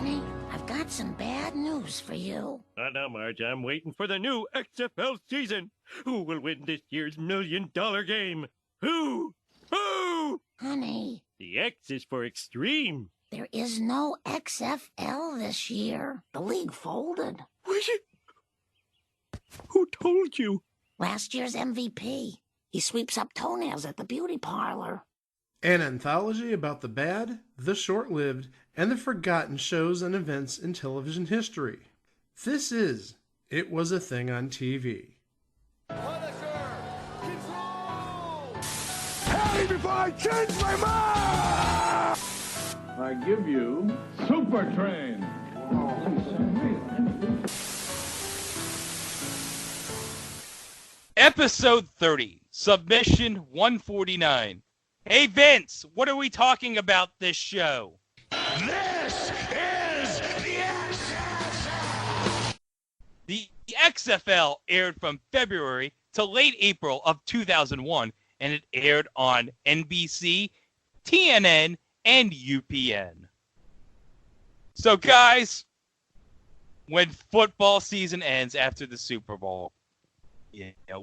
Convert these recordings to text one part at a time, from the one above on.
Honey, I've got some bad news for you. Not now, Marge. I'm waiting for the new XFL season. Who will win this year's $1 million game? Who? Who? Honey, The X is for extreme. there is no XFL this year. The league folded. Who told you? Last year's MVP. He sweeps up toenails at the beauty parlor. An anthology about the bad, the short-lived, and the forgotten shows and events in television history. This is It Was a Thing on TV. Punisher! Control! Tell me before I change my mind! I give you Super Train. Episode 30, Submission 149. Hey Vince, what are we talking about this show? This is the XFL! The XFL aired from February to late April of 2001, and it aired on NBC, TNN, and UPN. So guys, when football season ends after the Super Bowl,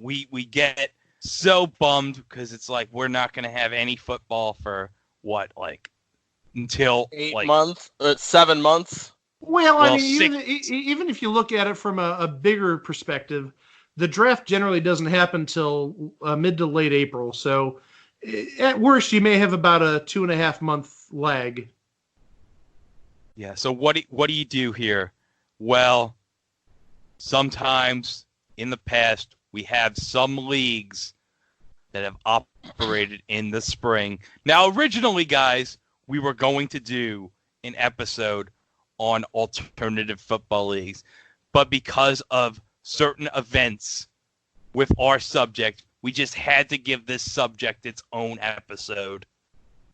we get so bummed because it's like we're not going to have any football for until 8 months, 7 months. Well, I mean, even if you look at it from a bigger perspective, the draft generally doesn't happen till mid to late April. So at worst, you may have about a 2.5 month lag. Yeah. So what do you do here? Well, sometimes in the past, we have some leagues that have operated in the spring. Now, originally, guys, we were going to do an episode on alternative football leagues. But because of certain events with our subject, we just had to give this subject its own episode.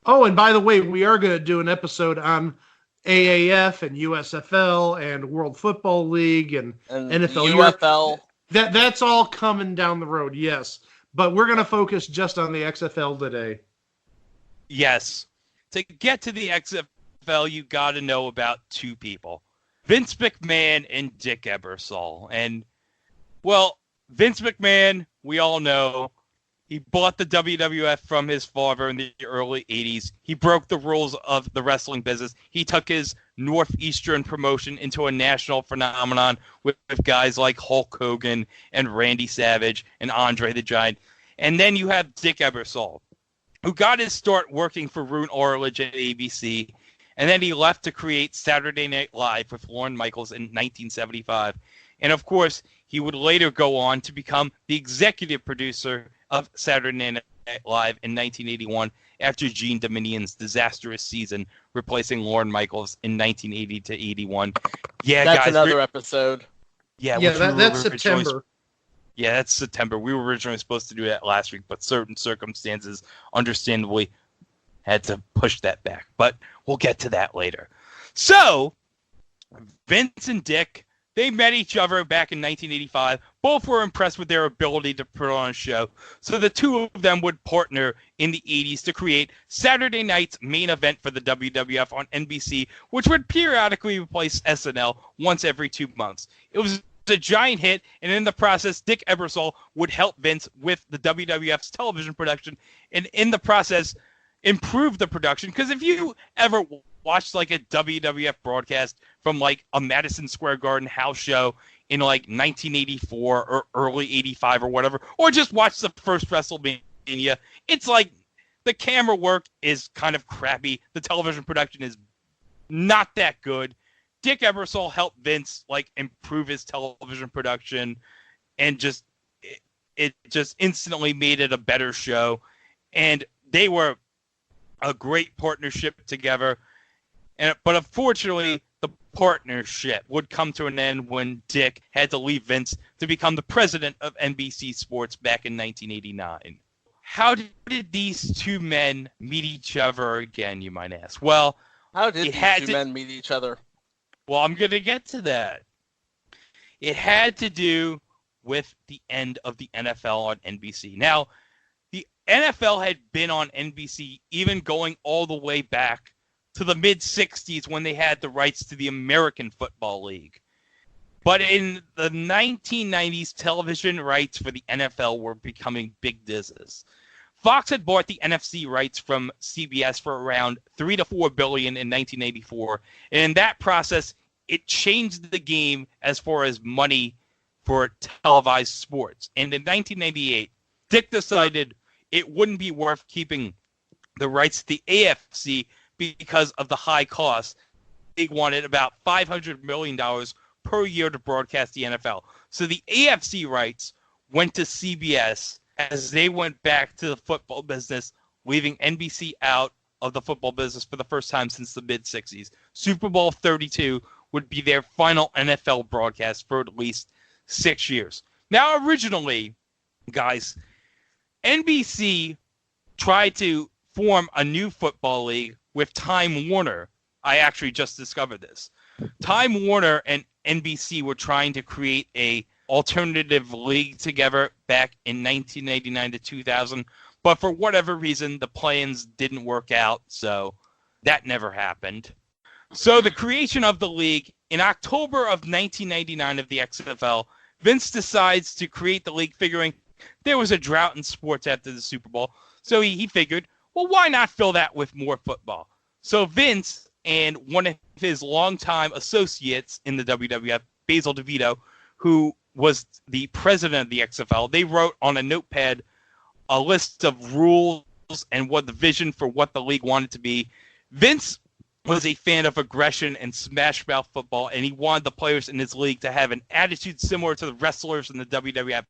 Oh, and by the way, we are going to do an episode on AAF and USFL and World Football League and NFL. UFL. That's all coming down the road, yes. But we're going to focus just on the XFL today. Yes. To get to the XFL, you got to know about two people. Vince McMahon and Dick Ebersol. And, well, Vince McMahon, we all know, he bought the WWF from his father in the early 80s. He broke the rules of the wrestling business. He took his Northeastern promotion into a national phenomenon with guys like Hulk Hogan and Randy Savage and Andre the Giant. And then you have Dick Ebersol, who got his start working for Roone Arledge at ABC. And then he left to create Saturday Night Live with Lorne Michaels in 1975. And, of course, he would later go on to become the executive producer of Saturday Night Live in 1981 after Gene Dominion's disastrous season, replacing Lorne Michaels in 1980 to 81. Yeah, that's guys, another episode. Yeah, that's September. Yeah, that's September. We were originally supposed to do that last week, but certain circumstances, understandably, had to push that back. But we'll get to that later. So, Vince and Dick, they met each other back in 1985. Both were impressed with their ability to put on a show. So the two of them would partner in the 80s to create Saturday night's main event for the WWF on NBC, which would periodically replace SNL once every 2 months. It was a giant hit, and in the process, Dick Ebersol would help Vince with the WWF's television production, and in the process, improve the production. Because if you ever watched like a WWF broadcast from like a Madison Square Garden house show in like 1984 or early 85 or whatever, or just watch the first WrestleMania, it's like the camera work is kind of crappy. The television production is not that good. Dick Ebersol helped Vince like improve his television production, and it just instantly made it a better show. And they were a great partnership together. But unfortunately, the partnership would come to an end when Dick had to leave Vince to become the president of NBC Sports back in 1989. How did these two men meet each other again, you might ask? Well, how did these two men meet each other? Well, I'm going to get to that. It had to do with the end of the NFL on NBC. Now, the NFL had been on NBC even going all the way back to the mid-'60s when they had the rights to the American Football League. But in the 1990s, television rights for the NFL were becoming big business. Fox had bought the NFC rights from CBS for around $3 to $4 billion in 1984, and in that process, it changed the game as far as money for televised sports. And in 1998, Dick decided it wouldn't be worth keeping the rights to the AFC because of the high cost. They wanted about $500 million per year to broadcast the NFL. So the AFC rights went to CBS as they went back to the football business, leaving NBC out of the football business for the first time since the mid-'60s. Super Bowl 32 would be their final NFL broadcast for at least 6 years. Now, originally, guys, NBC tried to form a new football league with Time Warner. I actually just discovered this. Time Warner and NBC were trying to create a alternative league together back in 1999 to 2000, but for whatever reason, the plans didn't work out, so that never happened. So the creation of the league, in October of 1999 of the XFL, Vince decides to create the league figuring there was a drought in sports after the Super Bowl, so he figured, well, why not fill that with more football? So Vince and one of his longtime associates in the WWF, Basil DeVito, who was the president of the XFL, they wrote on a notepad a list of rules and what the vision for what the league wanted to be. Vince was a fan of aggression and smash mouth football, and he wanted the players in his league to have an attitude similar to the wrestlers in the WWF.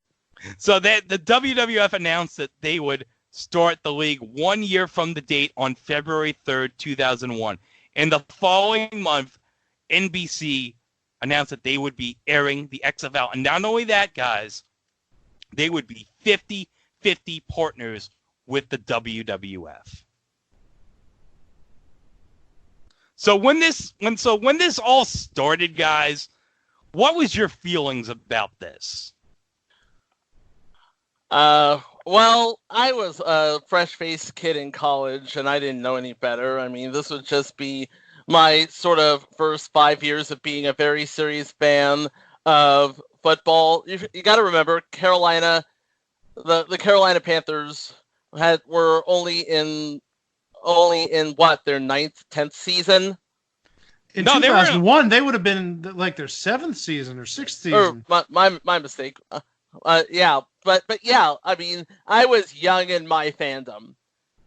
So that the WWF announced that they would start the league 1 year from the date on February 3rd, 2001. And the following month, NBC announced that they would be airing the XFL. And not only that, guys, they would be 50-50 partners with the WWF. So when this all started, guys, what was your feelings about this? Well, I was a fresh-faced kid in college, and I didn't know any better. I mean, this would just be my sort of first 5 years of being a very serious fan of football. You got to remember, Carolina, the Carolina Panthers were only in what, their 9th, 10th season. In 2001, they would have been like their 7th season or 6th season. My mistake. Yeah, but yeah, I mean, I was young in my fandom,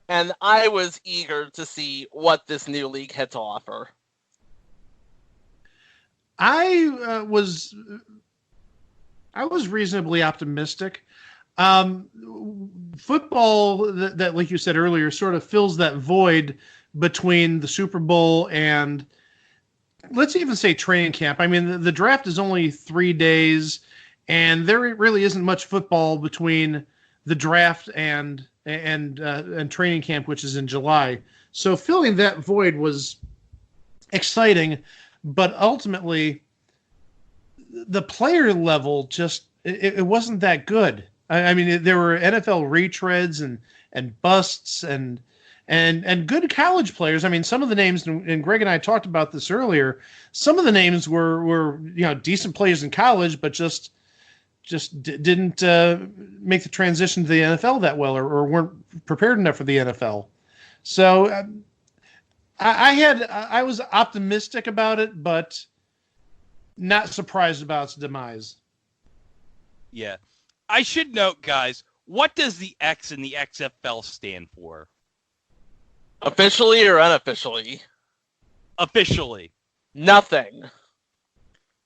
and I was eager to see what this new league had to offer. I was reasonably optimistic. Football, that like you said earlier, sort of fills that void between the Super Bowl and, let's even say, training camp. I mean, the draft is only 3 days, and there really isn't much football between the draft and training camp, which is in July. So filling that void was exciting, but ultimately the player level just it wasn't that good. I mean, there were NFL retreads and busts and good college players. I mean, some of the names, and Greg and I talked about this earlier, some of the names were decent players in college, but just didn't make the transition to the NFL that well, or weren't prepared enough for the NFL. So I was optimistic about it, but not surprised about its demise. Yeah. I should note, guys, what does the X in the XFL stand for? Officially or unofficially? Officially. Nothing.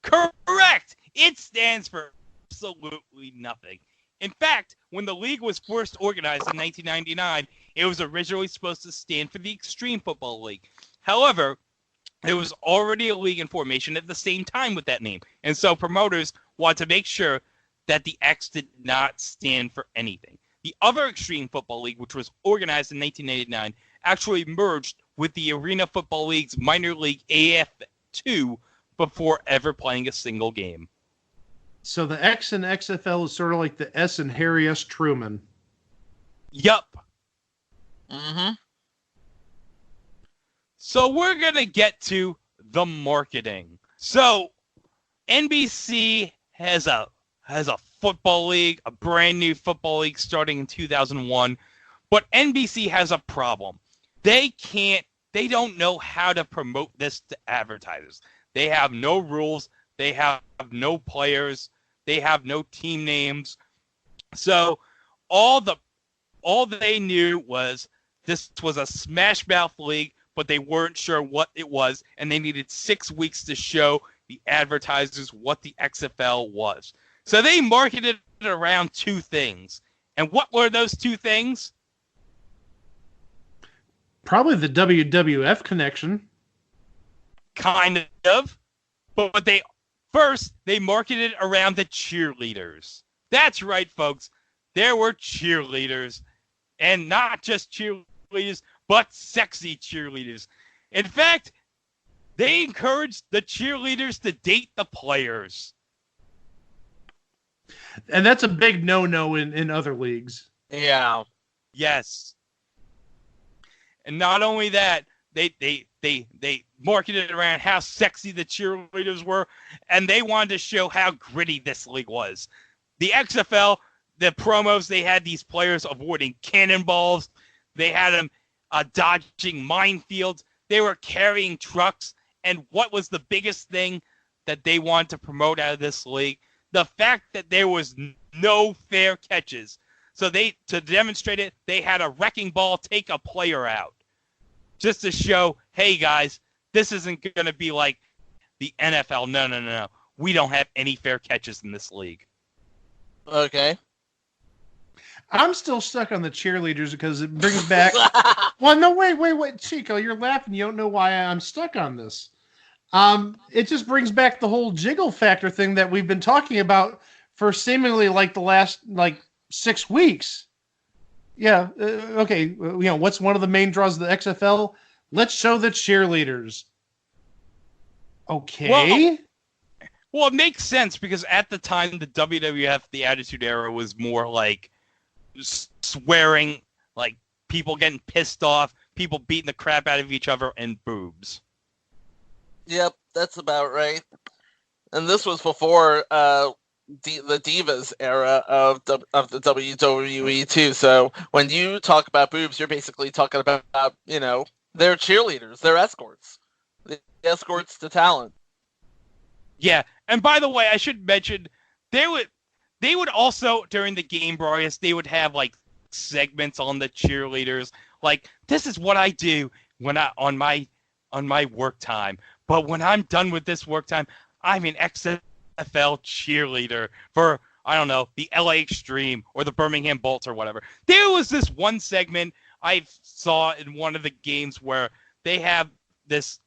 Correct! It stands for absolutely nothing. In fact, when the league was first organized in 1999, it was originally supposed to stand for the Extreme Football League. However, there was already a league in formation at the same time with that name, and so promoters wanted to make sure that the X did not stand for anything. The other Extreme Football League, which was organized in 1989, actually merged with the Arena Football League's minor league AF2 before ever playing a single game. So the X in XFL is sort of like the S in Harry S. Truman. Yup. Mm-hmm. So we're going to get to the marketing. So NBC has a football league, a brand new football league starting in 2001. But NBC has a problem. They don't know how to promote this to advertisers. They have no rules. They have no players. They have no team names. So all they knew was this was a Smash Mouth league, but they weren't sure what it was, and they needed 6 weeks to show the advertisers what the XFL was. So they marketed it around two things. And what were those two things? Probably the WWF connection. Kind of. But they marketed it around the cheerleaders. That's right, folks. There were cheerleaders. And not just cheerleaders, but sexy cheerleaders. In fact, they encouraged the cheerleaders to date the players. And that's a big no-no in other leagues. Yeah. Yes. And not only that, they marketed around how sexy the cheerleaders were, and they wanted to show how gritty this league was. The XFL, the promos, they had these players avoiding cannonballs. They had them dodging minefields. They were carrying trucks. And what was the biggest thing that they wanted to promote out of this league? The fact that there was no fair catches. So to demonstrate it, they had a wrecking ball take a player out. Just to show, hey guys, this isn't going to be like the NFL. No. We don't have any fair catches in this league. Okay. I'm still stuck on the cheerleaders because it brings back... Well, no, wait, Chico, you're laughing. You don't know why I'm stuck on this. It just brings back the whole jiggle factor thing that we've been talking about for seemingly like the last 6 weeks. Yeah. Okay. What's one of the main draws of the XFL? Let's show the cheerleaders. Okay. Well, it makes sense because at the time, the WWF, the Attitude Era, was more like swearing, like people getting pissed off, people beating the crap out of each other, and boobs. Yep, that's about right. And this was before the Divas era of the WWE too. So when you talk about boobs, you're basically talking about their cheerleaders, their escorts, the escorts to talent. Yeah, and by the way, I should mention they would also during the game broadcast they would have like segments on the cheerleaders, like this is what I do when on my work time. But when I'm done with this work time, I'm an XFL cheerleader for, I don't know, the LA Extreme or the Birmingham Bolts or whatever. There was this one segment I saw in one of the games where they have this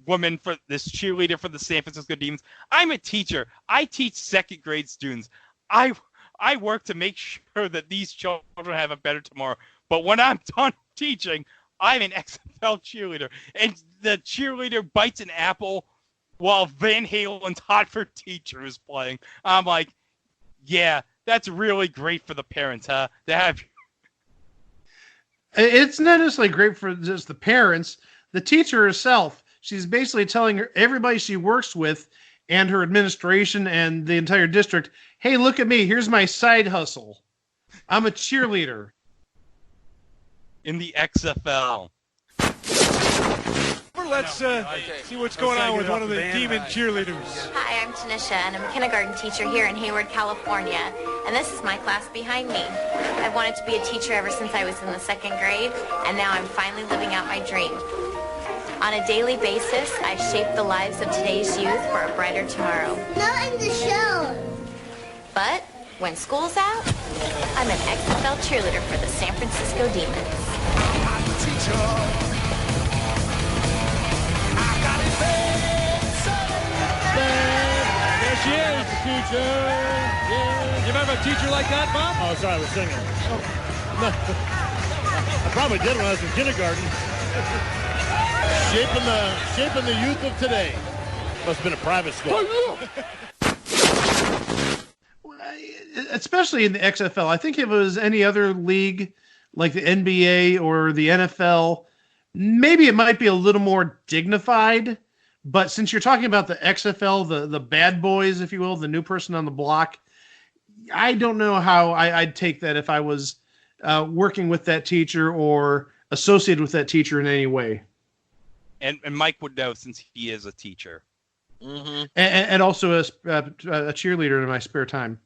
woman for this cheerleader for the San Francisco Demons. I'm a teacher. I teach second grade students. I work to make sure that these children have a better tomorrow. But when I'm done teaching, I'm an XFL cheerleader. And the cheerleader bites an apple while Van Halen's Hot for Teacher is playing. I'm like, yeah, that's really great for the parents, huh? To have. It's not necessarily great for just the parents. The teacher herself, she's basically telling everybody she works with and her administration and the entire district, hey, look at me. Here's my side hustle. I'm a cheerleader. In the XFL. Let's see what's going on with one of the demon cheerleaders. Hi, I'm Tanisha, and I'm a kindergarten teacher here in Hayward, California. And this is my class behind me. I've wanted to be a teacher ever since I was in the second grade, and now I'm finally living out my dream. On a daily basis, I shape the lives of today's youth for a brighter tomorrow. Not in the show. But when school's out, I'm an XFL cheerleader for the San Francisco Demons. I'm a teacher. There she is, the teacher. Yeah. You remember a teacher like that, Bob? Oh, sorry, I was singing. No. I probably did when I was in kindergarten. Shaping the youth of today. Must have been a private school. Especially in the XFL. I think if it was any other league, like the NBA or the NFL, maybe it might be a little more dignified. But since you're talking about the XFL, the bad boys, if you will, the new person on the block, I don't know how I'd take that if I was working with that teacher or associated with that teacher in any way. And Mike would know since he is a teacher. Mm-hmm. And also a cheerleader in my spare time.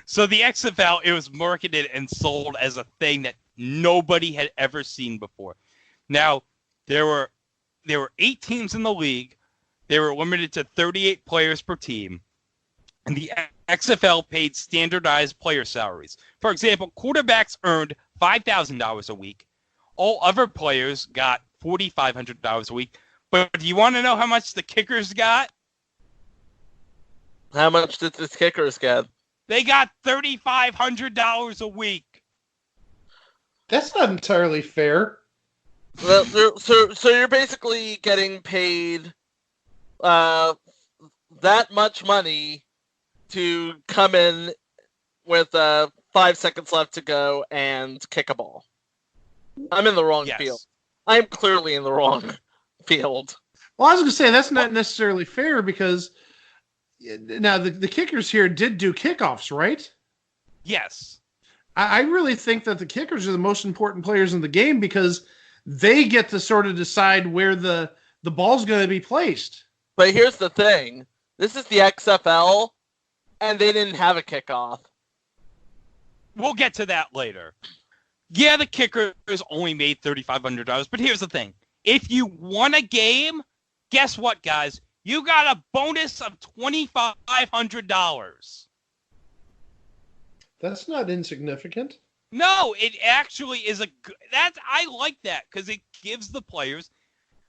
So the XFL, it was marketed and sold as a thing that nobody had ever seen before. Now, there were 8 teams in the league. They were limited to 38 players per team. And the XFL paid standardized player salaries. For example, quarterbacks earned $5,000 a week. All other players got $4,500 a week. But do you want to know how much the kickers got? How much did the kickers get? They got $3,500 a week. That's not entirely fair. Well, so you're basically getting paid that much money to come in with 5 seconds left to go and kick a ball. I'm in the wrong field. I'm clearly in the wrong field. Well, I was going to say that's not necessarily fair because now the kickers here did do kickoffs, right? Yes. I really think that the kickers are the most important players in the game because they get to sort of decide where the ball's going to be placed. But here's the thing. This is the XFL, and they didn't have a kickoff. We'll get to that later. Yeah, the kickers only made $3,500, but here's the thing. If you won a game, guess what, guys? You got a bonus of $2,500. That's not insignificant. No, it actually is I like that because it gives the players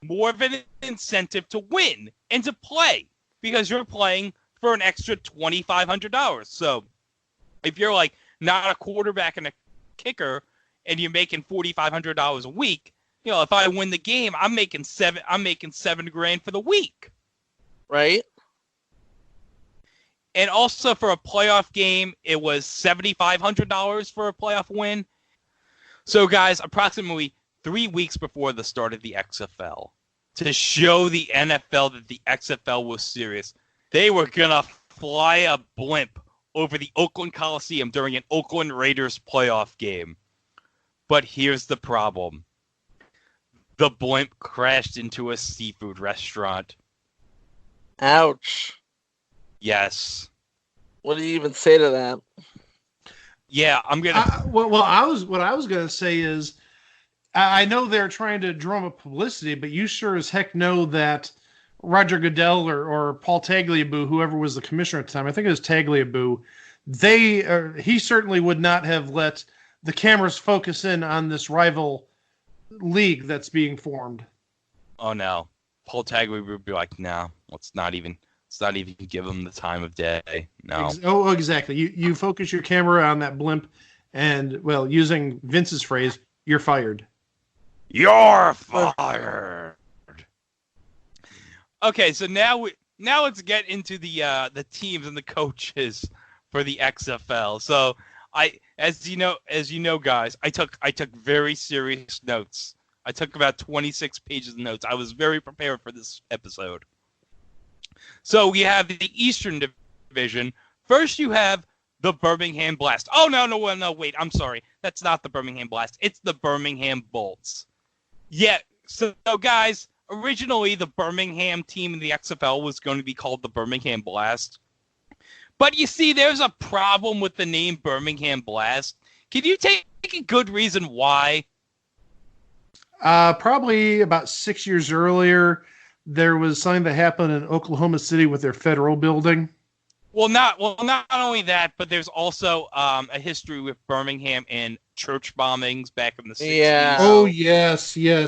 more of an incentive to win and to play because you're playing for an extra $2,500. So if you're like not a quarterback and a kicker and you're making $4,500 a week, you know, if I win the game, I'm making $7,000 for the week. Right? And also for a playoff game, it was $7,500 for a playoff win. So, guys, approximately 3 weeks before the start of the XFL, to show the NFL that the XFL was serious, they were going to fly a blimp over the Oakland Coliseum during an Oakland Raiders playoff game. But here's the problem. The blimp crashed into a seafood restaurant. Ouch. Yes. What do you even say to that? Yeah, I'm gonna. What I was gonna say is, I know they're trying to drum up publicity, but you sure as heck know that Roger Goodell or Paul Tagliabue, whoever was the commissioner at the time, I think it was Tagliabue, he certainly would not have let the cameras focus in on this rival league that's being formed. Oh no, Paul Tagliabue would be like, no, let's not even give them the time of day. No. Oh, exactly. You focus your camera on that blimp, and well, using Vince's phrase, you're fired. You're fired. Okay, so now let's get into the teams and the coaches for the XFL. So as you know, guys, I took very serious notes. I took about 26 pages of notes. I was very prepared for this episode. So we have the Eastern Division. First, you have the Birmingham Blast. Oh, no, wait, I'm sorry. That's not the Birmingham Blast. It's the Birmingham Bolts. Yeah, so guys, originally the Birmingham team in the XFL was going to be called the Birmingham Blast. But you see, there's a problem with the name Birmingham Blast. Can you take a good reason why? Probably about 6 years earlier, there was something that happened in Oklahoma City with their federal building. Well, not only that, but there's also a history with Birmingham and church bombings back in the 60s. Yeah. Oh, yes. You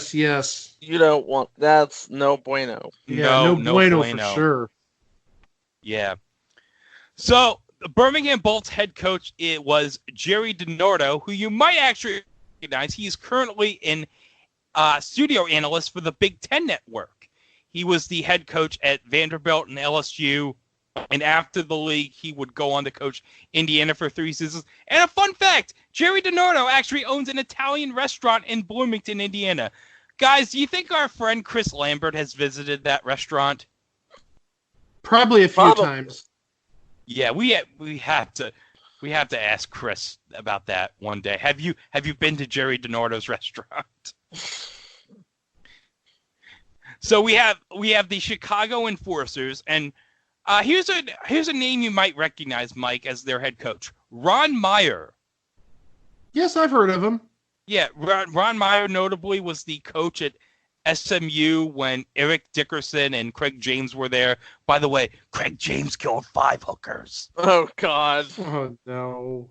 don't want... That's no bueno. Yeah, no bueno for sure. Yeah. So, the Birmingham Bolts head coach, it was Jerry DiNardo, who you might actually recognize. He's currently an studio analyst for the Big Ten Network. He was the head coach at Vanderbilt and LSU. And after the league, he would go on to coach Indiana for 3 seasons. And a fun fact, Jerry DiNardo actually owns an Italian restaurant in Bloomington, Indiana. Guys, do you think our friend Chris Lambert has visited that restaurant? Probably a few times. Yeah, we have to ask Chris about that one day. Have you been to Jerry DiNardo's restaurant? So we have the Chicago Enforcers, and here's a name you might recognize, Mike, as their head coach, Ron Meyer. Yes, I've heard of him. Yeah, Ron Meyer notably was the coach at SMU when Eric Dickerson and Craig James were there. By the way, Craig James killed 5 hookers. Oh God. Oh no.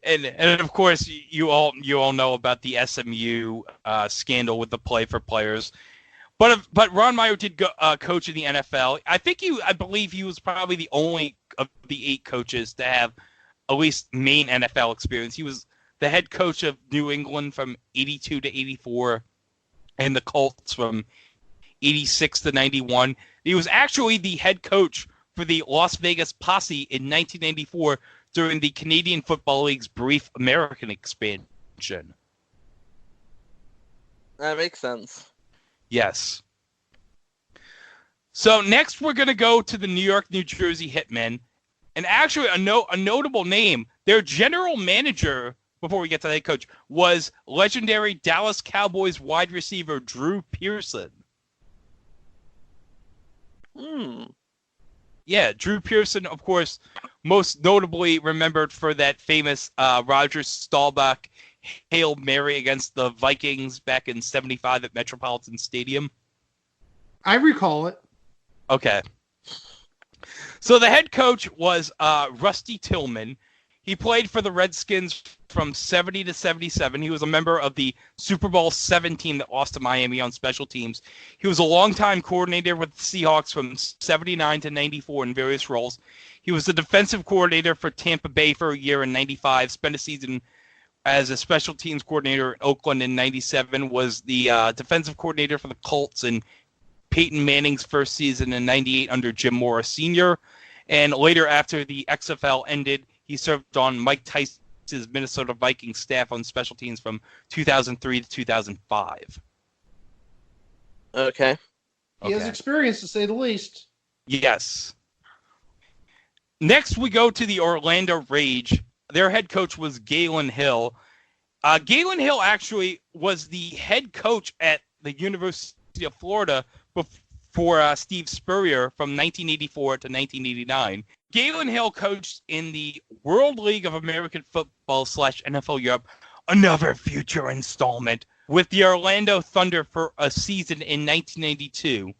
And of course you all know about the SMU scandal with the play for players. But Ron Meyer did go, coach in the NFL. I believe he was probably the only of the 8 coaches to have at least main NFL experience. He was the head coach of New England from 82 to 84 and the Colts from 86 to 91. He was actually the head coach for the Las Vegas Posse in 1994 during the Canadian Football League's brief American expansion. That makes sense. Yes. So next we're going to go to the New York, New Jersey Hitmen. And actually a notable name, their general manager, before we get to the head coach, was legendary Dallas Cowboys wide receiver Drew Pearson. Yeah, Drew Pearson, of course, most notably remembered for that famous Roger Staubach Hail Mary against the Vikings back in '75 at Metropolitan Stadium. I recall it. Okay. So the head coach was Rusty Tillman. He played for the Redskins from 70 to 77. He was a member of the Super Bowl 17 that lost to Miami on special teams. He was a longtime coordinator with the Seahawks from 79 to 94 in various roles. He was the defensive coordinator for Tampa Bay for a year in 95, spent a season as a special teams coordinator in Oakland in 97, was the defensive coordinator for the Colts in Peyton Manning's first season in 98 under Jim Morris Sr., and later after the XFL ended, he served on Mike Tyson's Minnesota Vikings staff on special teams from 2003 to 2005. Okay. He has experience, to say the least. Yes. Next, we go to the Orlando Rage. Their head coach was Galen Hill. Galen Hill actually was the head coach at the University of Florida for Steve Spurrier from 1984 to 1989. Galen Hill coached in the World League of American Football / NFL Europe, another future installment, with the Orlando Thunder for a season in 1992.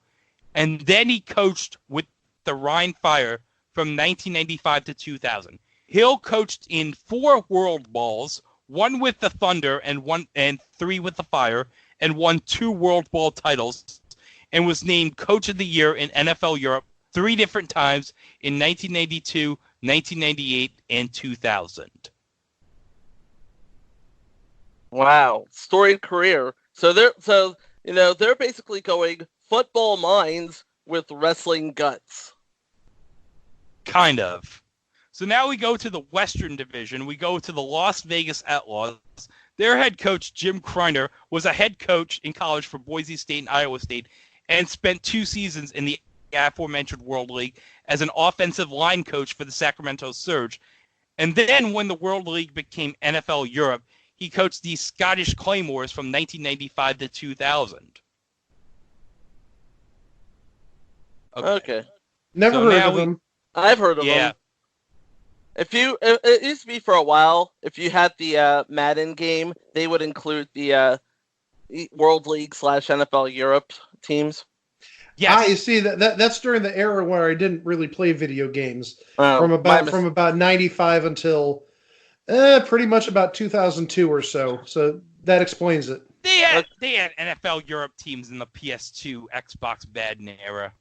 And then he coached with the Rhine Fire from 1995 to 2000. Hill coached in 4 World Balls, 1 with the Thunder and 3 with the Fire, and won 2 World Ball titles, and was named Coach of the Year in NFL Europe 3 different times in 1992, 1998, and 2000. Wow, storied career. So they're basically going football minds with wrestling guts. Kind of. So now we go to the Western Division. We go to the Las Vegas Outlaws. Their head coach, Jim Kreiner, was a head coach in college for Boise State and Iowa State, and spent 2 seasons in the aforementioned World League as an offensive line coach for the Sacramento Surge. And then when the World League became NFL Europe, he coached the Scottish Claymores from 1995 to 2000. Okay. Never heard of him. I've heard of him. It used to be for a while, if you had the Madden game, they would include the World League / NFL Europe teams. Yes. You see that's during the era where I didn't really play video games. From about 95 until pretty much about 2002 or so. So that explains it. They had NFL Europe teams in the PS2 Xbox Madden era.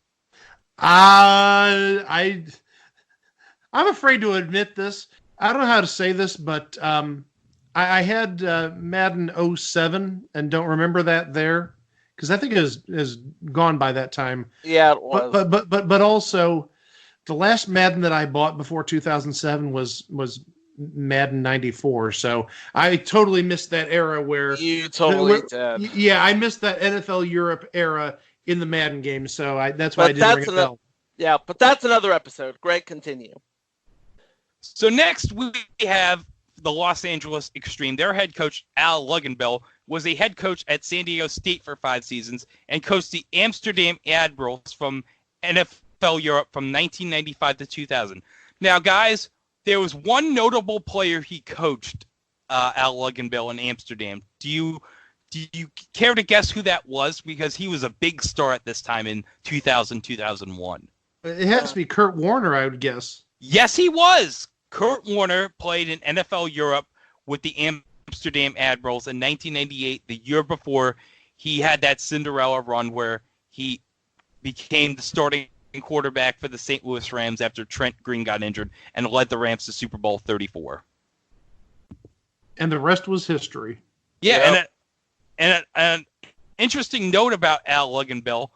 I'm afraid to admit this. I don't know how to say this, but I had Madden 07 and don't remember that there because I think it is gone by that time. Yeah, it was. But also, the last Madden that I bought before 2007 was Madden 94. So I totally missed that era where you totally did. Yeah, I missed that NFL Europe era in the Madden game. So that's why I didn't ring a bell. Yeah, but that's another episode. Greg, continue. So next we have the Los Angeles Extreme. Their head coach, Al Luginbill, was a head coach at San Diego State for 5 seasons and coached the Amsterdam Admirals from NFL Europe from 1995 to 2000. Now, guys, there was one notable player he coached, Al Luginbill, in Amsterdam. Do you care to guess who that was? Because he was a big star at this time in 2000, 2001. It has to be Kurt Warner, I would guess. Yes, he was. Kurt Warner played in NFL Europe with the Amsterdam Admirals in 1998, the year before he had that Cinderella run where he became the starting quarterback for the St. Louis Rams after Trent Green got injured and led the Rams to Super Bowl 34. And the rest was history. Yeah, yep. and an interesting note about Al Luginbill,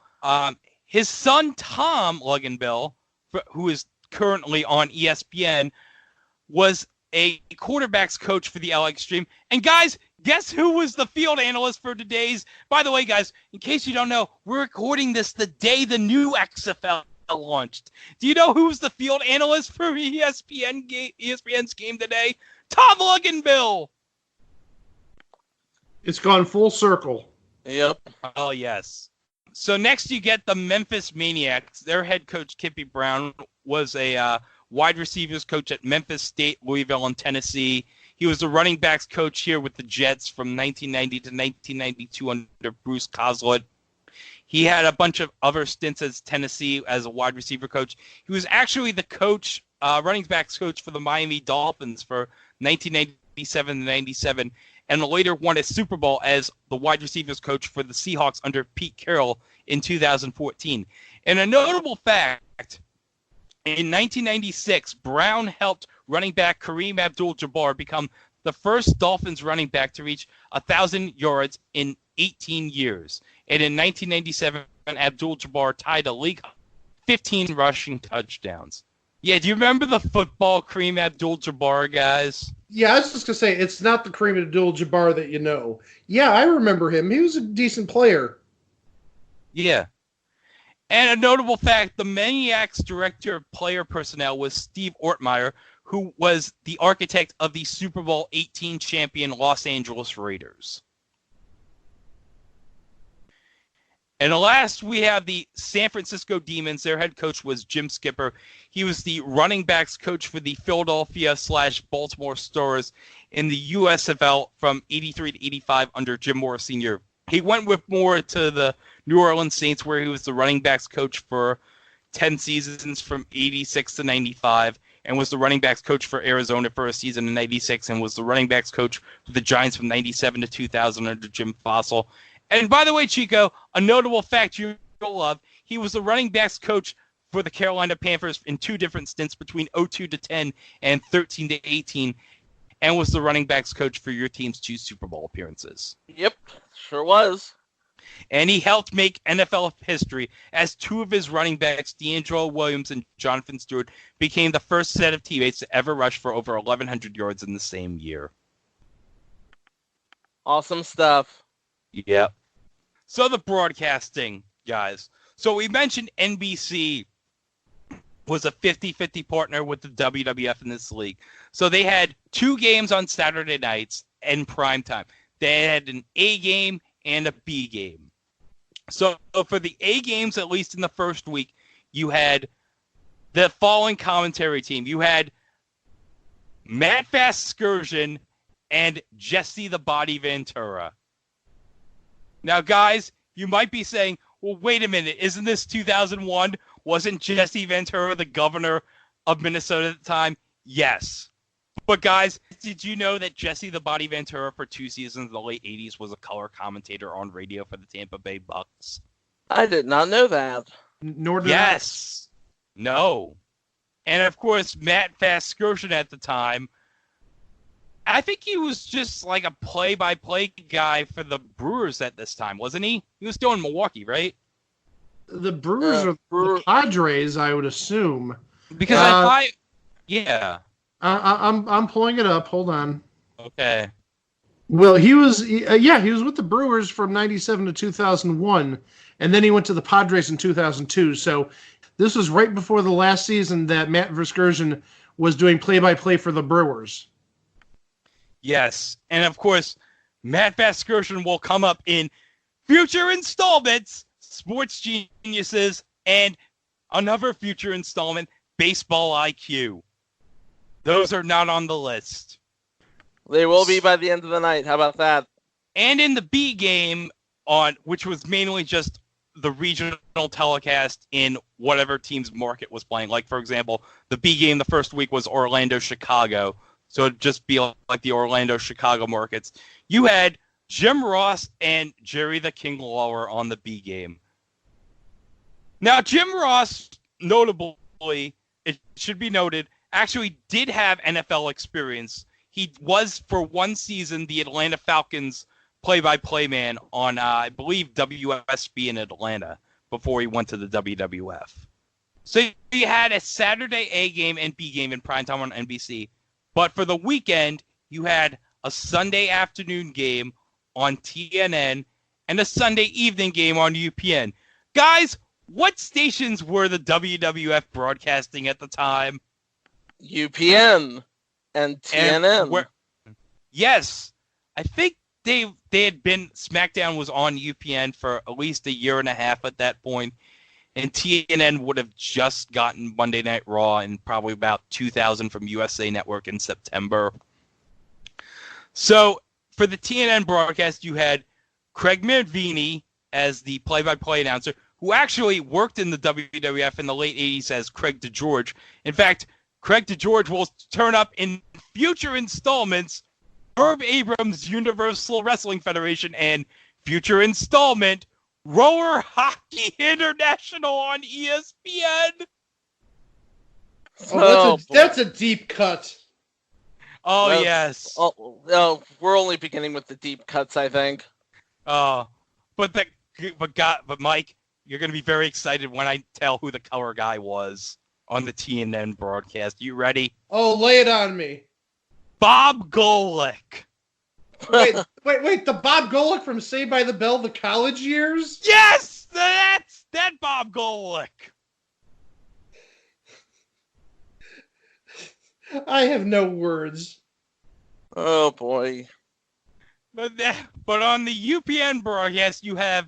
his son Tom Luginbill, who is currently on ESPN, was a quarterback's coach for the LA Extreme. And guys, guess who was the field analyst for today's? By the way, guys, in case you don't know, we're recording this the day the new XFL launched. Do you know who's the field analyst for ESPN's game today? Tom Luginbill. It's gone full circle. Yep. Oh, yes. So next you get the Memphis Maniacs. Their head coach, Kippy Brown, was a wide receivers coach at Memphis State, Louisville, and Tennessee. He was the running backs coach here with the Jets from 1990 to 1992 under Bruce Coslett. He had a bunch of other stints as Tennessee as a wide receiver coach. He was actually the coach, running backs coach for the Miami Dolphins for 1997 to 97, and later won a Super Bowl as the wide receivers coach for the Seahawks under Pete Carroll in 2014. And a notable fact, in 1996, Brown helped running back Kareem Abdul-Jabbar become the first Dolphins running back to reach 1,000 yards in 18 years. And in 1997, Abdul-Jabbar tied a league 15 rushing touchdowns. Yeah, do you remember the football Kareem Abdul-Jabbar, guys? Yeah, I was just going to say, it's not the Kareem Abdul-Jabbar that you know. Yeah, I remember him. He was a decent player. Yeah. And a notable fact, the Maniacs director of player personnel was Steve Ortmeyer, who was the architect of the Super Bowl 18 champion Los Angeles Raiders. And last, we have the San Francisco Demons. Their head coach was Jim Skipper. He was the running backs coach for the Philadelphia/Baltimore Stars in the USFL from 83 to 85 under Jim Moore Sr. He went with Moore to the New Orleans Saints, where he was the running backs coach for 10 seasons from 86 to 95, and was the running backs coach for Arizona for a season in 96, and was the running backs coach for the Giants from 97 to 2000 under Jim Fossil. And by the way, Chico, a notable fact you'll love, he was the running backs coach for the Carolina Panthers in 2 different stints between 02 to 10 and 13 to 18, and was the running backs coach for your team's 2 Super Bowl appearances. Yep, sure was. And he helped make NFL history as 2 of his running backs, D'Angelo Williams and Jonathan Stewart, became the first set of teammates to ever rush for over 1,100 yards in the same year. Awesome stuff. Yep. So the broadcasting, guys. So we mentioned NBC was a 50-50 partner with the WWF in this league. So they had 2 games on Saturday nights in prime time. They had an A game and a B game. So for the A games, at least in the first week, you had the following commentary team. You had Matt Vasgersian and Jesse the Body Ventura. Now, guys, you might be saying, well, wait a minute, isn't this 2001? Wasn't Jesse Ventura the governor of Minnesota at the time? Yes. But, guys, did you know that Jesse the Body Ventura for 2 seasons in the late 80s was a color commentator on radio for the Tampa Bay Bucks? I did not know that. Nor did Yes. No. And, of course, Matt Vasgersian at the time, I think he was just like a play-by-play guy for the Brewers at this time, wasn't he? He was still in Milwaukee, right? The Brewers are the Padres, I would assume. Because I'm pulling it up. Hold on. Okay. Well, he was with the Brewers from 97 to 2001, and then he went to the Padres in 2002. So this was right before the last season that Matt Vasgersian was doing play-by-play for the Brewers. Yes, and of course, Matt Vasgersian will come up in future installments, Sports Geniuses, and another future installment, Baseball IQ. Those are not on the list. They will be by the end of the night. How about that? And in the B game, which was mainly just the regional telecast in whatever team's market was playing. Like, for example, the B game the first week was Orlando-Chicago. So it'd just be like the Orlando-Chicago markets. You had Jim Ross and Jerry the King Lawler on the B game. Now, Jim Ross, notably, it should be noted, actually did have NFL experience. He was, for one season, the Atlanta Falcons play-by-play man on, I believe, WSB in Atlanta before he went to the WWF. So he had a Saturday A game and B game in primetime on NBC. But for the weekend, you had a Sunday afternoon game on TNN and a Sunday evening game on UPN. Guys, what stations were the WWF broadcasting at the time? UPN and TNN. Yes. I think they had been, SmackDown was on UPN for at least a year and a half at that point, and TNN would have just gotten Monday Night Raw in probably about 2000 from USA Network in September. So for the TNN broadcast, you had Craig Manvini as the play-by-play announcer, who actually worked in the WWF in the late 80s as Craig DeGeorge. In fact, Craig DeGeorge will turn up in future installments, Herb Abrams' Universal Wrestling Federation, and future installment, Roller Hockey International on ESPN. That's a deep cut. Oh, yes. Oh, we're only beginning with the deep cuts, I think. But Mike, you're going to be very excited when I tell who the color guy was on the TNN broadcast. You ready? Oh, lay it on me. Bob Golick. Wait, the Bob Golick from Saved by the Bell, the college years? Yes! That's that Bob Golick. I have no words. Oh, boy. But on the UPN broadcast, you have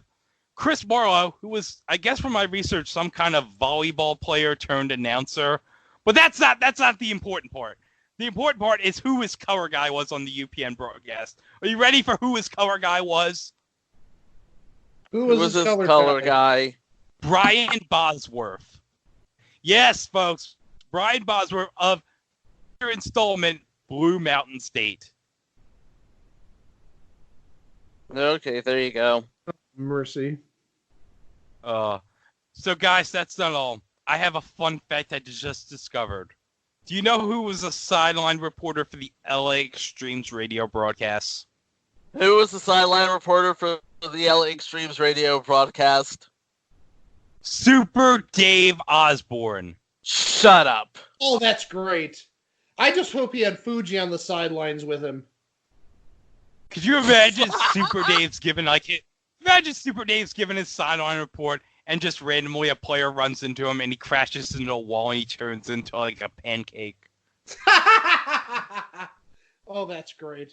Chris Marlowe, who was, I guess from my research, some kind of volleyball player turned announcer. But that's not the important part. The important part is who his color guy was on the UPN broadcast. Are you ready for who his color guy was? Who was his color guy? Brian Bosworth. Yes, folks. Brian Bosworth of your installment, Blue Mountain State. Okay, there you go. Mercy. So, guys, that's not all. I have a fun fact I just discovered. Do you know who was a sideline reporter for the LA Extremes radio broadcasts? Who was the sideline reporter for the LA Extremes radio broadcast? Super Dave Osborne. Shut up. Oh, that's great. I just hope he had Fuji on the sidelines with him. Could you imagine Super Dave's giving his sideline report and just randomly a player runs into him and he crashes into a wall and he turns into like a pancake? Oh, that's great.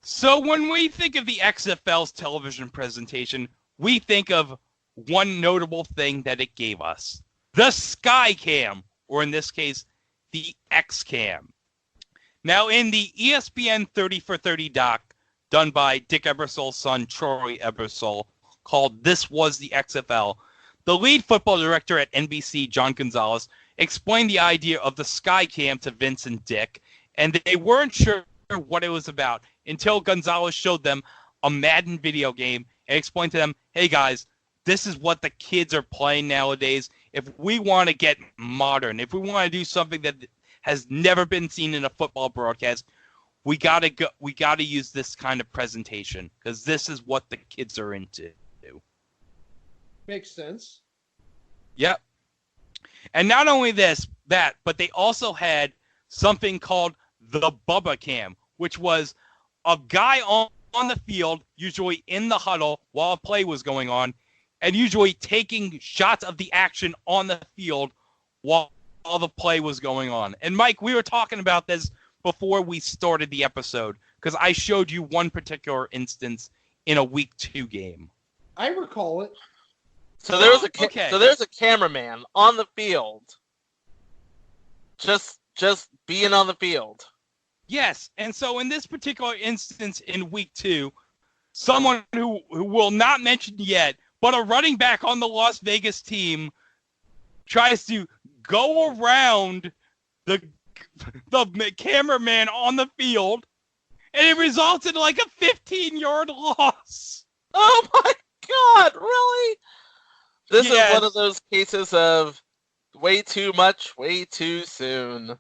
So when we think of the XFL's television presentation, we think of one notable thing that it gave us. The Skycam, or in this case, the X-Cam. Now in the ESPN 30 for 30 doc done by Dick Ebersol's son, Troy Ebersol, called This Was the XFL, the lead football director at NBC, John Gonzalez, explained the idea of the Skycam to Vince and Dick, and they weren't sure what it was about until Gonzalez showed them a Madden video game and explained to them, hey guys, this is what the kids are playing nowadays. If we want to get modern, if we want to do something that has never been seen in a football broadcast, we gotta use this kind of presentation because this is what the kids are into. Makes sense. Yep. And not only but they also had something called the Bubba Cam, which was a guy on the field, usually in the huddle while a play was going on, and usually taking shots of the action on the field while the play was going on. And Mike, we were talking about this before we started the episode, because I showed you one particular instance in a Week 2 game. I recall it. So there's a cameraman on the field, just being on the field. Yes, and so in this particular instance in Week 2, someone who will not mention yet, but a running back on the Las Vegas team tries to go around the cameraman on the field, and it results in like a 15-yard loss. Oh my God, really? This is one of those cases of way too much, way too soon.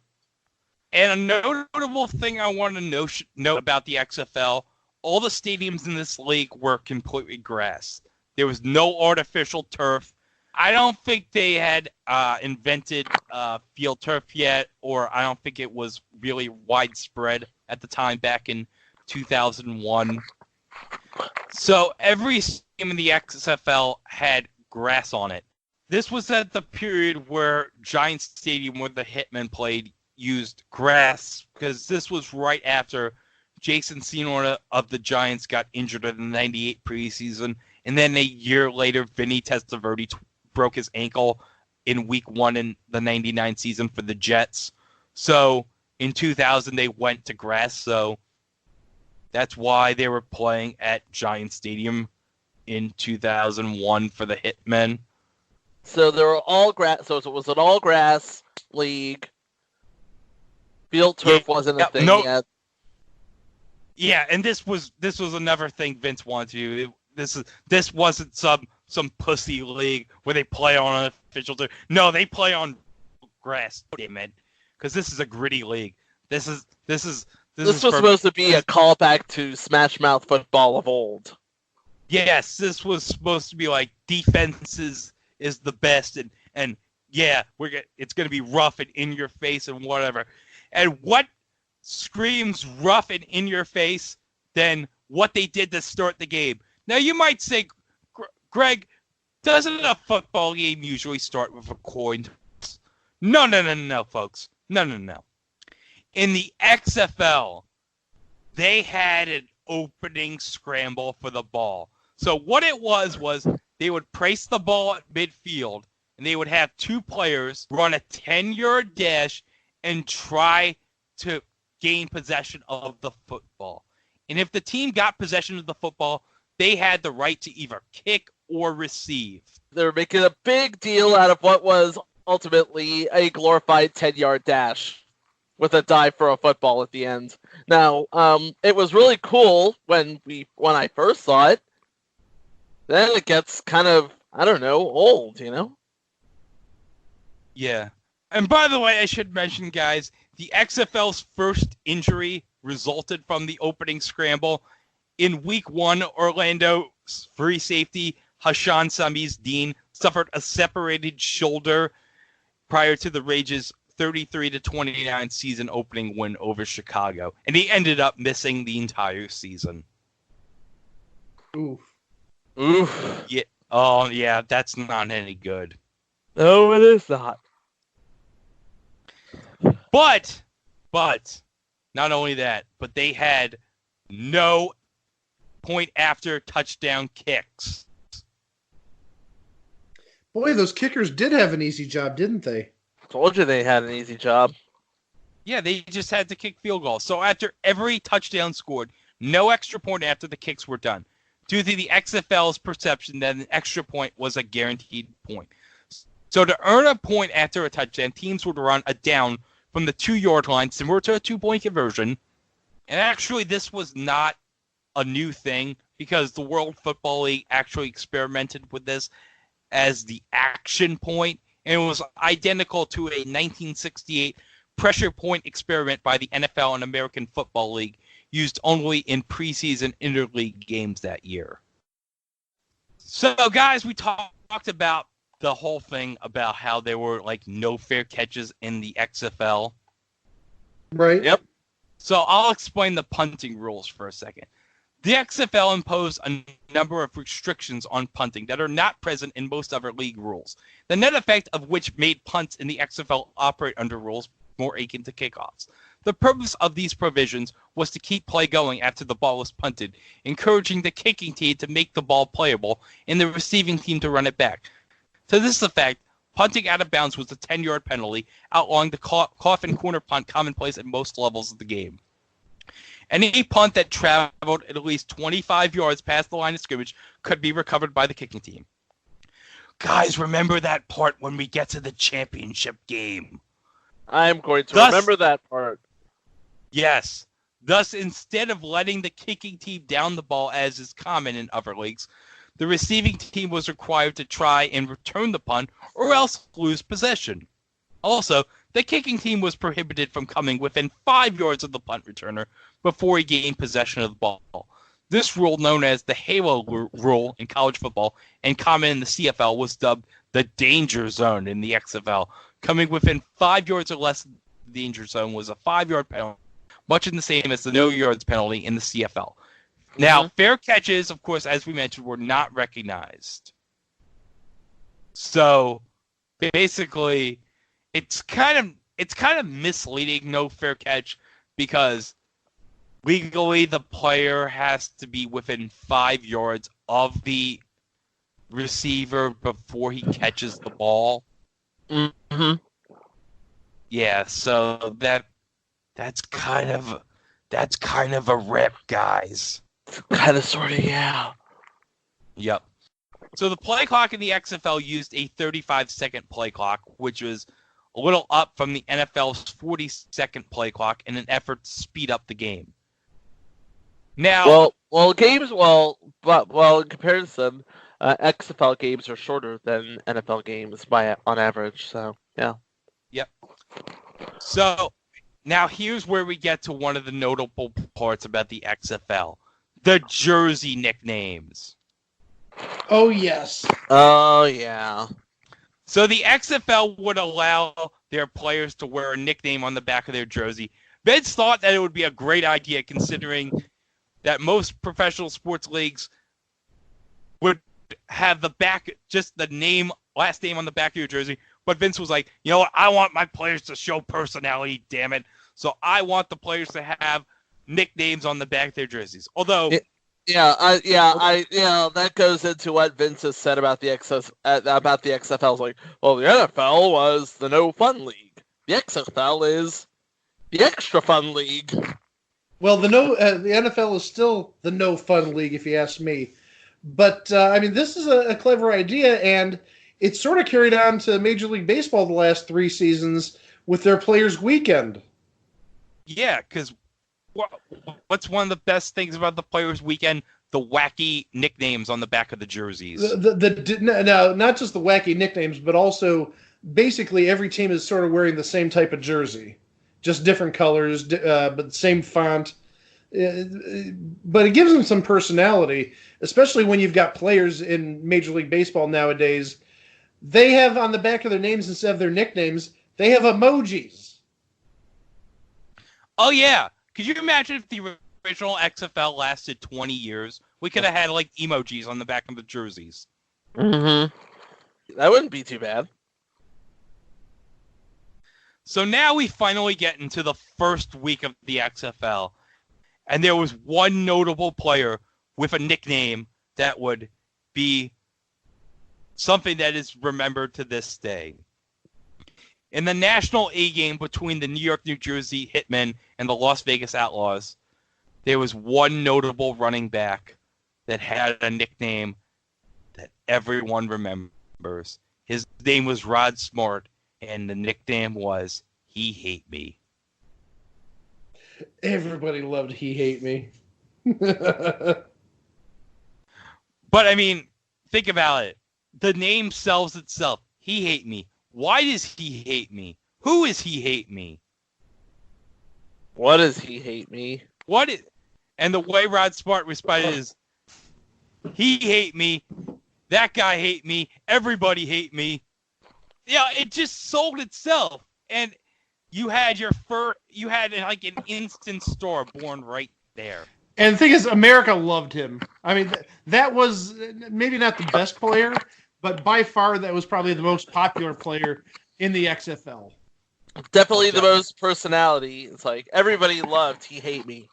And a notable thing I want to know about the XFL, all the stadiums in this league were completely grass. There was no artificial turf. I don't think they had invented field turf yet, or I don't think it was really widespread at the time back in 2001. So every team in the XFL had grass on it. This was at the period where Giants Stadium, where the Hitmen played, used grass, because this was right after Jason Senior of the Giants got injured in the 98 preseason, and then a year later, Vinny Testaverde broke his ankle in Week 1 in the 99 season for the Jets. So in 2000, they went to grass, so that's why they were playing at Giant Stadium in 2001 for the Hitmen. So they were all grass. So it was an all-grass league. Field turf wasn't a thing yet. Yeah, and this was another thing Vince wanted to do. This wasn't some pussy league where they play on an official turf. No, they play on grass, damn it, because this is a gritty league. This was supposed to be a callback to Smash Mouth football of old. Yes, this was supposed to be like defense is the best, and yeah, it's going to be rough and in your face and whatever. And what screams rough and in your face than what they did to start the game? Now you might say, Greg, doesn't a football game usually start with a coin toss? No, folks. No. In the XFL, they had an opening scramble for the ball. So what it was they would place the ball at midfield, and they would have two players run a 10-yard dash and try to gain possession of the football. And if the team got possession of the football, they had the right to either kick or receive. They were making a big deal out of what was ultimately a glorified 10-yard dash with a dive for a football at the end. Now, it was really cool when I first saw it. Then it gets kind of, I don't know, old, you know? Yeah. And by the way, I should mention, guys, the XFL's first injury resulted from the opening scramble. In Week 1, Orlando's free safety, Hashan Samiz-Dean, suffered a separated shoulder prior to the Rage's 33-29 season opening win over Chicago. And he ended up missing the entire season. Oof. Yeah. Oh, yeah, that's not any good. No, it is not. But, not only that, but they had no point after touchdown kicks. Boy, those kickers did have an easy job, didn't they? Told you they had an easy job. Yeah, they just had to kick field goals. So after every touchdown scored, no extra point after the kicks were done, due to the XFL's perception that an extra point was a guaranteed point. So to earn a point after a touchdown, teams would run a down from the 2-yard line, similar to a 2-point conversion. And actually, this was not a new thing, because the World Football League actually experimented with this as the action point, and it was identical to a 1968 pressure point experiment by the NFL and American Football League, used only in preseason interleague games that year. So, guys, we talked about the whole thing about how there were like no fair catches in the XFL? Right. Yep. So I'll explain the punting rules for a second. The XFL imposed a number of restrictions on punting that are not present in most other league rules, the net effect of which made punts in the XFL operate under rules more akin to kickoffs. The purpose of these provisions was to keep play going after the ball was punted, encouraging the kicking team to make the ball playable and the receiving team to run it back. To this effect, punting out of bounds was a 10-yard penalty, outlawing the coffin corner punt commonplace at most levels of the game. Any punt that traveled at least 25 yards past the line of scrimmage could be recovered by the kicking team. Guys, remember that part when we get to the championship game. I'm going to remember that part. Yes. Thus, instead of letting the kicking team down the ball as is common in other leagues, the receiving team was required to try and return the punt or else lose possession. Also, the kicking team was prohibited from coming within 5 yards of the punt returner before he gained possession of the ball. This rule, known as the halo rule in college football and common in the CFL, was dubbed the danger zone in the XFL. Coming within 5 yards or less of the danger zone was a 5-yard penalty, much in the same as the no yards penalty in the CFL. Now, fair catches, of course, as we mentioned, were not recognized. So, basically, it's kind of misleading, no fair catch, because legally the player has to be within 5 yards of the receiver before he catches the ball. Mm-hmm. Yeah, so that's kind of a rip, guys. Kind of, sort of, yeah. Yep. So the play clock in the XFL used a 35-second play clock, which was a little up from the NFL's 40-second play clock in an effort to speed up the game. Now, in comparison, XFL games are shorter than NFL games on average. So yeah. Yep. So now here's where we get to one of the notable parts about the XFL: the jersey nicknames. Oh yes. Oh yeah. So the XFL would allow their players to wear a nickname on the back of their jersey. Vince thought that it would be a great idea, considering that most professional sports leagues would have the back, just the name, last name on the back of your jersey. But Vince was like, you know what? I want my players to show personality, damn it. So I want the players to have nicknames on the back of their jerseys. Although, that goes into what Vince has said about the XFL. It's like, well, the NFL was the no fun league. The XFL is the extra fun league. Well, the NFL is still the no fun league, if you ask me. But this is a clever idea, and it's sort of carried on to Major League Baseball the last 3 seasons with their Players' Weekend. Yeah, because what's one of the best things about the Players' Weekend? The wacky nicknames on the back of the jerseys. No, not just the wacky nicknames, but also basically every team is sort of wearing the same type of jersey. Just different colors, but same font. But it gives them some personality, especially when you've got players in Major League Baseball nowadays. They have on the back of their names, instead of their nicknames, they have emojis. Oh, yeah. Could you imagine if the original XFL lasted 20 years? We could have had, like, emojis on the back of the jerseys. Mm-hmm. That wouldn't be too bad. So now we finally get into the first week of the XFL, and there was one notable player with a nickname that would be something that is remembered to this day. In the National A game between the New York, New Jersey Hitmen and the Las Vegas Outlaws, there was one notable running back that had a nickname that everyone remembers. His name was Rod Smart, and the nickname was He Hate Me. Everybody loved He Hate Me. But, I mean, think about it. The name sells itself. He Hate Me. Why does he hate me? Who is he hate me? What does he hate me? And the way Rod Smart responded is, he hate me that guy hate me, everybody hate me. Yeah, it just sold itself, and you had like an instant star born right there. And the thing is, America loved him. I mean, that was maybe not the best player, but by far that was probably the most popular player in the XFL. Definitely the most personality. It's like everybody loved He Hate Me.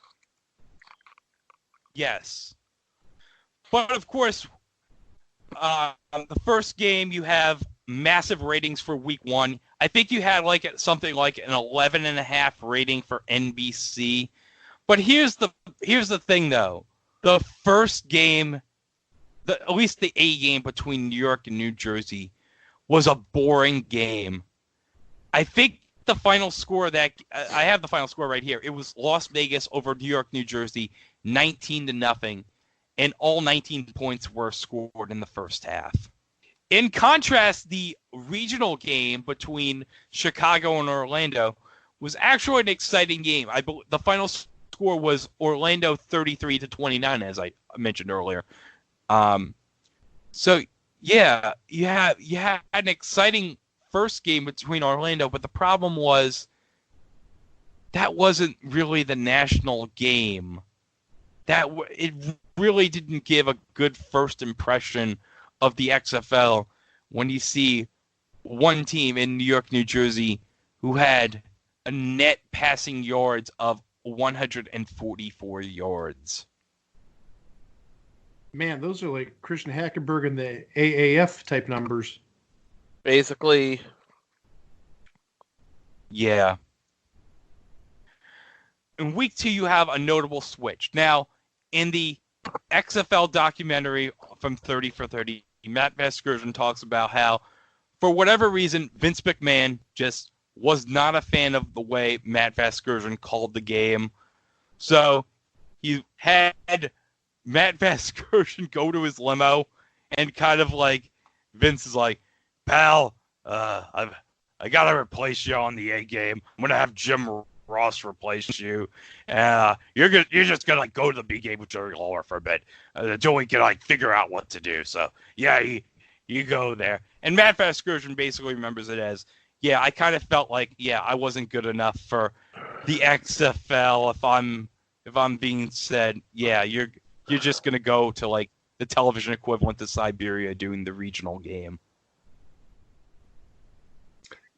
Yes. But of course, the first game you have massive ratings for week 1. I think you had something like an 11.5 rating for NBC. But here's the thing, though. The first game, at least the A game between New York and New Jersey, was a boring game. I think the final score I have the final score right here. It was Las Vegas over New York, New Jersey, 19-0, and all 19 points were scored in the first half. In contrast, the regional game between Chicago and Orlando was actually an exciting game. The final score was Orlando 33-29, as I mentioned earlier. So yeah, you had an exciting first game between Orlando, but the problem was that wasn't really the national game. It really didn't give a good first impression of the XFL when you see one team in New York, New Jersey who had a net passing yards of 144 yards. Man, those are like Christian Hackenberg and the AAF type numbers. Basically. Yeah. In week 2, you have a notable switch. Now, in the XFL documentary from 30 for 30, Matt Vasgersian talks about how, for whatever reason, Vince McMahon just was not a fan of the way Matt Vasgersian called the game. So he had Matt Vasgersian go to his limo and kind of like, Vince is like, pal, I got to replace you on the A game. I'm going to have Jim Ross replace you. You're just going to go to the B game with Jerry Lawler for a bit until we can figure out what to do. So, yeah, you go there. And Matt Vasgersian basically remembers it as, yeah, I kind of felt like, yeah, I wasn't good enough for the XFL. If I'm being said, yeah, you're just gonna go to the television equivalent to Siberia doing the regional game.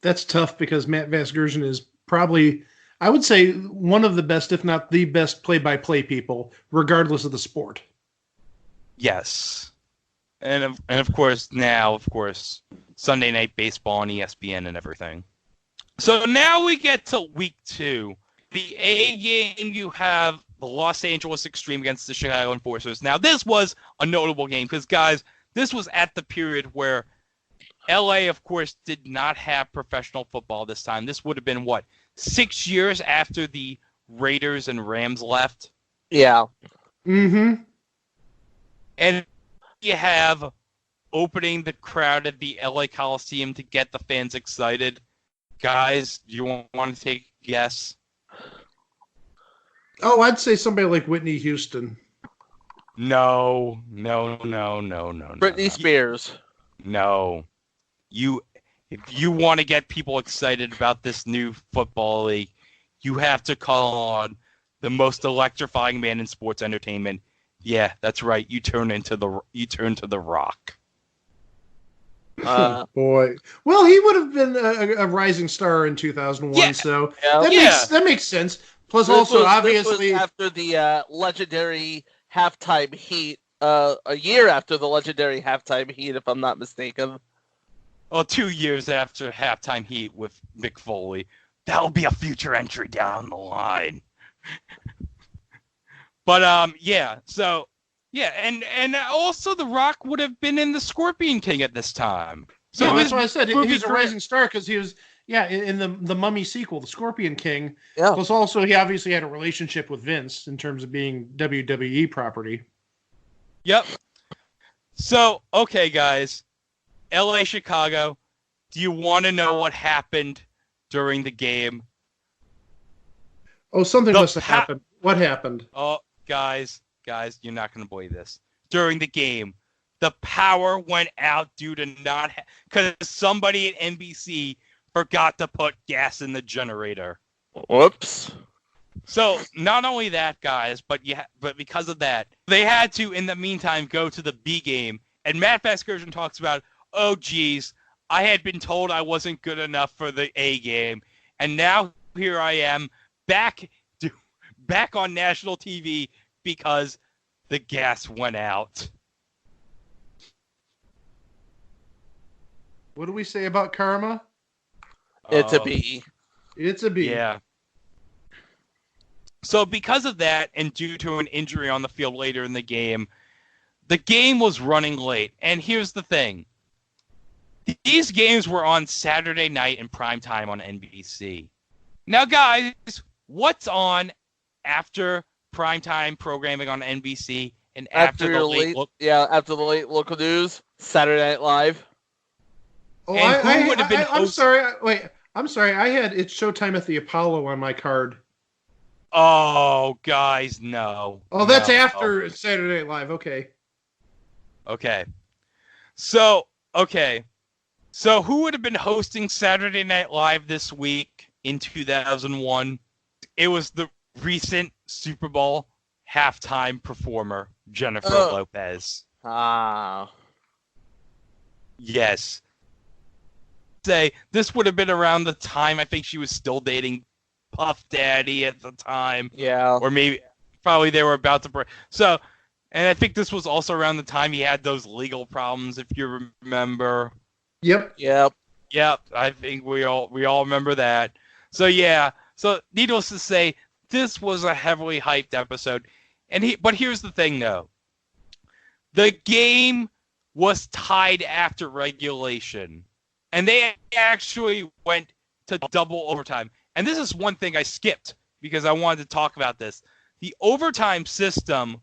That's tough because Matt Vasgersian is probably, I would say, one of the best, if not the best, play-by-play people, regardless of the sport. Yes, and of course now, Sunday Night Baseball on ESPN and everything. So now we get to week 2. The A game, you have the Los Angeles Extreme against the Chicago Enforcers. Now, this was a notable game because, guys, this was at the period where LA, of course, did not have professional football this time. This would have been, 6 years after the Raiders and Rams left? Yeah. Mm-hmm. And you have opening the crowd at the LA Coliseum to get the fans excited. Guys, do you want to take a guess? Oh, I'd say somebody like Whitney Houston. No. Britney Spears. No. If you want to get people excited about this new football league, you have to call on the most electrifying man in sports entertainment. Yeah, that's right. You turn to the Rock. Boy. Well, he would have been a rising star in 2001, yeah. so Yeah. that makes sense. Plus, This obviously, was after the legendary halftime heat, a year after the legendary halftime heat, if I'm not mistaken. Well, 2 years after halftime heat with Mick Foley. That'll be a future entry down the line. But yeah. So yeah, and also The Rock would have been in the Scorpion King at this time. So yeah, that's why I said he was a rising star because he was. Yeah, in the Mummy sequel, The Scorpion King. Yeah. Plus, also, he obviously had a relationship with Vince in terms of being WWE property. Yep. So, okay, guys. LA, Chicago. Do you want to know what happened during the game? Oh, something must have happened. What happened? Oh, guys, you're not going to believe this. During the game, the power went out due to because somebody at NBC forgot to put gas in the generator. Whoops. So not only that, guys, but because of that, they had to, in the meantime, go to the B game. And Matt Vasgersian talks about, oh, geez, I had been told I wasn't good enough for the A game, and now here I am back on national TV because the gas went out. What do we say about karma? It's a B. It's a B. Yeah. So because of that, and due to an injury on the field later in the game was running late. And here's the thing. These games were on Saturday night in prime time on NBC. Now, guys, what's on after primetime programming on NBC and after the late after the late local news, Saturday Night Live? Oh, and who would have been I'm sorry. Wait, I'm sorry. I had It's Showtime at the Apollo on my card. Oh, guys, no. Oh, that's after Saturday Night Live. Okay. Okay. So who would have been hosting Saturday Night Live this week in 2001? It was the recent Super Bowl halftime performer, Jennifer Lopez. Ah. Yes. Say this would have been around the time I think she was still dating Puff Daddy at the time. Yeah. Or maybe probably they were about to break. So, and I think this was also around the time he had those legal problems, if you remember. Yep. I think we all remember that. So yeah. So needless to say, this was a heavily hyped episode. But here's the thing though. The game was tied after regulation. And they actually went to double overtime. And this is one thing I skipped because I wanted to talk about this. The overtime system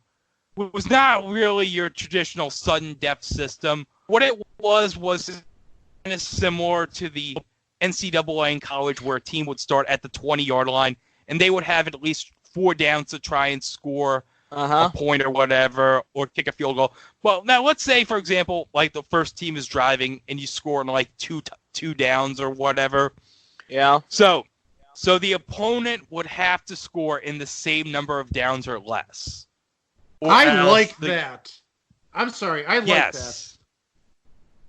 was not really your traditional sudden death system. What it was kind of similar to the NCAA in college where a team would start at the 20-yard line and they would have at least 4 downs to try and score a point or whatever or kick a field goal. Well, now let's say, for example, like the first team is driving and you score in like two downs or whatever. Yeah. So the opponent would have to score in the same number of downs or less. I like that. I'm sorry. I like that.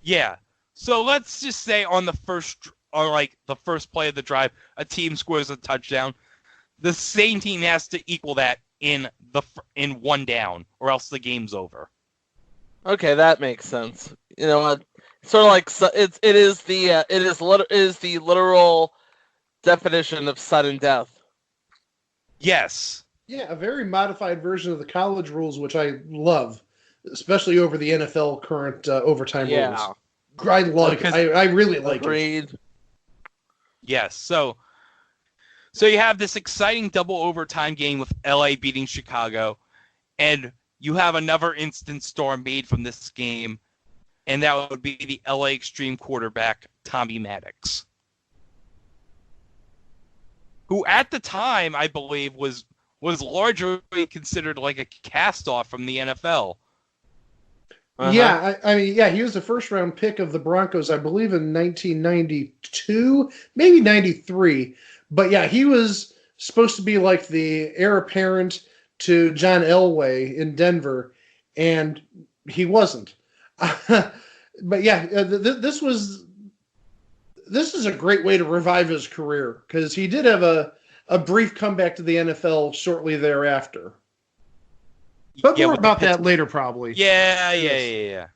Yeah. So let's just say on the first play of the drive, a team scores a touchdown. The same team has to equal that in 1 down, or else the game's over. Okay, that makes sense. You know what? Sort of like it is the literal definition of sudden death. Yes. Yeah, a very modified version of the college rules, which I love, especially over the NFL current overtime rules. I really like Agreed. it. Yes. So you have this exciting double overtime game with LA beating Chicago, and you have another instant star made from this game, and that would be the LA Extreme quarterback, Tommy Maddox, who at the time, I believe, was largely considered like a cast-off from the NFL. Yeah, I mean, he was the first-round pick of the Broncos, I believe, in 1992, maybe 93. But yeah, he was supposed to be like the heir apparent to John Elway in Denver, and he wasn't. But yeah, this is a great way to revive his career because he did have a brief comeback to the NFL shortly thereafter. But more about that later, probably. Yeah.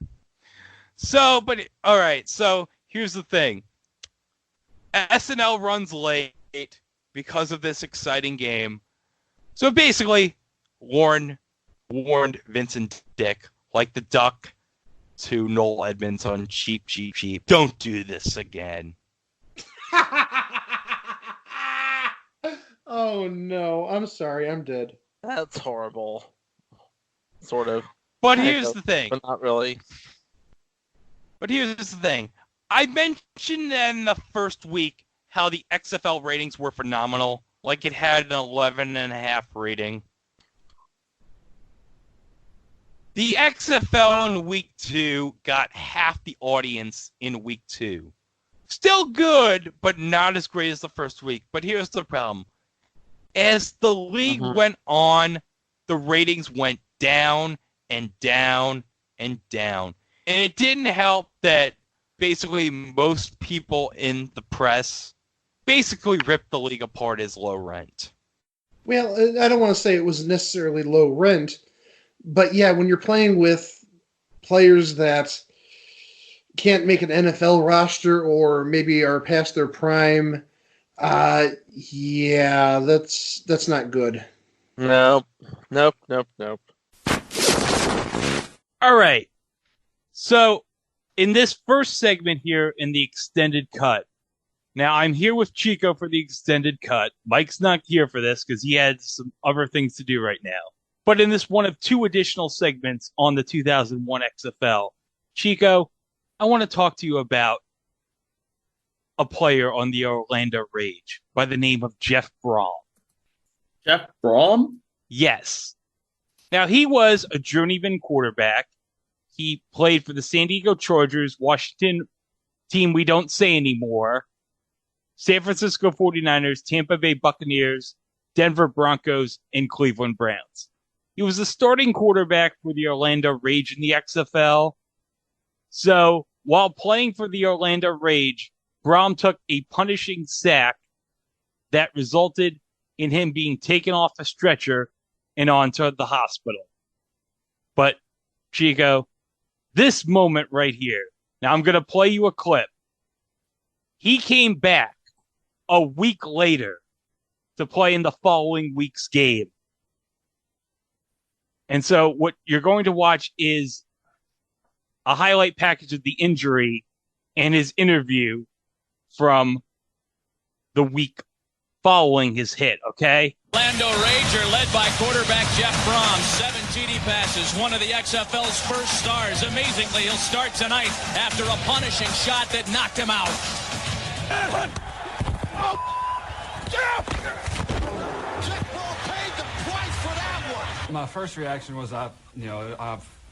So, all right. So here's the thing. SNL runs late because of this exciting game. So basically, Warren warned Vincent Dick, like the duck to Noel Edmonds on Cheap. Don't do this again. Oh no, I'm sorry, I'm dead. That's horrible. Sort of. But here's the thing. But not really. But here's the thing. I mentioned in the first week how the XFL ratings were phenomenal. Like it had an 11.5 rating. The XFL in week 2 got half the audience in week 2. Still good, but not as great as the first week. But here's the problem. As the league went on, the ratings went down and down and down. And it didn't help that basically most people in the press basically ripped the league apart as low rent. Well, I don't want to say it was necessarily low rent, but yeah, when you're playing with players that can't make an NFL roster or maybe are past their prime, yeah, that's not good. Nope. All right. So, in this first segment here in the extended cut, now I'm here with Chico for the extended cut. Mike's not here for this because he had some other things to do right now. But in this one of 2 additional segments on the 2001 XFL, Chico, I want to talk to you about a player on the Orlando Rage by the name of Jeff Brom. Jeff Brom? Yes. Now, he was a journeyman quarterback. He played for the San Diego Chargers, Washington team we don't say anymore, San Francisco 49ers, Tampa Bay Buccaneers, Denver Broncos, and Cleveland Browns. He was the starting quarterback for the Orlando Rage in the XFL. So, while playing for the Orlando Rage, Brom took a punishing sack that resulted in him being taken off a stretcher and onto the hospital. But, Chico, this moment right here, now I'm going to play you a clip. He came back a week later to play in the following week's game. And so what you're going to watch is a highlight package of the injury and his interview from the week following his hit, okay? Orlando Ranger led by quarterback Jeff Brom. 7 TD passes, one of the XFL's first stars. Amazingly, he'll start tonight after a punishing shot that knocked him out. My first reaction was I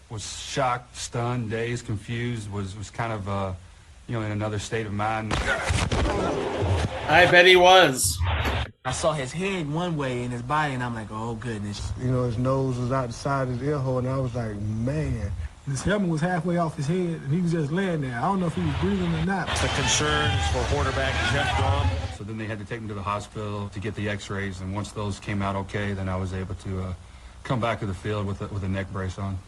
was shocked, stunned, dazed, confused, was kind of in another state of mind. I bet he was. I saw his head one way in his body, and I'm like, oh, goodness. His nose was out the side of his ear hole, and I was like, man. His helmet was halfway off his head, and he was just laying there. I don't know if he was breathing or not. The concerns for quarterback Jeff Brom. So then they had to take him to the hospital to get the x-rays, and once those came out okay, then I was able to come back to the field with a neck brace on.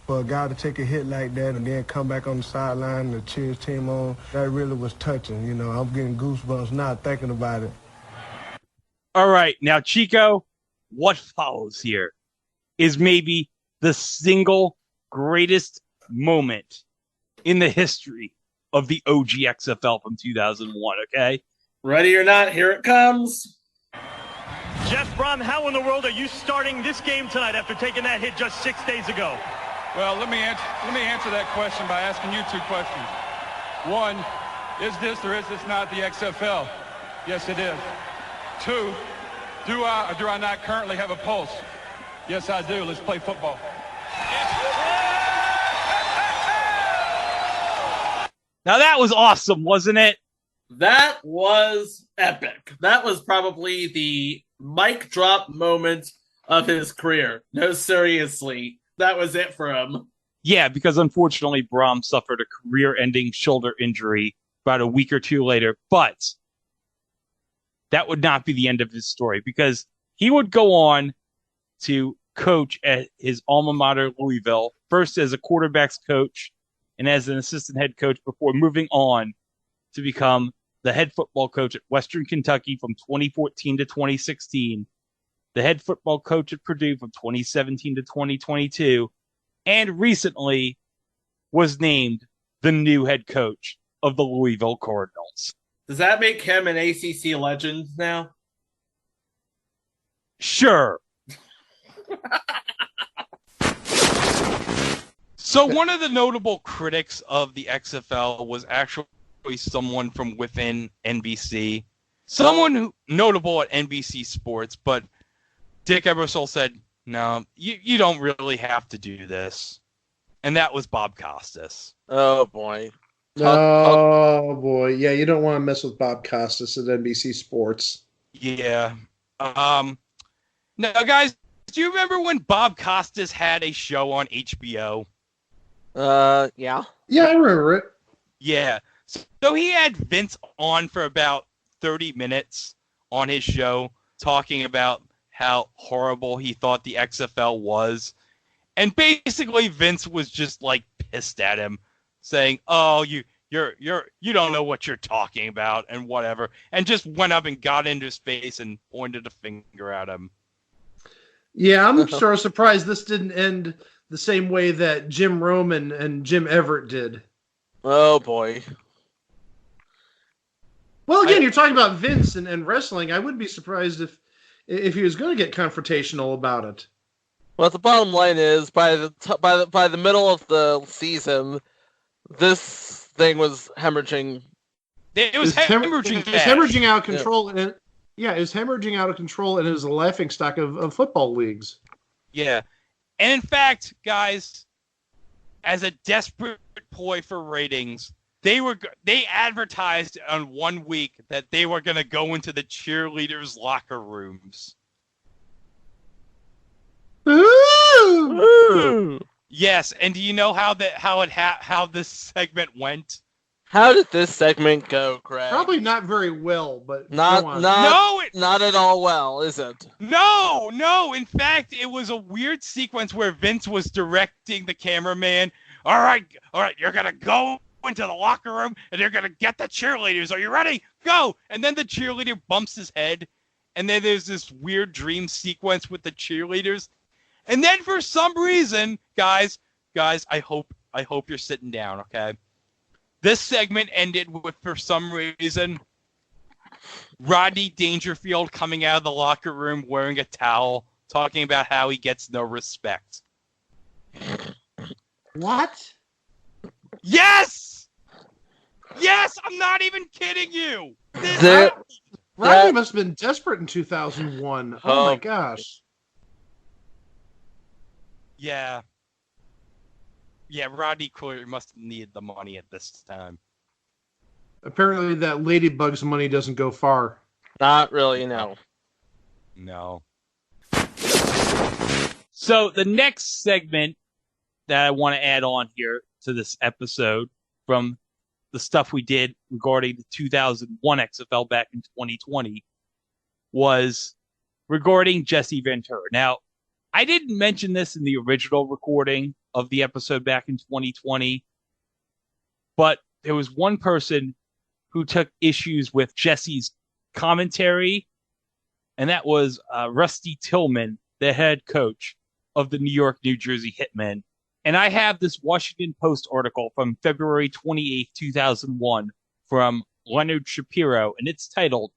For a guy to take a hit like that and then come back on the sideline and cheer his team on, that really was touching. I'm getting goosebumps now thinking about it. All right. Now, Chico, what follows here is maybe the single greatest moment in the history of the OG XFL from 2001, okay? Ready or not, here it comes. Jeff Brom, how in the world are you starting this game tonight after taking that hit just 6 days ago? Well, let me answer that question by asking you 2 questions. One, is this or is this not the XFL? Yes, it is. 2, do I or do I not currently have a pulse? Yes, I do. Let's play football. Now that was awesome, wasn't it? That was epic. That was probably the mic drop moment of his career. No, seriously. That was it for him. Yeah, because unfortunately Brom suffered a career-ending shoulder injury about a week or 2 later. But that would not be the end of his story, because he would go on to coach at his alma mater, Louisville, first as a quarterback's coach and as an assistant head coach before moving on to become the head football coach at Western Kentucky from 2014 to 2016, the head football coach at Purdue from 2017 to 2022, and recently was named the new head coach of the Louisville Cardinals. Does that make him an ACC legend now? Sure. So one of the notable critics of the XFL was actually someone from within NBC, someone notable at NBC Sports, but Dick Ebersol said, No, you don't really have to do this. And that was Bob Costas. Oh, boy. Oh, boy. Yeah, you don't want to mess with Bob Costas at NBC Sports. Yeah. Now, guys, do you remember when Bob Costas had a show on HBO? Yeah. Yeah, I remember it. Yeah. So he had Vince on for about 30 minutes on his show talking about how horrible he thought the XFL was. And basically Vince was just like pissed at him, saying, "Oh, you don't know what you're talking about," and whatever, and just went up and got into his face and pointed a finger at him. Yeah, I'm sort of surprised this didn't end the same way that Jim Rome and Jim Everett did. Oh, boy. Well, again, you're talking about Vince and wrestling. I wouldn't be surprised if he was going to get confrontational about it. Well, the bottom line is, by the middle of the season, this thing was hemorrhaging. It was hemorrhaging. It was hemorrhaging out of control, and it was hemorrhaging out of control, and it was a laughingstock of football leagues. Yeah, and in fact, guys, as a desperate ploy for ratings, they advertised on 1 week that they were going to go into the cheerleaders' locker rooms. Ooh. Yes, and do you know how this segment went? How did this segment go, Craig? Probably not very well, but not at all well, is it? No. In fact, it was a weird sequence where Vince was directing the cameraman. All right, you're gonna go into the locker room and you're gonna get the cheerleaders. Are you ready? Go! And then the cheerleader bumps his head, and then there's this weird dream sequence with the cheerleaders. And then for some reason, guys, I hope you're sitting down, okay? This segment ended with, for some reason, Rodney Dangerfield coming out of the locker room wearing a towel, talking about how he gets no respect. What? Yes! Yes, I'm not even kidding you. Rodney must have been desperate in 2001. Oh my gosh. Yeah, Rodney clearly must have needed the money at this time. Apparently that Ladybug's money doesn't go far. Not really, no. No. So the next segment that I want to add on here to this episode from the stuff we did regarding the 2001 XFL back in 2020 was regarding Jesse Ventura. Now, I didn't mention this in the original recording of the episode back in 2020, but there was one person who took issues with Jesse's commentary, and that was Rusty Tillman, the head coach of the New York, New Jersey Hitmen. And I have this Washington Post article from February 28th, 2001 from Leonard Shapiro, and it's titled,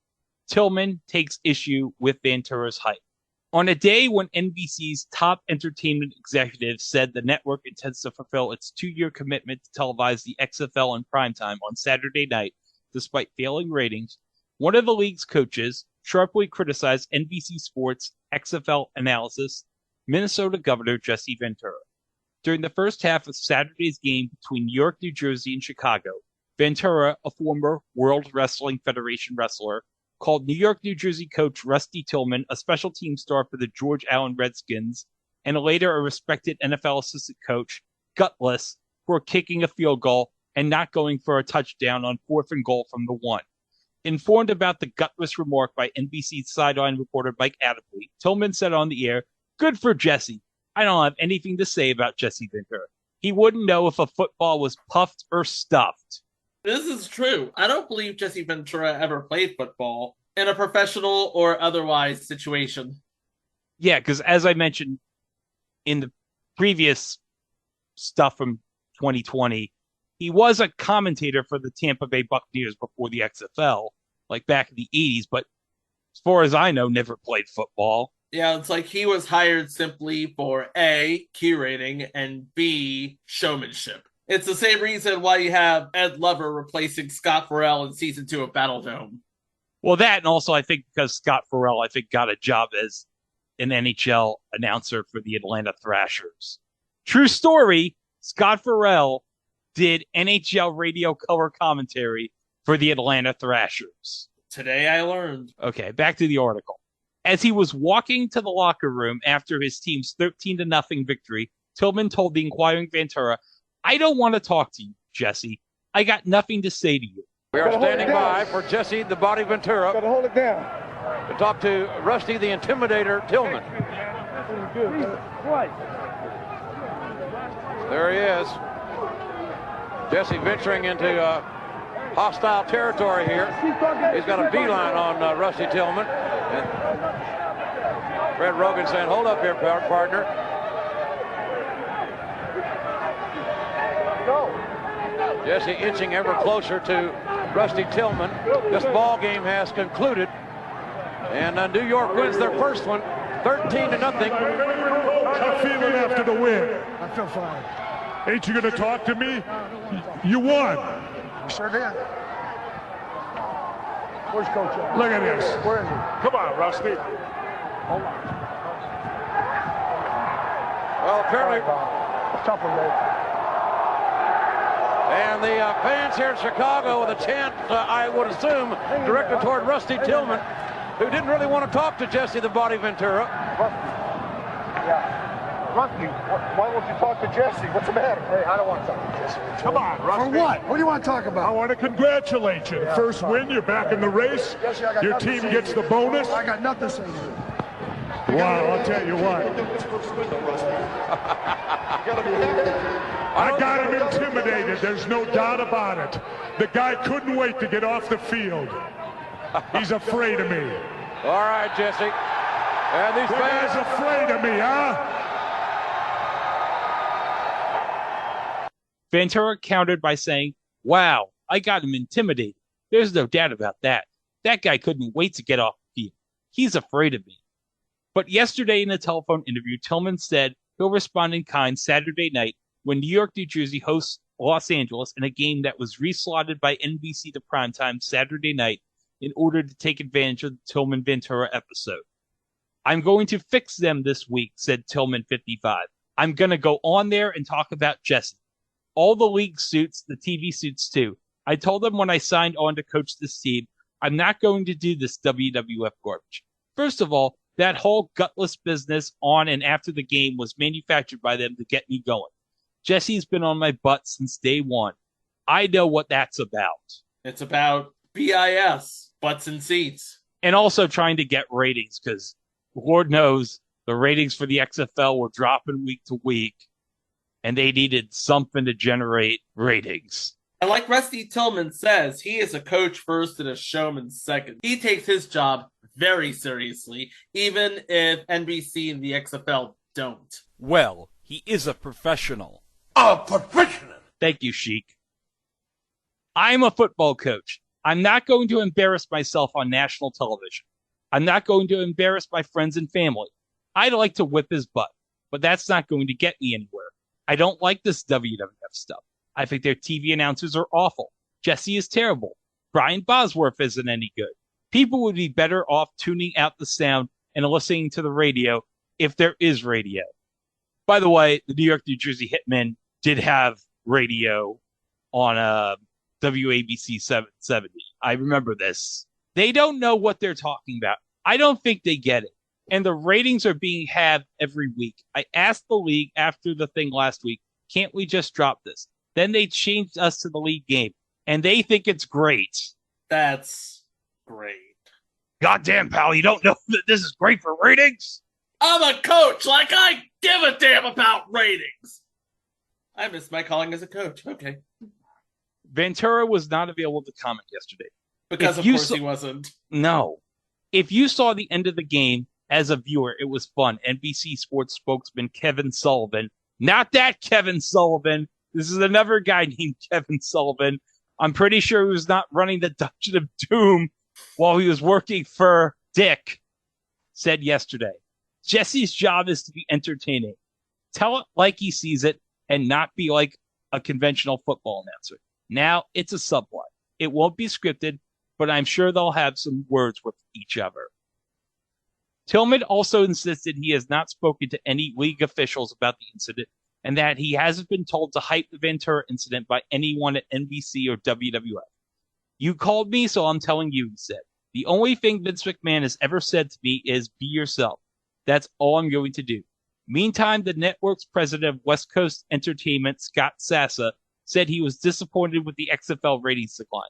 "Tillman Takes Issue with Ventura's Hype." On a day when NBC's top entertainment executives said the network intends to fulfill its 2-year commitment to televise the XFL in primetime on Saturday night, despite failing ratings, one of the league's coaches sharply criticized NBC Sports' XFL analysis, Minnesota Governor Jesse Ventura. During the first half of Saturday's game between New York, New Jersey, and Chicago, Ventura, a former World Wrestling Federation wrestler, called New York, New Jersey coach Rusty Tillman a special team star for the George Allen Redskins, and later a respected NFL assistant coach, gutless, for kicking a field goal and not going for a touchdown on 4th and goal from the 1. Informed about the gutless remark by NBC's sideline reporter Mike Adamley, Tillman said on the air, "Good for Jesse. I don't have anything to say about Jesse Ventura. He wouldn't know if a football was puffed or stuffed." This is true. I don't believe Jesse Ventura ever played football in a professional or otherwise situation. Yeah, because as I mentioned in the previous stuff from 2020, he was a commentator for the Tampa Bay Buccaneers before the XFL, like back in the 80s, but as far as I know, never played football. Yeah, it's like he was hired simply for A, curating, and B, showmanship. It's the same reason why you have Ed Lover replacing Scott Farrell in season 2 of Battle Dome. Well, that, and also I think because Scott Farrell, I think, got a job as an NHL announcer for the Atlanta Thrashers. True story, Scott Farrell did NHL radio color commentary for the Atlanta Thrashers. Today I learned. Okay, back to the article. As he was walking to the locker room after his team's 13-0 victory, Tillman told the inquiring Ventura, "I don't want to talk to you, Jesse. I got nothing to say to you." We are standing by for Jesse the Body Ventura. Got to hold it down. To talk to Rusty the Intimidator Tillman. There he is. Jesse venturing into hostile territory here. He's got a beeline on Rusty Tillman. And Fred Rogan saying, "Hold up here, partner." Jesse inching ever closer to Rusty Tillman. This ball game has concluded. And New York wins their first one, 13-0. How feeling after the win? I feel fine. Ain't you gonna talk to me? You won. Sure did. Where's Coach at? Look at this. Where is he? Come on, Rusty. Hold on. Well, apparently. Tough one, Dave. And the fans here in Chicago with a chant, I would assume, directed toward Rusty Tillman, who didn't really want to talk to Jesse the Body Ventura. Yeah. Rusty, why won't you talk to Jesse? What's the matter? Hey, I don't want to talk to Jesse. Come on, Rusty. For what? What do you want to talk about? I want to congratulate you. Yeah, First win, you're back in the race. Jesse, I got Your nothing team to say gets to the you. bonus. I got nothing to say to you. Wow, I'll tell you what. I got him intimidated. There's no doubt about it. The guy couldn't wait to get off the field. He's afraid of me. All right, Jesse. And these fans are afraid of me, huh? Ventura countered by saying, "Wow, I got him intimidated. There's no doubt about that. That guy couldn't wait to get off the field. He's afraid of me." But yesterday in a telephone interview, Tillman said he'll respond in kind Saturday night when New York, New Jersey hosts Los Angeles in a game that was reslotted by NBC to primetime Saturday night in order to take advantage of the Tillman-Ventura episode. "I'm going to fix them this week," said Tillman 55. "I'm going to go on there and talk about Jesse. All the league suits, the TV suits too. I told them when I signed on to coach this team, I'm not going to do this WWF garbage. First of all, that whole gutless business on and after the game was manufactured by them to get me going. Jesse's been on my butt since day one. I know what that's about." It's about BIS, butts and seats. And also trying to get ratings, because Lord knows the ratings for the XFL were dropping week to week, and they needed something to generate ratings. And like Rusty Tillman says, he is a coach first and a showman second. He takes his job very seriously, even if NBC and the XFL don't. Well, he is a professional. A professional. Thank you, Sheik. I'm a football coach. I'm not going to embarrass myself on national television. I'm not going to embarrass my friends and family. I'd like to whip his butt, but that's not going to get me anywhere. I don't like this WWF stuff. I think their TV announcers are awful. Jesse is terrible. Brian Bosworth isn't any good. People would be better off tuning out the sound and listening to the radio if there is radio. By the way, the New York, New Jersey Hitmen did have radio on WABC 770. I remember this. They don't know what they're talking about. I don't think they get it. And the ratings are being had every week. I asked the league after the thing last week, can't we just drop this? Then they changed us to the league game, and they think it's great. That's great. Goddamn, pal, you don't know that this is great for ratings? I'm a coach, like I give a damn about ratings. I missed my calling as a coach. Okay. Ventura was not available to comment yesterday. Because of course he wasn't. No. If you saw the end of the game as a viewer, it was fun. NBC Sports spokesman Kevin Sullivan. Not that Kevin Sullivan. This is another guy named Kevin Sullivan. I'm pretty sure he was not running the Dungeon of Doom while he was working for Dick, said yesterday. Jesse's job is to be entertaining. Tell it like he sees it and not be like a conventional football announcer. Now it's a subplot. It won't be scripted, but I'm sure they'll have some words with each other. Tillman also insisted he has not spoken to any league officials about the incident and that he hasn't been told to hype the Ventura incident by anyone at NBC or WWF. You called me, so I'm telling you, he said. The only thing Vince McMahon has ever said to me is be yourself. That's all I'm going to do. Meantime, the network's president of West Coast Entertainment, Scott Sassa, said he was disappointed with the XFL ratings decline.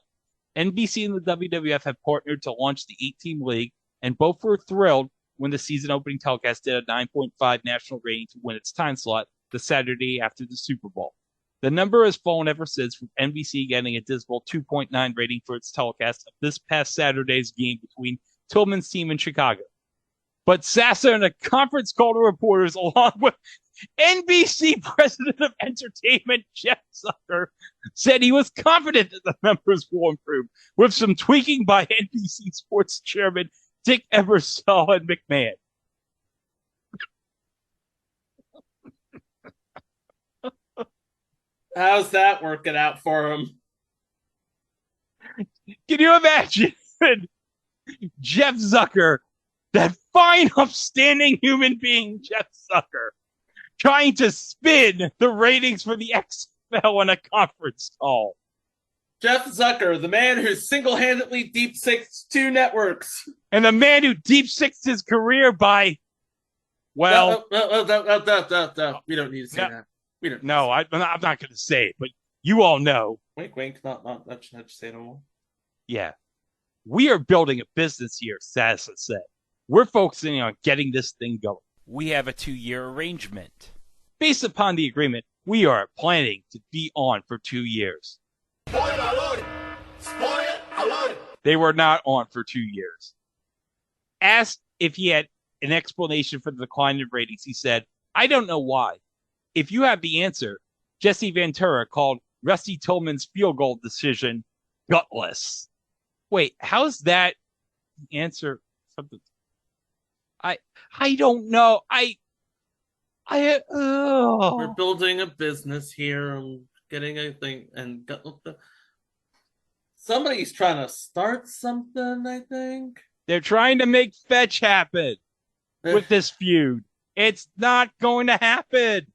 NBC and the WWF have partnered to launch the 8-team league, and both were thrilled when the season opening telecast did a 9.5 national rating to win its time slot the Saturday after the Super Bowl. The number has fallen ever since, with NBC getting a dismal 2.9 rating for its telecast of this past Saturday's game between Tillman's team and Chicago. But Sassa in a conference call to reporters, along with NBC President of Entertainment Jeff Zucker, said he was confident that the numbers will improve, with some tweaking by NBC Sports Chairman Dick Ebersol and McMahon. How's that working out for him? Can you imagine Jeff Zucker, that fine, upstanding human being, Jeff Zucker, trying to spin the ratings for the XFL in a conference call? Jeff Zucker, the man who single-handedly deep-sixed 2 networks. And the man who deep-sixed his career by, well... No, we don't need to say that. We don't. No, I'm not going to say it, but you all know. Wink, wink. Not just say no more. Yeah. We are building a business here, Sassa said. We're focusing on getting this thing going. We have a 2-year arrangement. Based upon the agreement, we are planning to be on for 2 years. They were not on for 2 years. Asked if he had an explanation for the decline in ratings, he said, I don't know why. If you have the answer, Jesse Ventura called Rusty Tillman's field goal decision gutless. Wait, how's that answer? Something? I don't know. We're building a business here. I'm getting a thing, and somebody's trying to start something. I think they're trying to make fetch happen with this feud. It's not going to happen.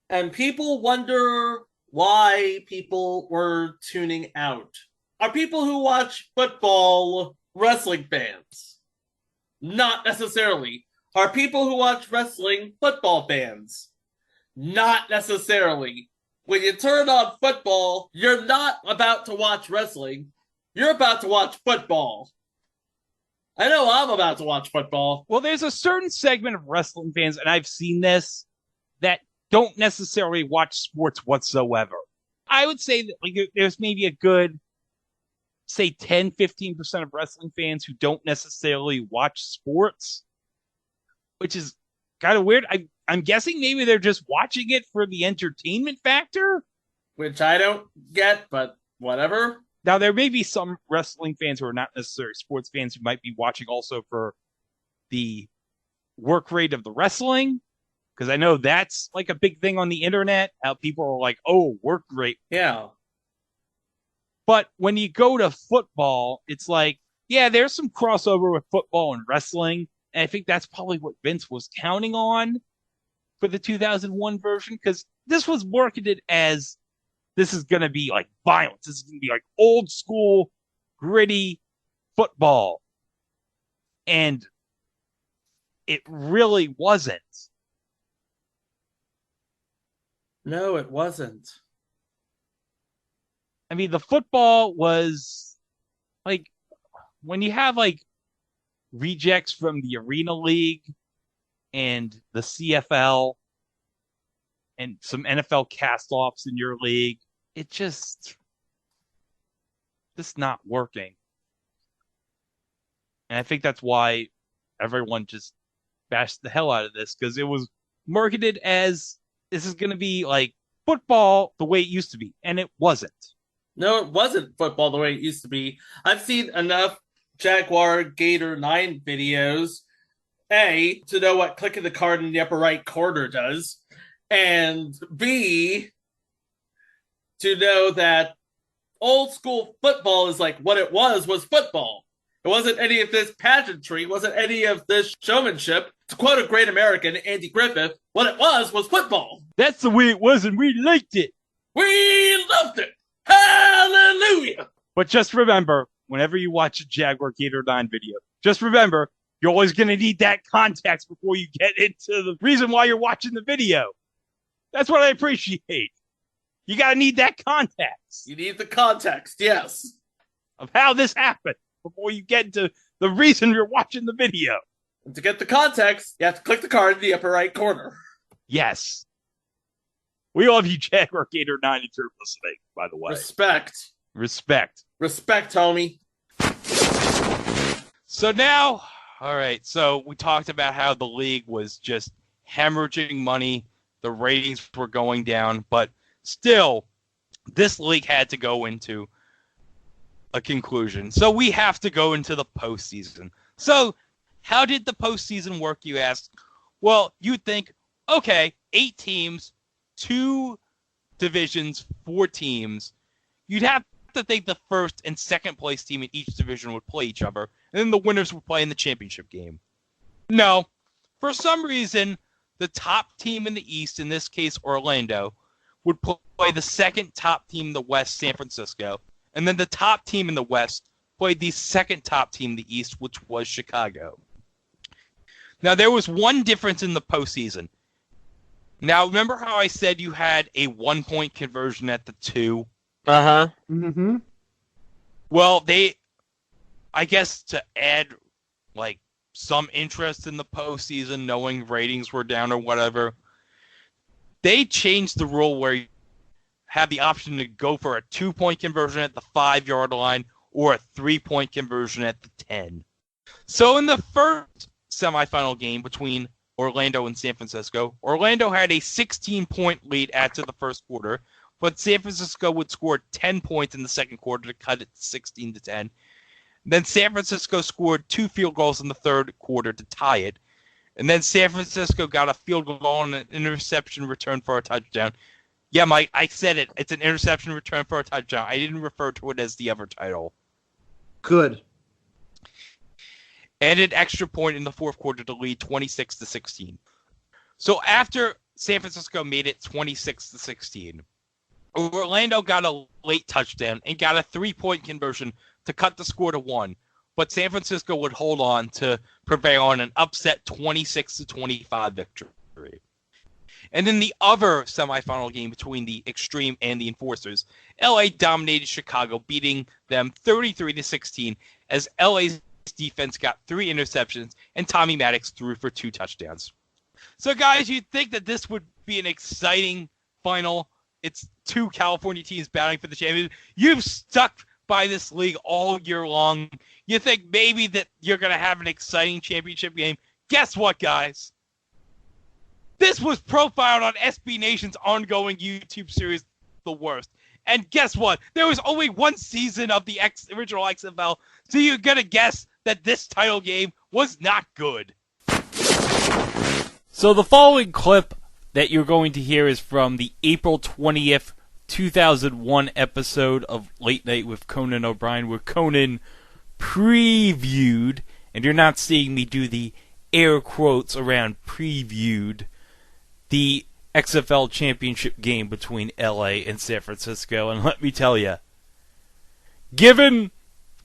And people wonder why people were tuning out. Are people who watch football wrestling fans? Not necessarily. Are people who watch wrestling football fans? Not necessarily. When you turn on football, you're not about to watch wrestling. You're about to watch football. I know I'm about to watch football. Well, there's a certain segment of wrestling fans, and I've seen this, that don't necessarily watch sports whatsoever. I would say that there's maybe a good, say 10, 15% of wrestling fans who don't necessarily watch sports, which is kind of weird. I'm guessing maybe they're just watching it for the entertainment factor. Which I don't get, but whatever. Now, there may be some wrestling fans who are not necessarily sports fans who might be watching also for the work rate of the wrestling. Because I know that's like a big thing on the internet, how people are like, oh, work rate. Yeah. But when you go to football, it's like, yeah, there's some crossover with football and wrestling. And I think that's probably what Vince was counting on for the 2001 version. Because this was marketed as, this is going to be like violence. This is going to be like old school, gritty football. And it really wasn't. No, it wasn't. I mean, the football was like, when you have like rejects from the Arena League and the CFL and some NFL cast-offs in your league, it just not working. And I think that's why everyone just bashed the hell out of this, because it was marketed as, this is going to be like football the way it used to be, and it wasn't. No, it wasn't football the way it used to be. I've seen enough Jaguar Gator 9 videos, A, to know what clicking the card in the upper right corner does, and B, to know that old school football is like what it was football. It wasn't any of this pageantry. It wasn't any of this showmanship. To quote a great American, Andy Griffith, what it was football. That's the way it was, and we liked it. We loved it. Hallelujah. But just remember, whenever you watch a Jaguar Gator 9 video, just remember, you're always going to need that context before you get into the reason why you're watching the video. That's what I appreciate. You got to need that context. You need the context, yes. Of how this happened before you get into the reason you're watching the video. And to get the context, you have to click the card in the upper right corner. Yes. We love you, Jaguar Gator 9, if you're listening, by the way. Respect. Respect, homie. So now, all right, so we talked about how the league was just hemorrhaging money. The ratings were going down, but still, this league had to go into a conclusion. So we have to go into the postseason. So how did the postseason work, you ask? Well, you'd think, okay, 8 teams, 2 divisions, 4 teams. You'd have to think the first and second place team in each division would play each other, and then the winners would play in the championship game. No. For some reason, the top team in the East, in this case Orlando, would play the second top team in the West, San Francisco, and then the top team in the West played the second top team in the East, which was Chicago. Now, there was one difference in the postseason. Now, remember how I said you had a 1-point conversion at the 2? Uh-huh. Mm-hmm. Well, I guess to add, like, some interest in the postseason, knowing ratings were down or whatever, they changed the rule where you have the option to go for a 2-point conversion at the 5-yard line or a 3-point conversion at the 10. So in the first semifinal game between Orlando and San Francisco, Orlando had a 16-point lead after the first quarter, but San Francisco would score 10 points in the second quarter to cut it 16-10. Then San Francisco scored 2 field goals in the third quarter to tie it. And then San Francisco got a field goal and an interception return for a touchdown. Yeah, Mike, I said it. It's an interception return for a touchdown. I didn't refer to it as the other title. Good. And an extra point in the fourth quarter to lead 26-16. So after San Francisco made it 26-16, Orlando got a late touchdown and got a 3-point conversion to cut the score to 1. But San Francisco would hold on to prevail on an upset 26-25 victory. And in the other semifinal game between the Extreme and the Enforcers, LA dominated Chicago, beating them 33-16 as LA's defense got 3 interceptions and Tommy Maddox threw for 2 touchdowns. So guys, you'd think that this would be an exciting final. It's 2 California teams battling for the championship. You've stuck by this league all year long. You think maybe that you're going to have an exciting championship game. Guess what, guys? This was profiled on SB Nation's ongoing YouTube series, The Worst. And guess what? There was only 1 season of the original XFL, so you're going to guess that this title game was not good. So the following clip that you're going to hear is from the April 20th, 2001 episode of Late Night with Conan O'Brien, where Conan previewed, and you're not seeing me do the air quotes around previewed, the XFL championship game between LA and San Francisco. And let me tell you, given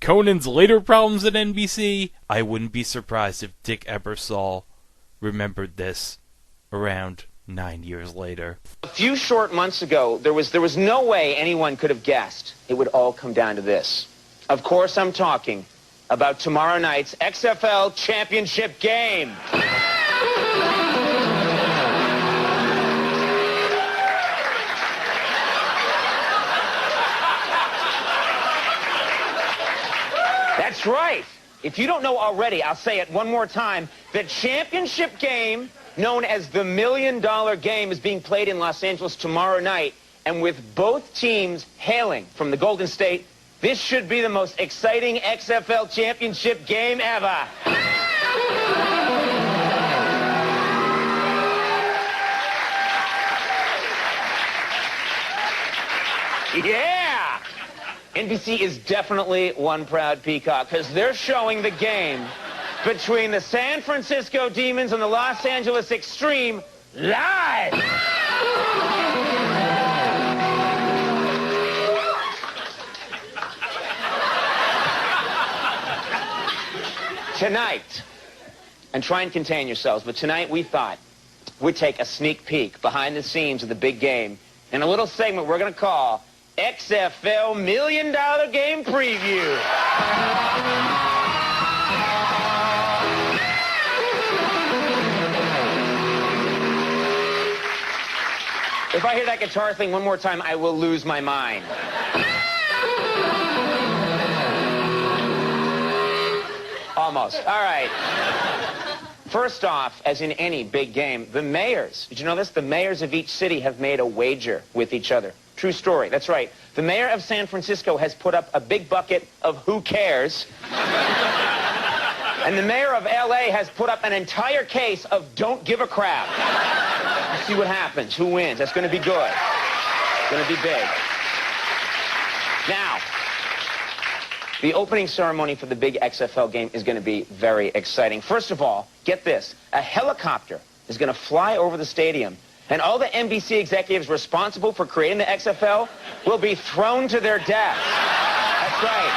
Conan's later problems at NBC, I wouldn't be surprised if Dick Ebersol remembered this around 9 years later. A few short months ago, there was no way anyone could have guessed it would all come down to this. Of course, I'm talking about tomorrow night's XFL championship game. That's right. If you don't know already, I'll say it one more time. The championship game, known as the $1 Million Game, is being played in Los Angeles tomorrow night. And with both teams hailing from the Golden State, this should be the most exciting XFL championship game ever. Yeah! NBC is definitely one proud peacock because they're showing the game between the San Francisco Demons and the Los Angeles Extreme live. Tonight, and try and contain yourselves, but tonight we thought we'd take a sneak peek behind the scenes of the big game in a little segment we're going to call XFL $1 Million Game Preview. If I hear that guitar thing one more time, I will lose my mind. Almost. All right. First off, as in any big game, the mayors, did you know this? The mayors of each city have made a wager with each other. True story. That's right. The mayor of San Francisco has put up a big bucket of who cares. And the mayor of LA has put up an entire case of don't give a crap. Let's see what happens. Who wins? That's going to be good. It's going to be big. Now, the opening ceremony for the big XFL game is going to be very exciting. First of all, get this. A helicopter is going to fly over the stadium, and all the NBC executives responsible for creating the XFL will be thrown to their deaths. That's right.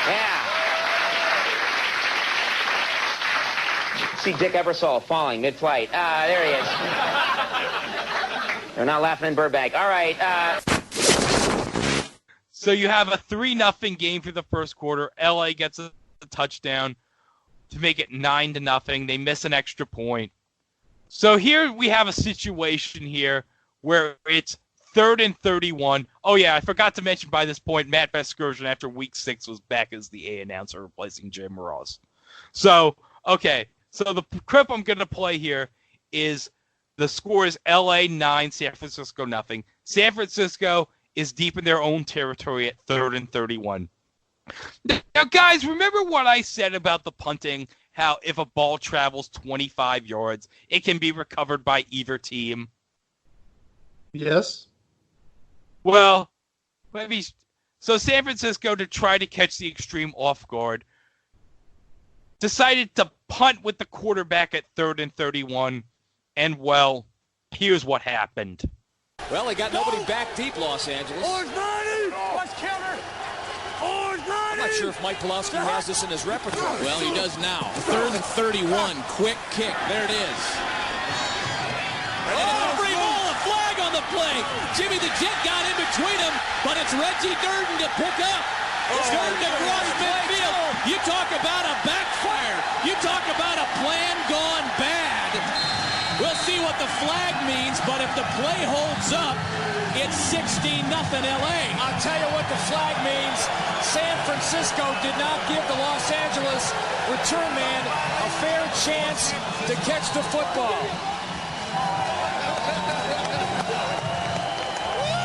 Yeah. See Dick Ebersol falling mid-flight. There he is. They're not laughing in Burbank. All right. So you have a 3-0 game for the first quarter. LA gets a touchdown to make it 9-0. They miss an extra point. So here we have a situation here where it's 3rd and 31. Oh yeah, I forgot to mention by this point, Matt Vasgersian after week 6 was back as the A announcer replacing Jim Ross. So, okay. So the clip I'm going to play here is the score is LA 9, San Francisco 0. San Francisco is deep in their own territory at 3rd and 31. Now, guys, remember what I said about the punting, how if a ball travels 25 yards, it can be recovered by either team? Yes. Well, maybe. So San Francisco, to try to catch the Extreme off guard, decided to punt with the quarterback at 3rd and 31, and, well, here's what happened. Well, they got nobody back deep, Los Angeles. Orange 90! Watch counter! Orange 90! I'm not sure if Mike Pawlowski has this in his repertoire. Well, he does now. 3rd and 31. Quick kick. There it is. Oh, free ball, a flag on the play. Jimmy the Jet got in between them, but it's Reggie Durden to pick up. Durden across midfield. You talk about a backfire. You talk about a plan gone bad. We'll see what the flag means, but if the play holds up, it's 16-0 LA. I'll tell you what the flag means. San Francisco did not give the Los Angeles return man a fair chance to catch the football.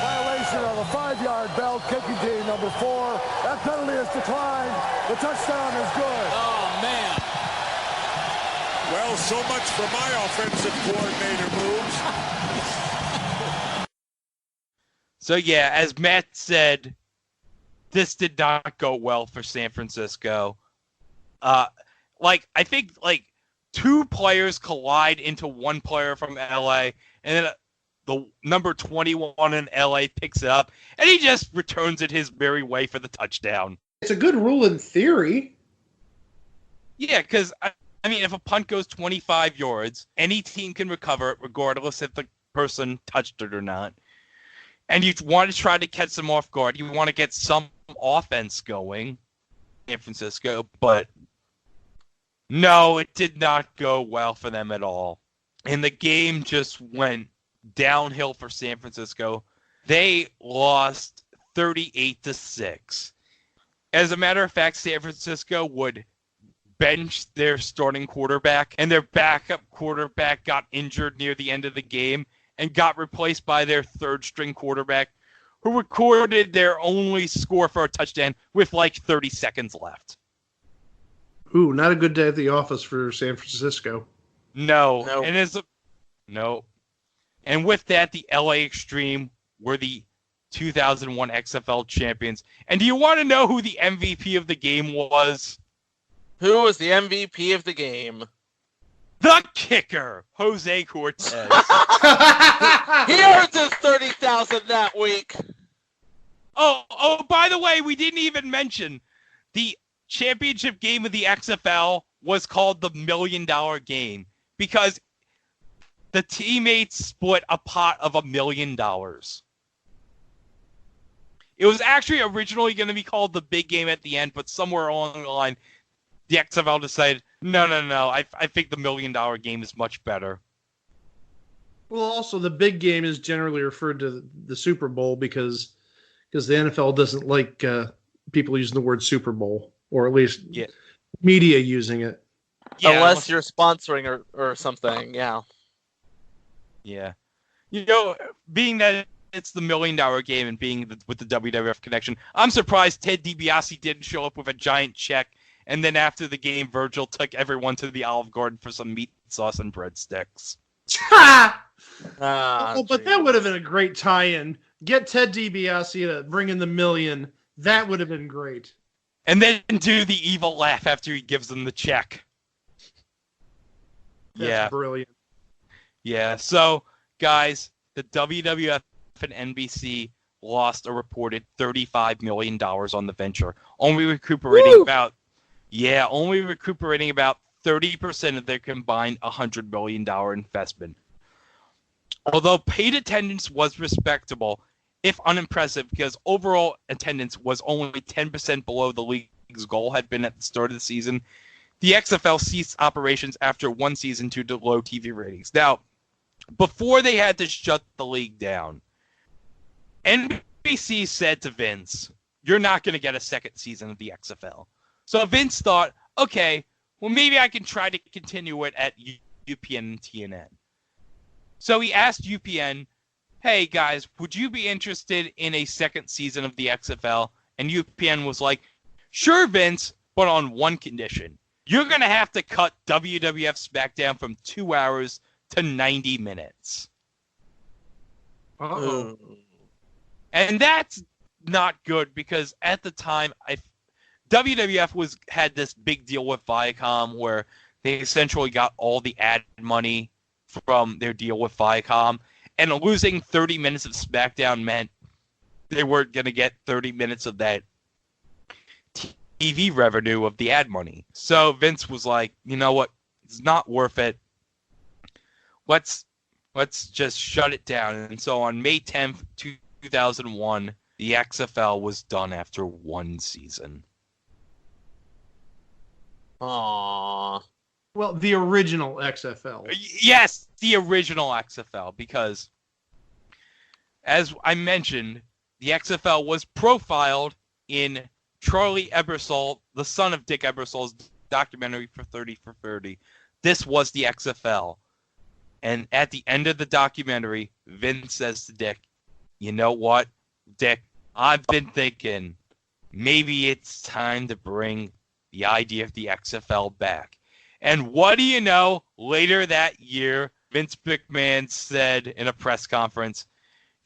Violation of a 5-yard belt, kicking team number 4. That penalty is declined. The touchdown is good. Oh, man. Well, so much for my offensive coordinator moves. So, yeah, as Matt said, this did not go well for San Francisco. I think, 2 players collide into one player from LA, and then the number 21 in LA picks it up, and he just returns it his merry way for the touchdown. It's a good rule in theory. Yeah, because, I mean, if a punt goes 25 yards, any team can recover it regardless if the person touched it or not. And you want to try to catch them off guard. You want to get some offense going, San Francisco, but no, it did not go well for them at all. And the game just went downhill for San Francisco. They lost 38-6. As a matter of fact, San Francisco would bench their starting quarterback, and their backup quarterback got injured near the end of the game and got replaced by their third-string quarterback, who recorded their only score for a touchdown with 30 seconds left. Ooh, not a good day at the office for San Francisco. No. And no. And with that, the LA Extreme were the 2001 XFL champions. And do you want to know who the MVP of the game was? Who was the MVP of the game? The kicker, Jose Cortez. He earned his $30,000 that week. Oh, by the way, we didn't even mention the championship game of the XFL was called the $1 million game because the teammates split a pot of $1 million. It was actually originally going to be called the big game at the end, but somewhere along the line, the XFL decided, no. I think the $1 million game is much better. Well, also the big game is generally referred to the Super Bowl because the NFL doesn't like people using the word Super Bowl, or at least media using it. Yeah, unless you're sponsoring or something, yeah. Yeah. Being that it's the $1 million game and being with the WWF connection, I'm surprised Ted DiBiase didn't show up with a giant check. And then after the game, Virgil took everyone to the Olive Garden for some meat sauce and breadsticks. But that would have been a great tie-in. Get Ted DiBiase to bring in the $1 million. That would have been great. And then do the evil laugh after he gives them the check. That's brilliant. Yeah, so, guys, the WWF and NBC lost a reported $35 million on the venture. Only recuperating about 30% of their combined $100 million investment. Although paid attendance was respectable, if unimpressive, because overall attendance was only 10% below the league's goal had been at the start of the season, the XFL ceased operations after one season due to low TV ratings. Now, before they had to shut the league down, NBC said to Vince, "You're not going to get a second season of the XFL." So Vince thought, okay, well, maybe I can try to continue it at UPN and TNN. So he asked UPN, hey, guys, would you be interested in a second season of the XFL? And UPN was like, sure, Vince, but on one condition. You're going to have to cut WWF SmackDown from 2 hours to 90 minutes. Uh-oh. And that's not good because at the time, WWF had this big deal with Viacom where they essentially got all the ad money from their deal with Viacom, and losing 30 minutes of SmackDown meant they weren't going to get 30 minutes of that TV revenue of the ad money. So Vince was like, you know what? It's not worth it. Let's just shut it down. And so on May 10th, 2001, the XFL was done after one season. Aww. Well, the original XFL. Yes, the original XFL, because as I mentioned, the XFL was profiled in Charlie Ebersol, the son of Dick Ebersol's documentary for 30 for 30. This was the XFL. And at the end of the documentary, Vince says to Dick, you know what, Dick, I've been thinking maybe it's time to bring the idea of the XFL back. And what do you know? Later that year, Vince McMahon said in a press conference,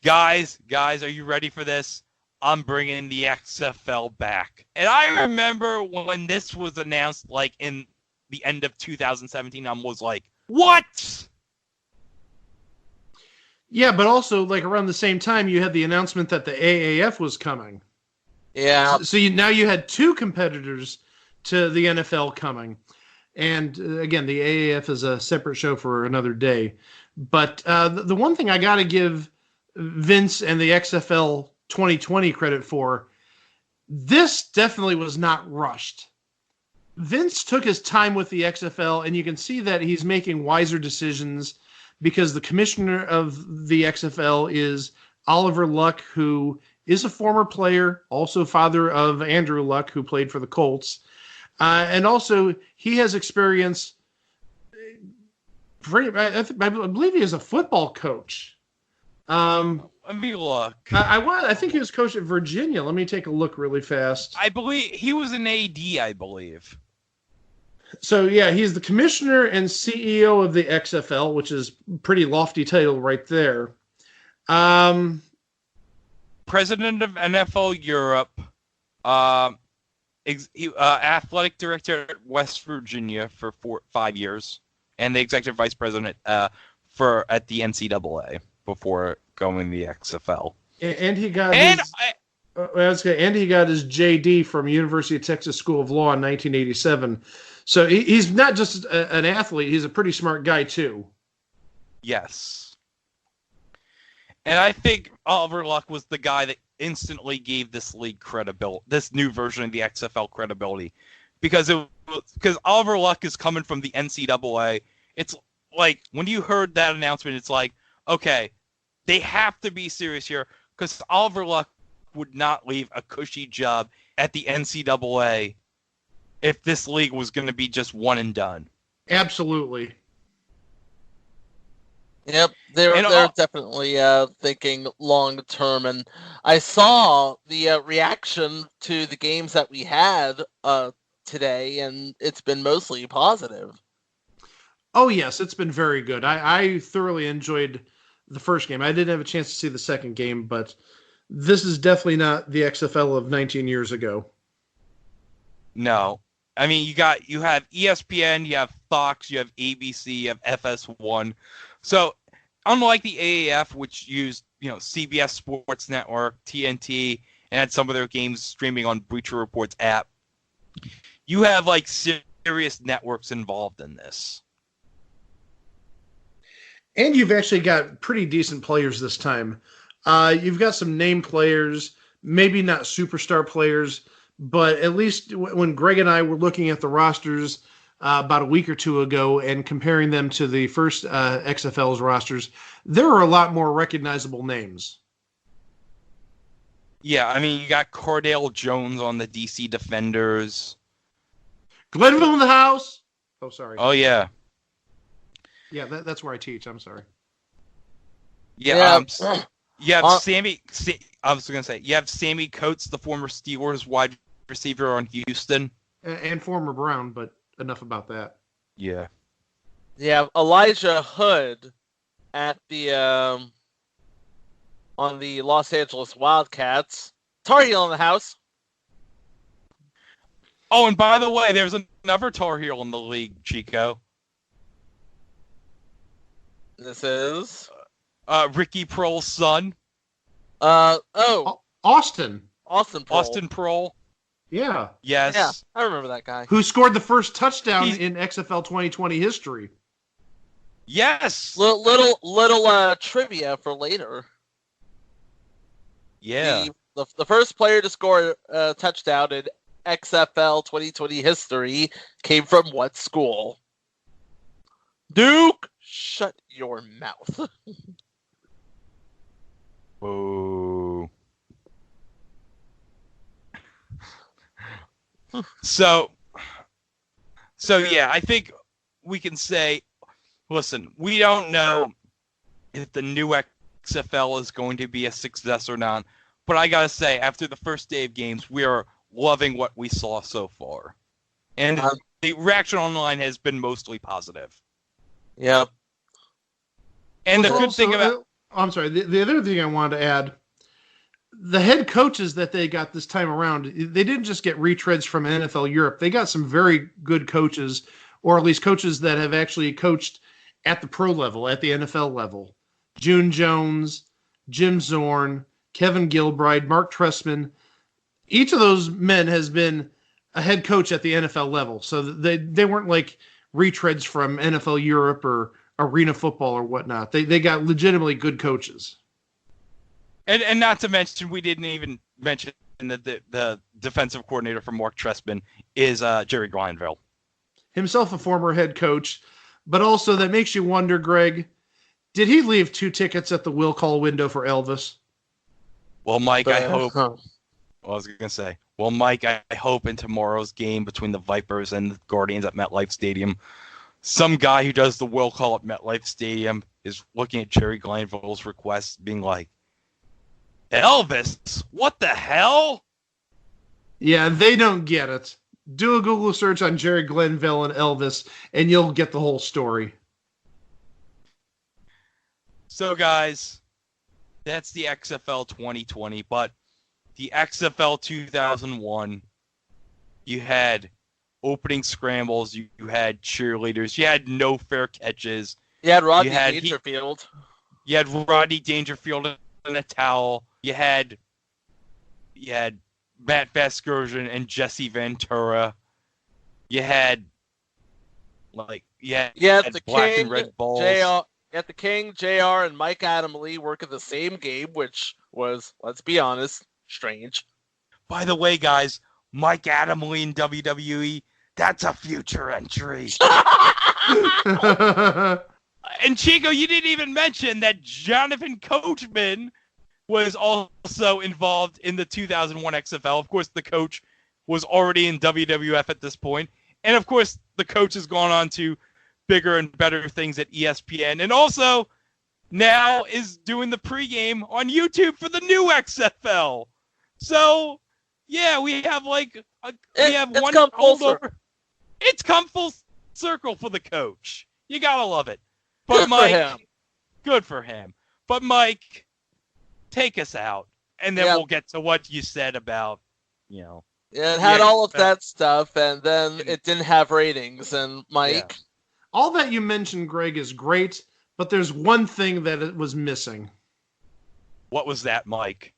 guys, are you ready for this? I'm bringing the XFL back. And I remember when this was announced, like in the end of 2017, I was like, what? Yeah, but also like around the same time, you had the announcement that the AAF was coming. Yeah. So now you had two competitors to the NFL coming. And again, the AAF is a separate show for another day. But the one thing I got to give Vince and the XFL 2020 credit for, this definitely was not rushed. Vince took his time with the XFL, and you can see that he's making wiser decisions because the commissioner of the XFL is Oliver Luck, who is a former player, also father of Andrew Luck, who played for the Colts. And also, he has experience. I believe he is a football coach. Let me look. I think he was coach at Virginia. Let me take a look really fast. I believe he was an AD, I believe. So, yeah, he's the commissioner and CEO of the XFL, which is a pretty lofty title right there. president of NFL Europe, athletic director at West Virginia for 5 years, and the executive vice president at the NCAA before going to the XFL. And he got he got his JD from University of Texas School of Law in 1987. So he's not just an athlete; he's a pretty smart guy too. Yes. And I think Oliver Luck was the guy that instantly gave this league credibility, this new version of the XFL credibility, because Oliver Luck is coming from the NCAA. It's like when you heard that announcement, it's like, okay, they have to be serious here, because Oliver Luck would not leave a cushy job at the NCAA if this league was going to be just one and done. Absolutely. Yep, they're definitely thinking long term, and I saw the reaction to the games that we had today, and it's been mostly positive. Oh yes, it's been very good. I thoroughly enjoyed the first game. I didn't have a chance to see the second game, but this is definitely not the XFL of 19 years ago. No. I mean, you have ESPN, you have Fox, you have ABC, you have FS1. So, unlike the AAF, which used, CBS Sports Network, TNT, and had some of their games streaming on Bleacher Report's app, you have serious networks involved in this. And you've actually got pretty decent players this time. You've got some name players, maybe not superstar players, but at least when Greg and I were looking at the rosters about a week or two ago and comparing them to the first XFL's rosters, there are a lot more recognizable names. Yeah, I mean, you got Cordell Jones on the DC Defenders. Glenville in the house. Oh, sorry. Oh, yeah. Yeah, that's where I teach. I'm sorry. Yeah, you have Sammy. I was going to say, you have Sammy Coates, the former Steelers wide receiver on Houston. And former Brown, but enough about that. Yeah. Yeah, Elijah Hood at the on the Los Angeles Wildcats. Tar Heel in the house. Oh, and by the way, there's another Tar Heel in the league, Chico. This is Ricky Prohl's son. Austin. Austin Prohl. Austin Prohl. Yeah. Yes. Yeah, I remember that guy. Who scored the first touchdown in XFL 2020 history. Yes. Little trivia for later. Yeah. The first player to score a touchdown in XFL 2020 history came from what school? Duke, shut your mouth. Boo. So yeah, I think we can say, listen, we don't know if the new XFL is going to be a success or not, but I gotta say, after the first day of games, we are loving what we saw so far. And the reaction online has been mostly positive. Yep. And the good thing about... I'm sorry, the other thing I wanted to add, the head coaches that they got this time around, they didn't just get retreads from NFL Europe. They got some very good coaches, or at least coaches that have actually coached at the pro level, at the NFL level. June Jones, Jim Zorn, Kevin Gilbride, Mark Trestman. Each of those men has been a head coach at the NFL level. So they weren't like retreads from NFL Europe or arena football or whatnot. They got legitimately good coaches. And not to mention, we didn't even mention that the defensive coordinator for Mark Trestman is Jerry Glanville. Himself a former head coach, but also that makes you wonder, Greg, did he leave 2 tickets at the will call window for Elvis? Well, Mike, I hope... I was going to say, well, Mike, I hope in tomorrow's game between the Vipers and the Guardians at MetLife Stadium, some guy who does the will call at MetLife Stadium is looking at Jerry Glanville's request, being like, Elvis? What the hell? Yeah, they don't get it. Do a Google search on Jerry Glanville and Elvis, and you'll get the whole story. So, guys, That's the XFL 2020, but the XFL 2001, you had opening scrambles, you had cheerleaders, you had no fair catches. You had Rodney Dangerfield. You had Rodney Dangerfield in a towel. You had Matt Vasgersian and Jesse Ventura. You had the black King, and red balls. The King, JR, and Mike Adam Lee work at the same game, which was, let's be honest, strange. By the way, guys, Mike Adam Lee in WWE, that's a future entry. And Chico, you didn't even mention that Jonathan Coachman was also involved in the 2001 XFL. Of course, the coach was already in WWF at this point. And of course, the coach has gone on to bigger and better things at ESPN. And also now is doing the pregame on YouTube for the new XFL. So, yeah, we have one holdover. It's come full circle for the coach. You gotta love it. But Mike, good for him. But Mike, take us out, and then we'll get to what you said about, It had all of that stuff, and then it didn't have ratings. And Mike, all that you mentioned, Greg, is great, but there's one thing that it was missing. What was that, Mike?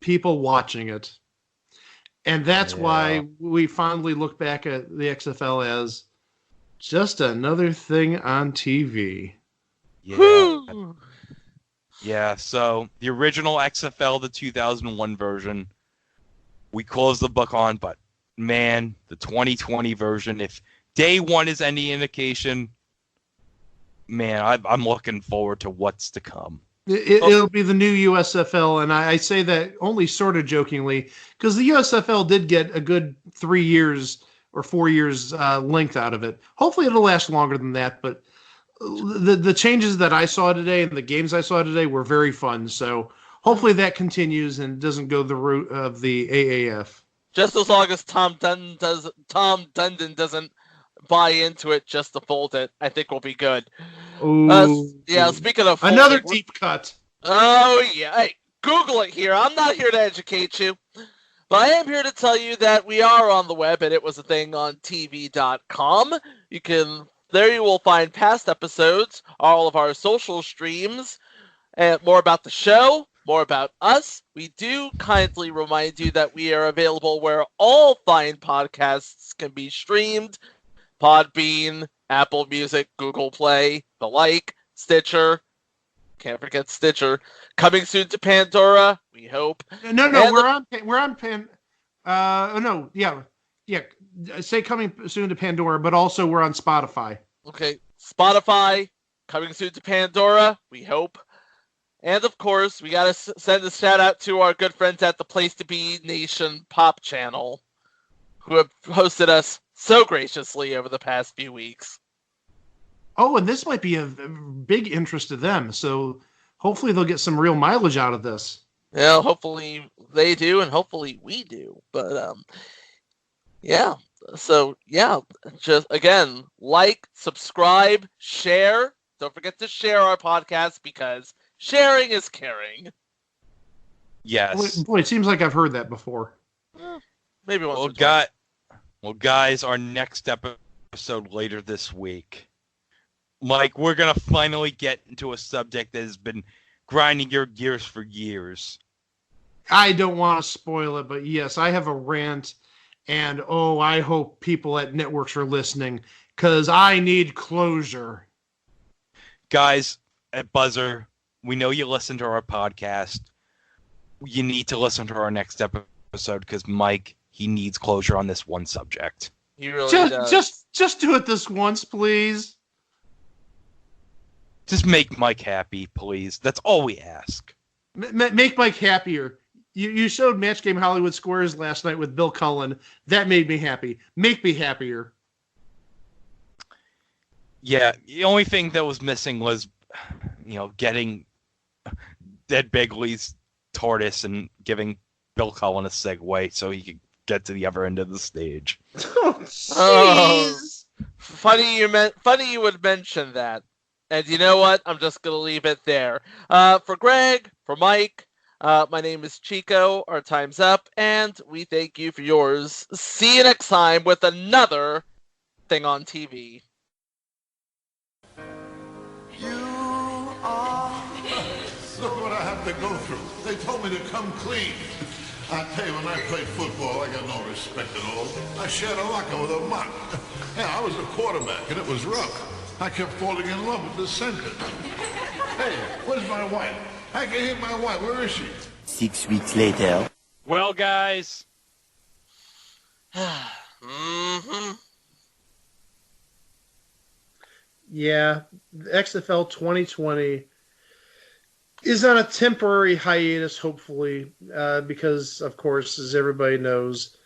People watching it. And that's why we fondly look back at the XFL as just another thing on TV. Yeah. Yeah, so the original XFL, the 2001 version, we closed the book on, but man, the 2020 version, if day one is any indication, man, I'm looking forward to what's to come. It'll be the new USFL, and I say that only sort of jokingly, because the USFL did get a good 3 years or 4 years length out of it. Hopefully it'll last longer than that, but the changes that I saw today and the games I saw today were very fun, so hopefully that continues and doesn't go the route of the AAF. Just as long as Tom Dundon doesn't buy into it just to fold it, I think we'll be good. Speaking of folding, another deep cut. Oh yeah, hey, Google it here. I'm not here to educate you, but I am here to tell you that we are on the web, and it was a thing on TV.com. There you will find past episodes, all of our social streams, and more about the show, more about us. We do kindly remind you that we are available where all fine podcasts can be streamed. Podbean, Apple Music, Google Play, the like, Stitcher. Can't forget Stitcher. Coming soon to Pandora, we hope. No, we're on Pan. Say coming soon to Pandora, but also we're on Spotify. Okay, Spotify, coming soon to Pandora, we hope. And of course, we gotta send a shout out to our good friends at the Place to Be Nation Pop channel, who have hosted us so graciously over the past few weeks. Oh, and this might be a big interest to them, so hopefully they'll get some real mileage out of this. Yeah, hopefully they do, and hopefully we do. But, yeah. So, yeah, just, again, like, subscribe, share. Don't forget to share our podcast, because sharing is caring. Yes. Boy, it seems like I've heard that before. Maybe once. Well, guys, our next episode later this week. Mike, we're going to finally get into a subject that has been grinding your gears for years. I don't want to spoil it, but yes, I have a rant, and I hope people at networks are listening, because I need closure. Guys, at Buzzer, we know you listen to our podcast. You need to listen to our next episode, because Mike, he needs closure on this one subject. He really does. Just do it this once, please. Just make Mike happy, please. That's all we ask. Make Mike happier. You showed Match Game Hollywood Squares last night with Bill Cullen. That made me happy. Make me happier. Yeah, the only thing that was missing was, getting Ed Begley's TARDIS and giving Bill Cullen a segue so he could get to the other end of the stage. Oh, funny you would mention that. And you know what? I'm just going to leave it there. For Greg, for Mike, my name is Chico. Our time's up, and we thank you for yours. See you next time with another thing on TV. Look what I have to go through. They told me to come clean. I tell you, when I played football, I got no respect at all. I shared a locker with a mutt. Yeah, I was a quarterback, and it was rough. I kept falling in love with the center. Hey, where's my wife? I can hear my wife. Where is she? 6 weeks later. Well, guys. Yeah, the XFL 2020 is on a temporary hiatus, hopefully, because, of course, as everybody knows,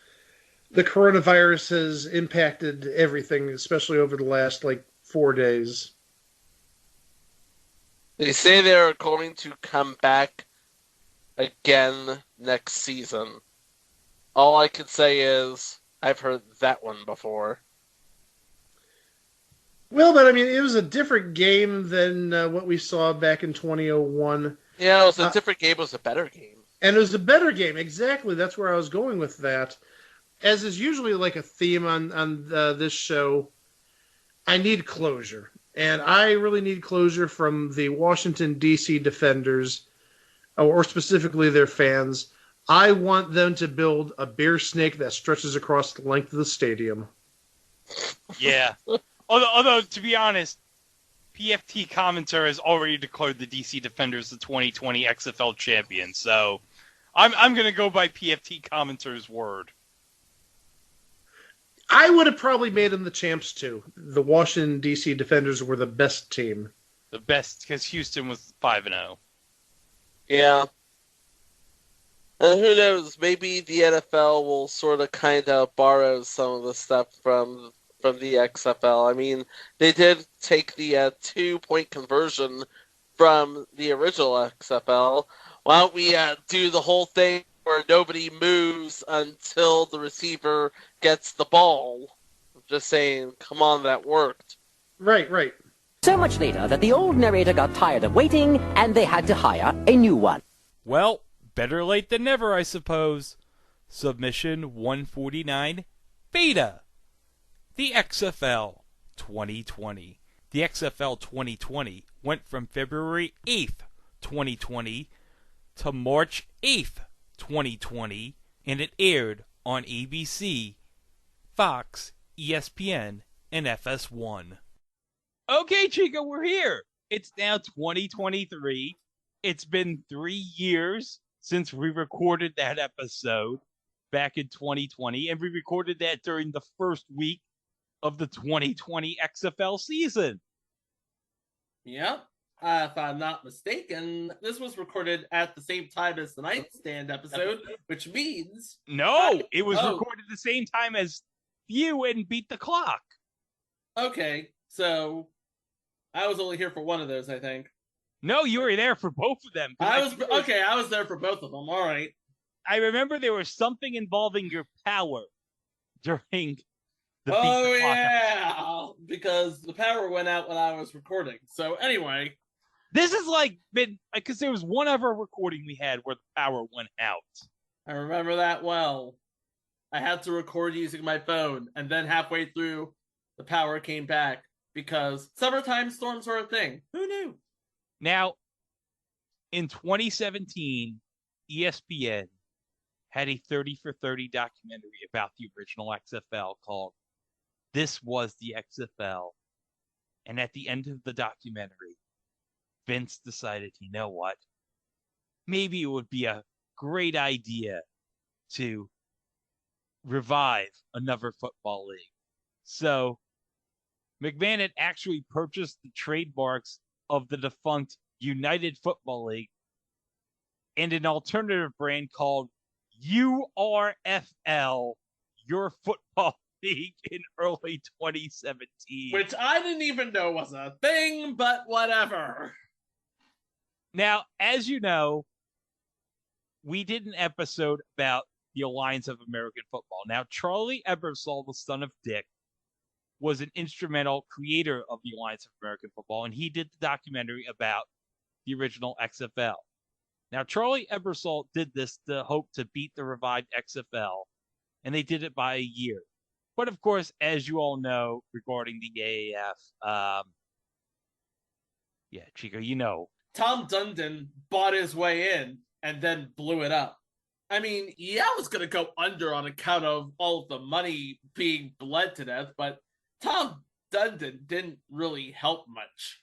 the coronavirus has impacted everything, especially over the last, 4 days. They say they're going to come back again next season. All I can say is I've heard that one before. Well, but I mean, it was a different game than what we saw back in 2001. Yeah, it was a different game. It was a better game. And it was a better game. Exactly. That's where I was going with that. As is usually like a theme on this show, I need closure. And I really need closure from the Washington, D.C. Defenders, or specifically their fans. I want them to build a bear snake that stretches across the length of the stadium. Yeah. Although, to be honest, PFT Commenter has already declared the DC Defenders the 2020 XFL champions, so I'm going to go by PFT Commenter's word. I would have probably made them the champs, too. The Washington, D.C. Defenders were the best team. The best, because Houston was 5-0. Yeah. And who knows, maybe the NFL will sort of kind of borrow some of the stuff from the XFL. I mean, they did take the 2-point conversion from the original XFL. Why don't we do the whole thing where nobody moves until the receiver gets the ball? I'm just saying, come on, that worked. Right. So much later that the old narrator got tired of waiting and they had to hire a new one. Well, better late than never, I suppose. Submission 149, Beta. The XFL 2020. The XFL 2020 went from February 8th, 2020 to March 8th, 2020, and it aired on ABC, Fox, ESPN, and FS1. Okay, Chico, we're here. It's now 2023. It's been 3 years since we recorded that episode back in 2020, and we recorded that during the first week of the 2020 XFL season. Yep. If I'm not mistaken, this was recorded at the same time as the Nightstand episode, which means... No, it was recorded the same time as you and Beat the Clock. Okay, so I was only here for one of those, I think. No, you were there for both of them. I was there for both of them. All right. I remember there was something involving your power during the Beat the Clock episode. Because the power went out when I was recording. So anyway, this is been because there was one other recording we had where the power went out. I remember that well. I had to record using my phone, and then halfway through, the power came back because summertime storms were a thing. Who knew? Now, in 2017, ESPN had a 30 for 30 documentary about the original XFL called This Was the XFL. And at the end of the documentary, Vince decided, you know what? Maybe it would be a great idea to revive another football league. So McMahon had actually purchased the trademarks of the defunct United Football League and an alternative brand called URFL, Your Football League, in early 2017. Which I didn't even know was a thing, but whatever. Now, as you know, we did an episode about the Alliance of American Football. Now, Charlie Ebersol, the son of Dick, was an instrumental creator of the Alliance of American Football, and he did the documentary about the original XFL. Now, Charlie Ebersol did this to hope to beat the revived XFL, and they did it by a year. But of course, as you all know, regarding the AAF, Chico, you know. Tom Dundon bought his way in and then blew it up. I mean, it was going to go under on account of all of the money being bled to death, but Tom Dundon didn't really help much.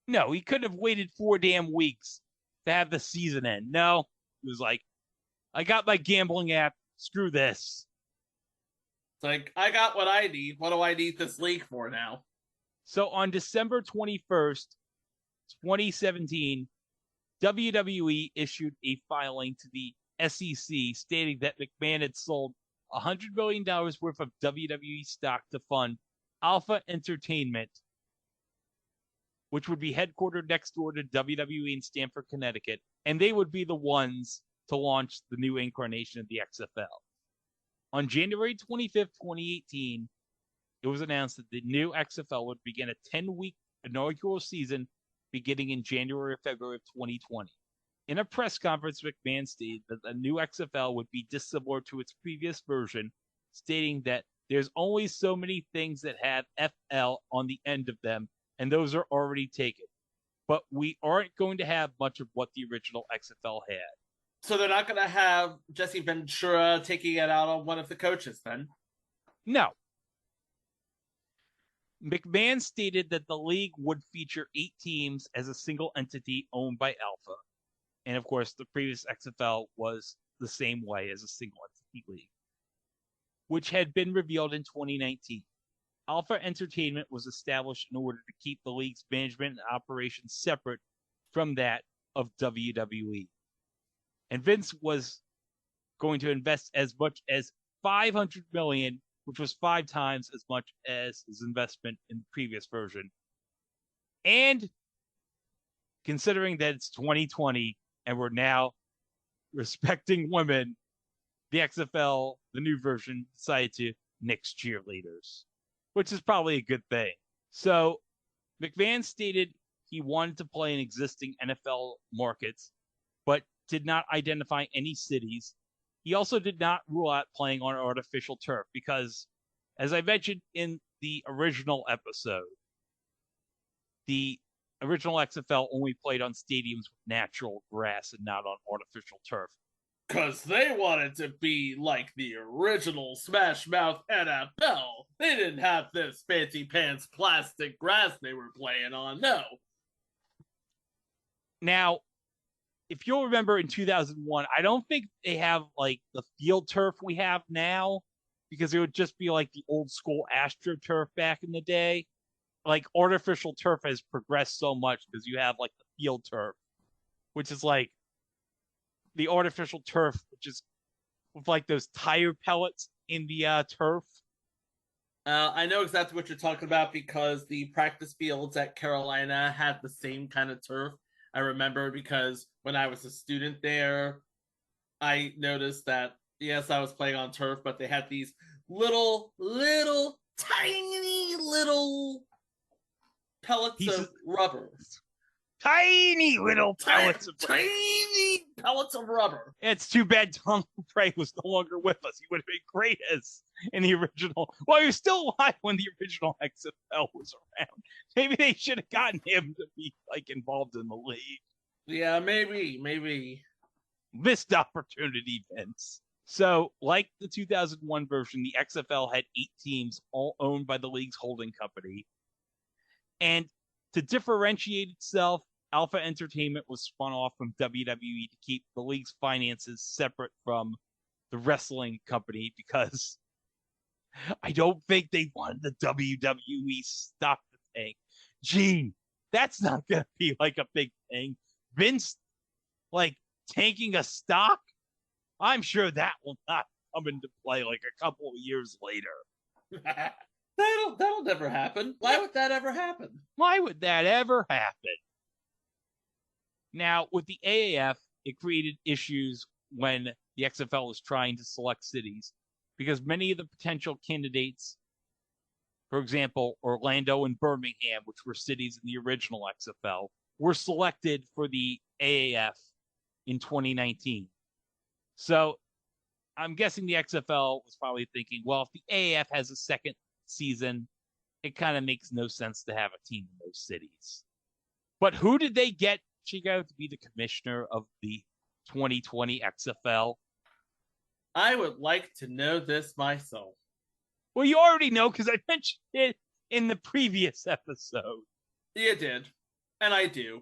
No, he couldn't have waited 4 damn weeks to have the season end. No, he was like, I got my gambling app. Screw this. It's like, I got what I need. What do I need this league for now? So on December 21st, 2017, WWE issued a filing to the SEC stating that McMahon had sold $100 million worth of WWE stock to fund Alpha Entertainment, which would be headquartered next door to WWE in Stamford, Connecticut, and they would be the ones to launch the new incarnation of the XFL. On January 25th, 2018, it was announced that the new XFL would begin a 10-week inaugural season beginning in January or February of 2020. In a press conference, McMahon stated that the new XFL would be dissimilar to its previous version, stating that there's only so many things that have FL on the end of them, and those are already taken. But we aren't going to have much of what the original XFL had. So they're not going to have Jesse Ventura taking it out on one of the coaches then? No. McMahon stated that the league would feature 8 teams as a single entity owned by Alpha. And of course, the previous XFL was the same way as a single entity league, which had been revealed in 2019. Alpha Entertainment was established in order to keep the league's management and operations separate from that of WWE. And Vince was going to invest as much as $500 million, which was 5 times as much as his investment in the previous version. And considering that it's 2020 and we're now respecting women, the XFL, the new version, decided to nix cheerleaders, which is probably a good thing. So McMahon stated he wanted to play in existing NFL markets, but did not identify any cities. He also did not rule out playing on artificial turf because, as I mentioned in the original episode, the original XFL only played on stadiums with natural grass and not on artificial turf. Because they wanted to be like the original Smash Mouth NFL. They didn't have this fancy pants plastic grass they were playing on, no. Now, if you'll remember in 2001, I don't think they have like the field turf we have now, because it would just be like the old school AstroTurf back in the day. Like artificial turf has progressed so much because you have like the field turf, which is like the artificial turf, which is with like those tire pellets in the turf. I know exactly what you're talking about because the practice fields at Carolina had the same kind of turf. I remember because when I was a student there, I noticed that, yes, I was playing on turf, but they had these little, tiny little pellets of rubber. Tiny little pellets of tiny pellets of rubber. It's too bad Tom Prey was no longer with us. He would have been great as in the original. Well, he was still alive when the original XFL was around. Maybe they should have gotten him to be like involved in the league. Yeah, maybe. Missed opportunity, Vince. So, like the 2001 version, the XFL had 8 teams, all owned by the league's holding company. And to differentiate itself, Alpha Entertainment was spun off from WWE to keep the league's finances separate from the wrestling company because I don't think they wanted the WWE stock to tank. Gee, that's not going to be like a big thing. Vince, like, tanking a stock? I'm sure that will not come into play like a couple of years later. That'll never happen. Why would that ever happen? Why would that ever happen? Now, with the AAF, it created issues when the XFL was trying to select cities because many of the potential candidates for example, Orlando and Birmingham, which were cities in the original XFL, were selected for the AAF in 2019. So I'm guessing the XFL was probably thinking, well, if the AAF has a second season, it kind of makes no sense to have a team in those cities. But who did they get, Chico, to be the commissioner of the 2020 XFL? I would like to know this myself. Well, you already know because I mentioned it in the previous episode. You did. And I do.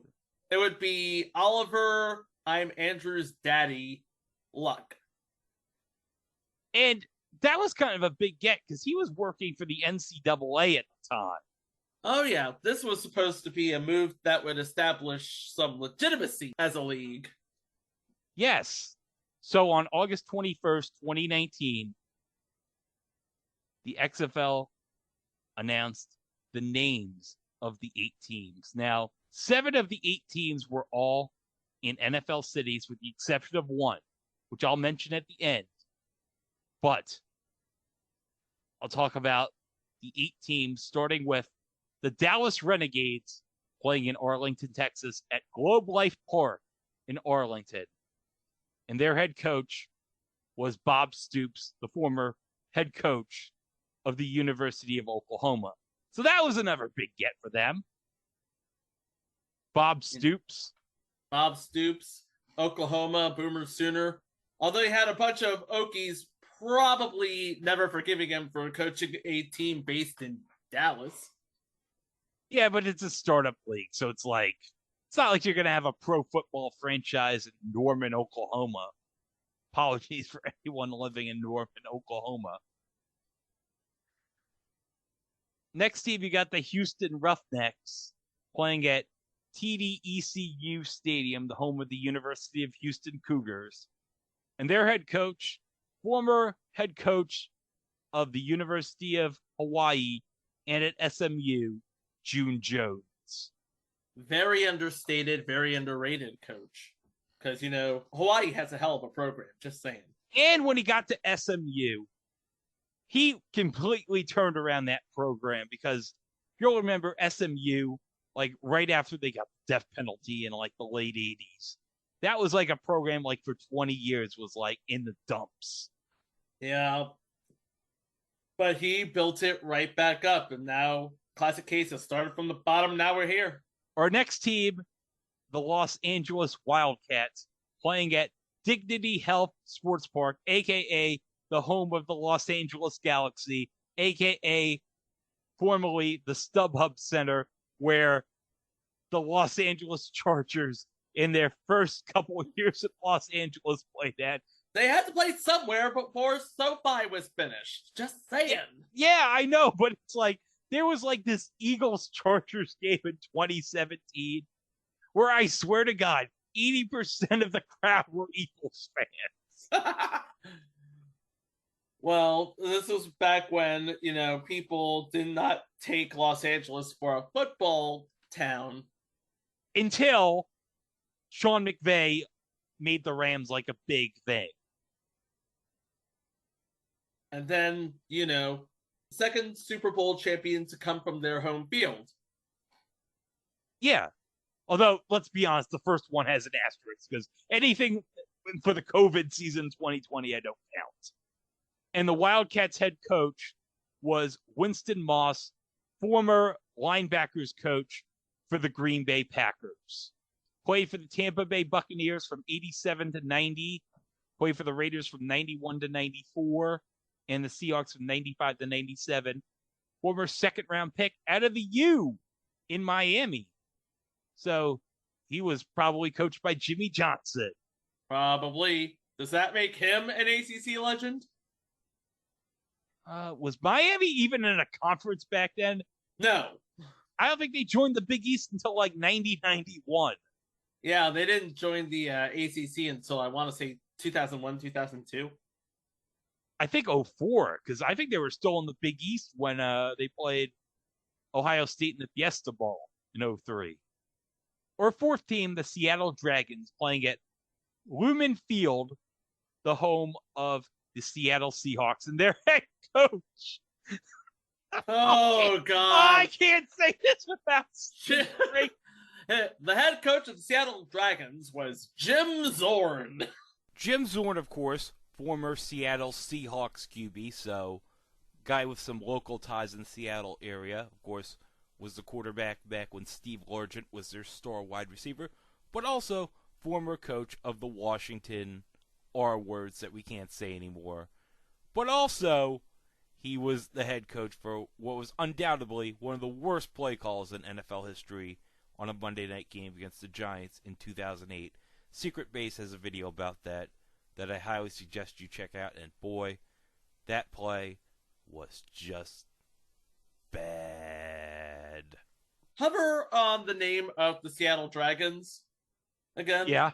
It would be Oliver, I'm Andrew's daddy, Luck. And that was kind of a big get because he was working for the NCAA at the time. Oh, yeah. This was supposed to be a move that would establish some legitimacy as a league. Yes. So on August 21st, 2019, the XFL announced the names of the 8 teams. Now, 7 of the 8 teams were all in NFL cities with the exception of 1, which I'll mention at the end. But I'll talk about the 8 teams, starting with the Dallas Renegades playing in Arlington, Texas at Globe Life Park in Arlington. And their head coach was Bob Stoops, the former head coach of the University of Oklahoma. So that was another big get for them. Bob Stoops, Oklahoma, Boomer Sooner. Although he had a bunch of Okies probably never forgiving him for coaching a team based in Dallas. Yeah, but it's a startup league, so it's not like you're going to have a pro football franchise in Norman, Oklahoma. Apologies for anyone living in Norman, Oklahoma. Next team, you got the Houston Roughnecks playing at TDECU Stadium, the home of the University of Houston Cougars. And their head coach, former head coach of the University of Hawaii and at SMU, June Jones. Very understated, very underrated coach. Because, Hawaii has a hell of a program, just saying. And when he got to SMU, he completely turned around that program because you'll remember SMU, right after they got the death penalty in the late 80s. That was a program for 20 years was in the dumps. Yeah. But he built it right back up, and now classic case has started from the bottom. Now we're here. Our next team, the Los Angeles Wildcats, playing at Dignity Health Sports Park, a.k.a. the home of the Los Angeles Galaxy, a.k.a. formerly the StubHub Center, where the Los Angeles Chargers, in their first couple of years at Los Angeles, played at. They had to play somewhere before SoFi was finished. Just saying. Yeah, I know, but it's there was this Eagles-Chargers game in 2017 where I swear to God, 80% of the crowd were Eagles fans. Well, this was back when, people did not take Los Angeles for a football town. Until Sean McVay made the Rams a big thing. And then, second Super Bowl champion to come from their home field. Yeah. Although, let's be honest, the first one has an asterisk because anything for the COVID season 2020, I don't count. And the Wildcats head coach was Winston Moss, former linebackers coach for the Green Bay Packers. Played for the Tampa Bay Buccaneers from 87 to 90. Played for the Raiders from 91 to 94. And the Seahawks from 95 to 97. Former second-round pick out of the U in Miami. So he was probably coached by Jimmy Johnson. Probably. Does that make him an ACC legend? Was Miami even in a conference back then? No. I don't think they joined the Big East until 90-91. Yeah, they didn't join the ACC until I want to say 2001, 2002. I think 04, because I think they were still in the Big East when they played Ohio State in the Fiesta Bowl in 03. Or fourth team, the Seattle Dragons, playing at Lumen Field, the home of the Seattle Seahawks, and their head coach Oh, God. I can't say this without sneering. The head coach of the Seattle Dragons was Jim Zorn. Jim Zorn, of course, former Seattle Seahawks QB, so guy with some local ties in the Seattle area. Of course, was the quarterback back when Steve Largent was their star wide receiver, but also former coach of the Washington R words that we can't say anymore. But also, he was the head coach for what was undoubtedly one of the worst play calls in NFL history on a Monday night game against the Giants in 2008. Secret Base has a video about that I highly suggest you check out, and boy, that play was just bad. Hover on the name of the Seattle Dragons again. Yeah.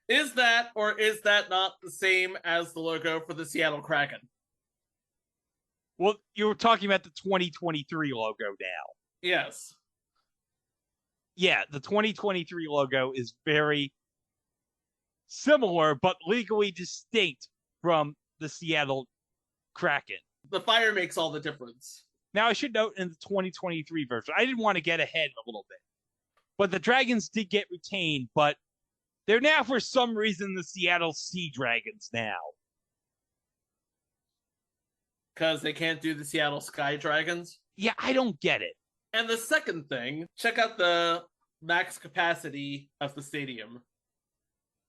Is that or is that not the same as the logo for the Seattle Kraken? Well, you were talking about the 2023 logo now. Yes. Yeah, the 2023 logo is very similar, but legally distinct from the Seattle Kraken. The fire makes all the difference. Now, I should note in the 2023 version, I didn't want to get ahead a little bit, but the Dragons did get retained, but they're now, for some reason, the Seattle Sea Dragons now. Because they can't do the Seattle Sky Dragons? Yeah, I don't get it. And the second thing, check out the max capacity of the stadium.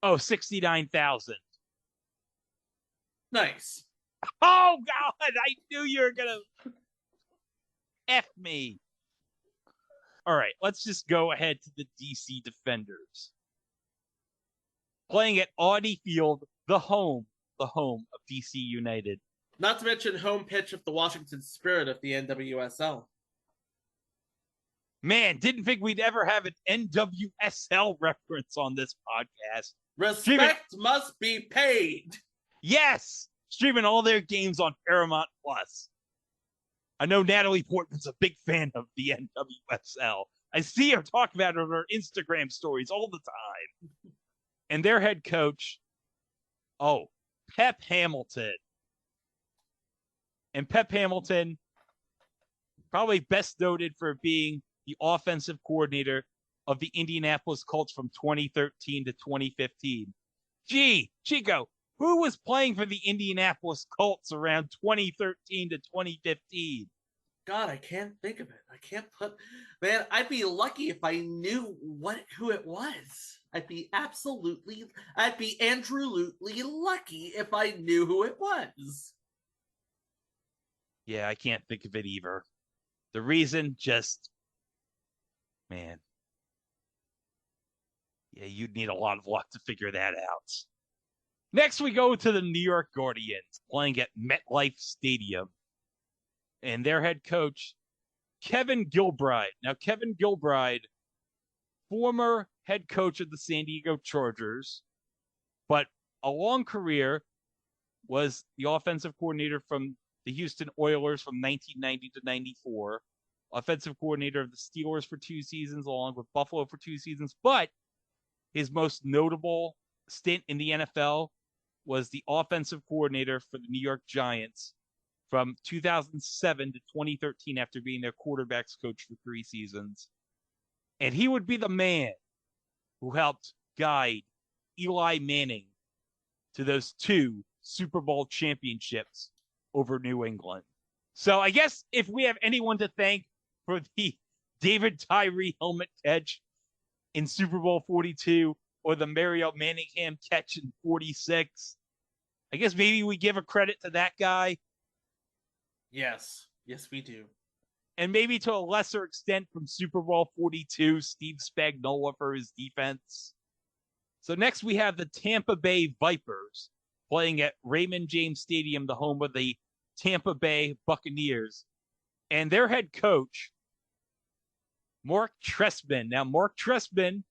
Oh, 69,000. Nice. Oh, God, I knew you were going to F me. All right, let's just go ahead to the DC Defenders. Playing at Audi Field, the home of DC United. Not to mention home pitch of the Washington Spirit of the NWSL. Man, didn't think we'd ever have an NWSL reference on this podcast. Respect must be paid. Yes! Streaming all their games on Paramount Plus. I know Natalie Portman's a big fan of the NWSL. I see her talk about it on her Instagram stories all the time. And their head coach, Pep Hamilton. And Pep Hamilton, probably best noted for being the offensive coordinator of the Indianapolis Colts from 2013 to 2015. Gee, Chico, who was playing for the Indianapolis Colts around 2013 to 2015? God, I can't think of it. I can't put... Man, I'd be lucky if I knew who it was. I'd be Andrew-lutely lucky if I knew who it was. Yeah, I can't think of it either. The reason, just... Man. Yeah, you'd need a lot of luck to figure that out. Next, we go to the New York Guardians, playing at MetLife Stadium. And their head coach, Kevin Gilbride. Now, Kevin Gilbride, former head coach of the San Diego Chargers, but a long career, was the offensive coordinator from the Houston Oilers from 1990 to 94, offensive coordinator of the Steelers for 2 seasons, along with Buffalo for 2 seasons. But his most notable stint in the NFL was the offensive coordinator for the New York Giants from 2007 to 2013 after being their quarterbacks coach for 3 seasons. And he would be the man who helped guide Eli Manning to those 2 Super Bowl championships over New England. So I guess if we have anyone to thank for the David Tyree helmet catch in Super Bowl 42 or the Mario Manningham catch in 46, I guess maybe we give a credit to that guy. Yes. Yes, we do. And maybe to a lesser extent from Super Bowl 42, Steve Spagnuolo for his defense. So next we have the Tampa Bay Vipers playing at Raymond James Stadium, the home of the Tampa Bay Buccaneers. And their head coach, Mark Trestman. Now, Mark Trestman,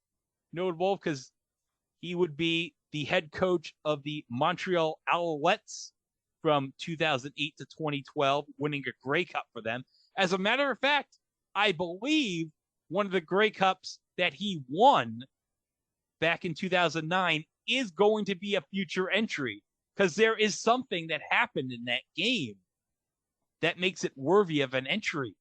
notable because he would be the head coach of the Montreal Alouettes from 2008 to 2012, winning a Grey Cup for them. As a matter of fact, I believe one of the Grey Cups that he won back in 2009 is going to be a future entry because there is something that happened in that game that makes it worthy of an entry,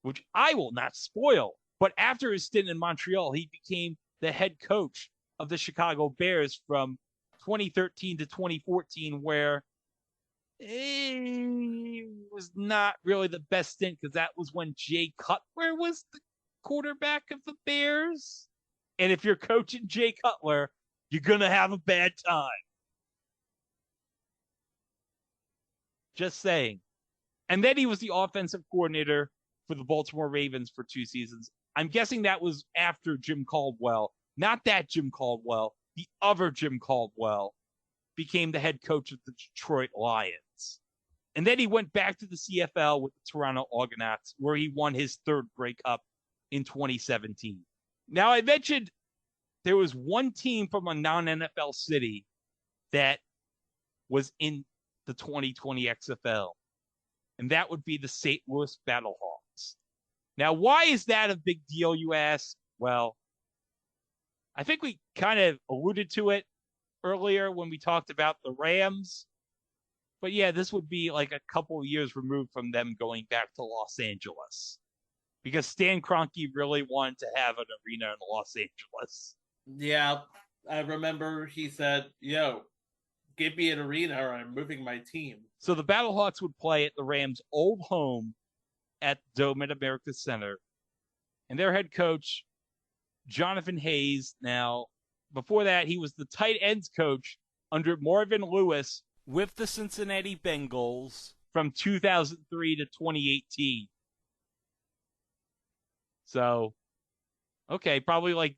which I will not spoil. But after his stint in Montreal, he became the head coach of the Chicago Bears from 2013 to 2014, where it was not really the best stint because that was when Jay Cutler was the quarterback of the Bears. And if you're coaching Jay Cutler, you're going to have a bad time. Just saying. And then he was the offensive coordinator for the Baltimore Ravens for 2 seasons. I'm guessing that was after Jim Caldwell. Not that Jim Caldwell. The other Jim Caldwell became the head coach of the Detroit Lions. And then he went back to the CFL with the Toronto Argonauts, where he won his 3rd Grey Cup in 2017. Now, I mentioned there was one team from a non-NFL city that was in the 2020 XFL, and that would be the St. Louis Battlehawks. Now, why is that a big deal, you ask? Well, I think we kind of alluded to it earlier when we talked about the Rams. But yeah, this would be like a couple of years removed from them going back to Los Angeles, because Stan Kroenke really wanted to have an arena in Los Angeles. Yeah, I remember he said, yo, give me an arena or I'm moving my team. So the Battlehawks would play at the Rams' old home at Dome at America Center. And their head coach, Jonathan Hayes, now, before that, he was the tight ends coach under Marvin Lewis with the Cincinnati Bengals from 2003 to 2018. So, okay, probably like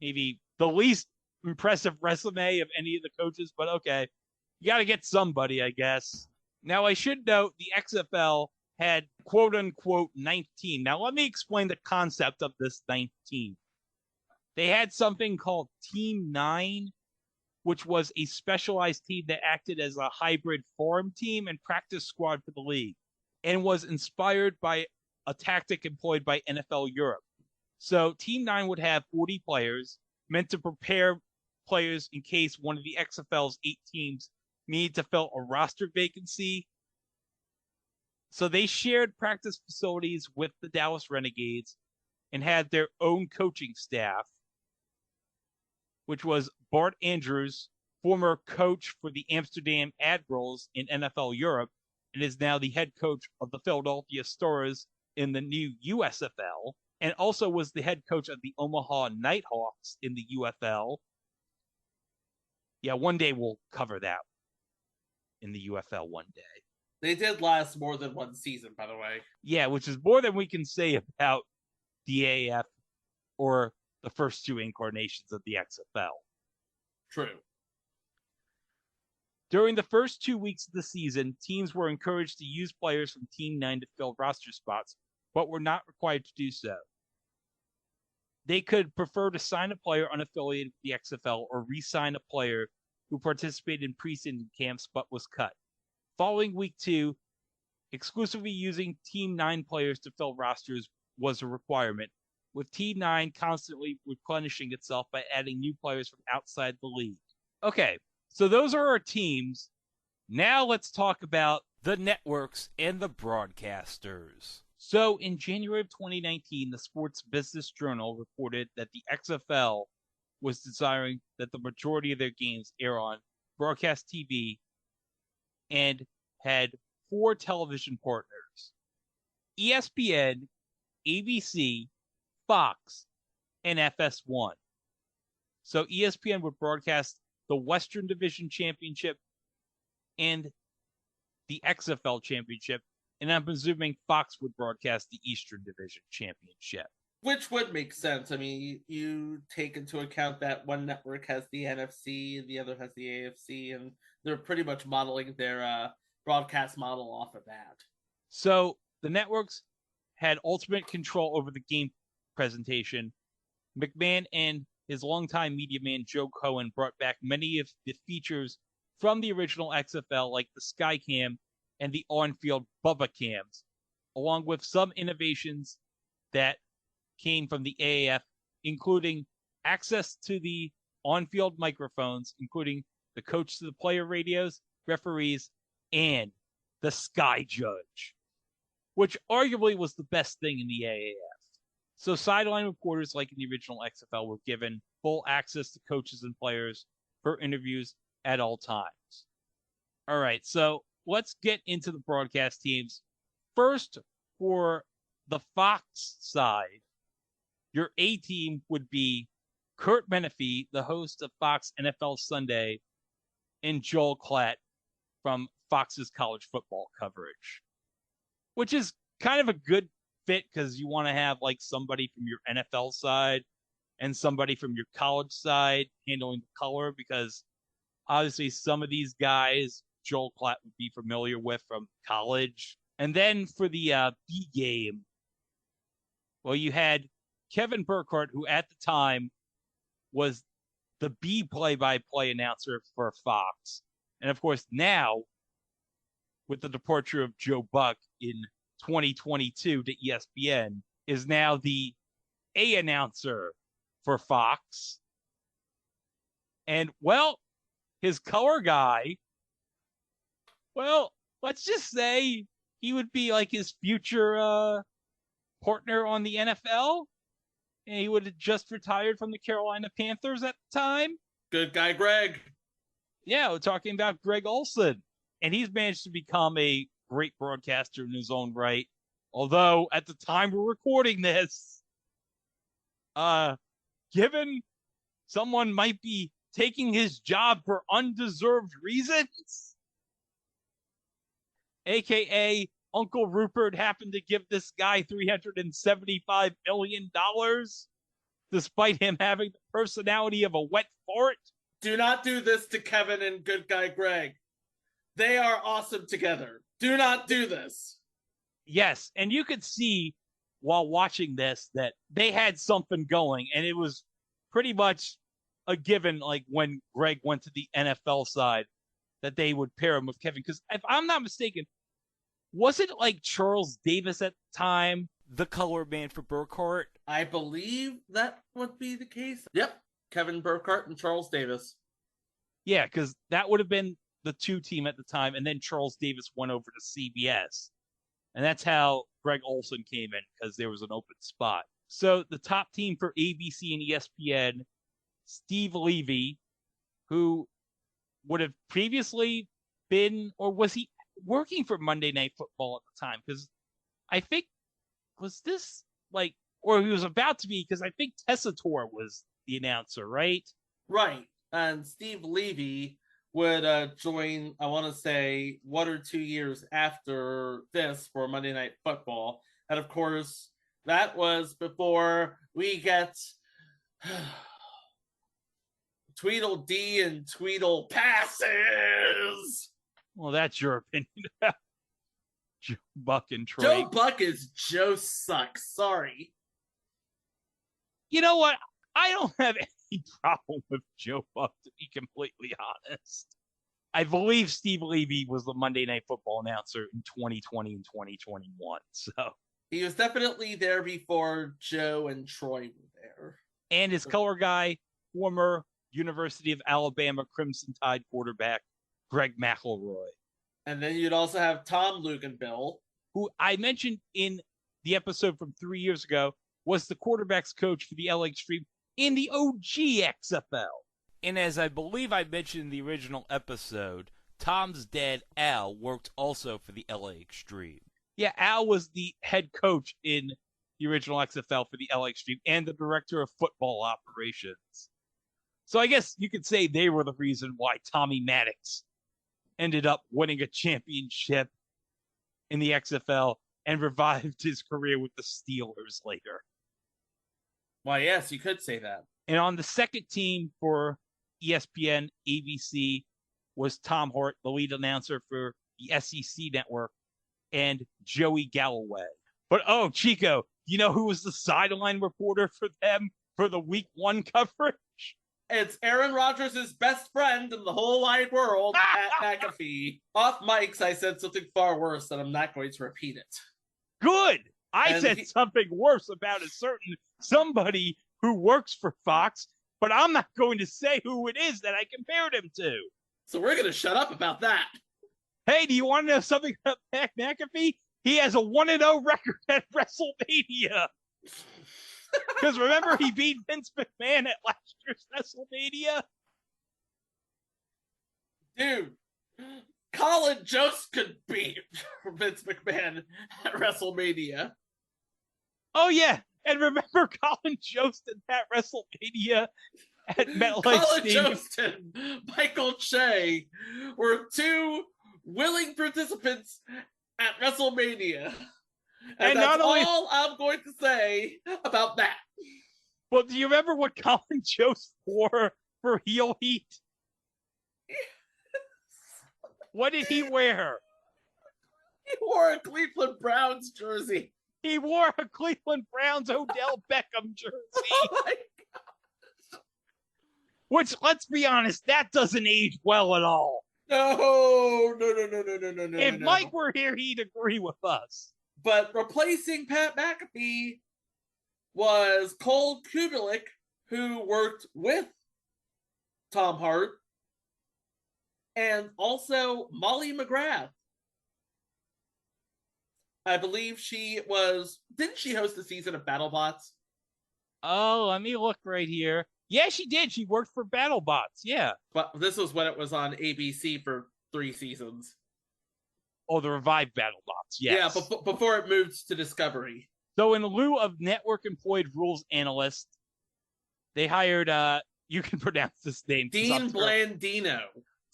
maybe the least impressive resume of any of the coaches, but okay. You got to get somebody, I guess. Now, I should note the XFL had quote-unquote 19. Now, let me explain the concept of this 19. They had something called Team 9, which was a specialized team that acted as a hybrid farm team and practice squad for the league, and was inspired by a tactic employed by NFL Europe. So Team 9 would have 40 players, meant to prepare players in case one of the XFL's 8 teams needed to fill a roster vacancy. So they shared practice facilities with the Dallas Renegades and had their own coaching staff, which was Bart Andrews, former coach for the Amsterdam Admirals in NFL Europe, and is now the head coach of the Philadelphia Stars in the new USFL, and also was the head coach of the Omaha Nighthawks in the UFL. Yeah, one day we'll cover that in the UFL one day. They did last more than one season, by the way. Yeah, which is more than we can say about the AAF or the first 2 incarnations of the XFL. True. During the first 2 weeks of the season, teams were encouraged to use players from Team 9 to fill roster spots, but were not required to do so. They could prefer to sign a player unaffiliated with the XFL or re-sign a player who participated in preseason camps but was cut. Following week 2, exclusively using Team 9 players to fill rosters was a requirement, with Team 9 constantly replenishing itself by adding new players from outside the league. Okay, so those are our teams. Now let's talk about the networks and the broadcasters. So in January of 2019, the Sports Business Journal reported that the XFL was desiring that the majority of their games air on broadcast TV and had 4 television partners: ESPN, ABC, Fox, and FS1. So ESPN would broadcast the Western Division Championship and the XFL Championship, and I'm presuming Fox would broadcast the Eastern Division Championship. Which would make sense. I mean, you take into account that one network has the NFC and the other has the AFC, and they're pretty much modeling their broadcast model off of that. So the networks had ultimate control over the game presentation. McMahon and his longtime media man Joe Cohen brought back many of the features from the original XFL, like the Skycam and the on-field Bubba cams, along with some innovations that came from the AAF, including access to the on-field microphones, including the coach to the player radios, referees, and the Sky Judge, which arguably was the best thing in the AAF. So sideline reporters, like in the original XFL, were given full access to coaches and players for interviews at all times. All right, so let's get into the broadcast teams. First, for the Fox side, your A team would be Kurt Menefee, the host of Fox NFL Sunday, and Joel Klatt from Fox's college football coverage, which is kind of a good fit because you want to have like somebody from your NFL side and somebody from your college side handling the color, because obviously some of these guys Joel Klatt would be familiar with from college. And then for the B game, well, you had Kevin Burkhardt, who at the time was the B play-by-play announcer for Fox. And of course, now, with the departure of Joe Buck in 2022 to ESPN, is now the A announcer for Fox. And, well, his color guy, well, let's just say he would be like his future partner on the NFL. And he would have just retired from the Carolina Panthers at the time. Good guy, Greg. Yeah, we're talking about Greg Olson. And he's managed to become a great broadcaster in his own right. Although, at the time we're recording this, given someone might be taking his job for undeserved reasons, a.k.a. Uncle Rupert happened to give this guy $375 million, despite him having the personality of a wet fart. Do not do this to Kevin and good guy Greg. They are awesome together. Do not do this. Yes, and you could see while watching this that they had something going, and it was pretty much a given, like when Greg went to the NFL side, that they would pair him with Kevin. Because if I'm not mistaken, was it like Charles Davis at the time, the color man for Burkhardt? I believe that would be the case. Yep. Kevin Burkhardt and Charles Davis. Yeah, because that would have been the two team at the time, and then Charles Davis went over to CBS. And that's how Greg Olson came in, because there was an open spot. So the top team for ABC and ESPN, Steve Levy, who would have previously been, or was he working for Monday Night Football at the time? Because I think, was this like, or he was about to be, because I think Tessitore was the announcer, right? Right. And Steve Levy would join, I want to say, 1 or 2 years after this for Monday Night Football. And of course, that was before we get Tweedledee and Tweedle passes. Well, that's your opinion. Joe Buck and Troy. Joe Buck is Joe Sucks. Sorry. You know what? I don't have any problem with Joe Buck, to be completely honest. I believe Steve Levy was the Monday Night Football announcer in 2020 and 2021. So he was definitely there before Joe and Troy were there. And his color guy, former University of Alabama Crimson Tide quarterback, Greg McElroy. And then you'd also have Tom Luganbill, who I mentioned in the episode from 3 years ago, was the quarterback's coach for the LA Extreme in the OG XFL. And as I believe I mentioned in the original episode, Tom's dad, Al, worked also for the LA Extreme. Yeah, Al was the head coach in the original XFL for the LA Extreme and the director of football operations. So I guess you could say they were the reason why Tommy Maddox ended up winning a championship in the XFL and revived his career with the Steelers later. Why, yes, you could say that. And on the second team for ESPN, ABC, was Tom Hart, the lead announcer for the SEC network, and Joey Galloway. But, oh, Chico, you know who was the sideline reporter for them for the Week 1 coverage? It's Aaron Rodgers' best friend in the whole wide world, Pat McAfee. Off mics, I said something far worse, and I'm not going to repeat it. Good! I said something worse about a certain somebody who works for Fox, but I'm not going to say who it is that I compared him to. So we're going to shut up about that. Hey, do you want to know something about Pat McAfee? He has a 1-0 record at WrestleMania. Because remember, he beat Vince McMahon at last year's WrestleMania? Dude, Colin Jost could beat Vince McMahon at WrestleMania. Oh, yeah. And remember Colin Jost at that WrestleMania at MetLife Colin Stadium? Jost and Michael Che were two willing participants at WrestleMania. And that's all I'm going to say about that. Well, do you remember what Colin Jost wore for heel heat? What did he wear? He wore a Cleveland Browns jersey. He wore a Cleveland Browns Odell Beckham jersey. Oh my God. Which, let's be honest, that doesn't age well at all. No. If Mike were here, he'd agree with us. But replacing Pat McAfee was Cole Kubelik, who worked with Tom Hart, and also Molly McGrath. I believe didn't she host the season of BattleBots? Oh, let me look right here. Yeah, she did. She worked for BattleBots, yeah. But this was when it was on ABC for 3 seasons. Oh, the revived BattleBots, yes. Yeah, before it moved to Discovery. So in lieu of network-employed rules analyst, they hired, you can pronounce this name. Dean Blandino.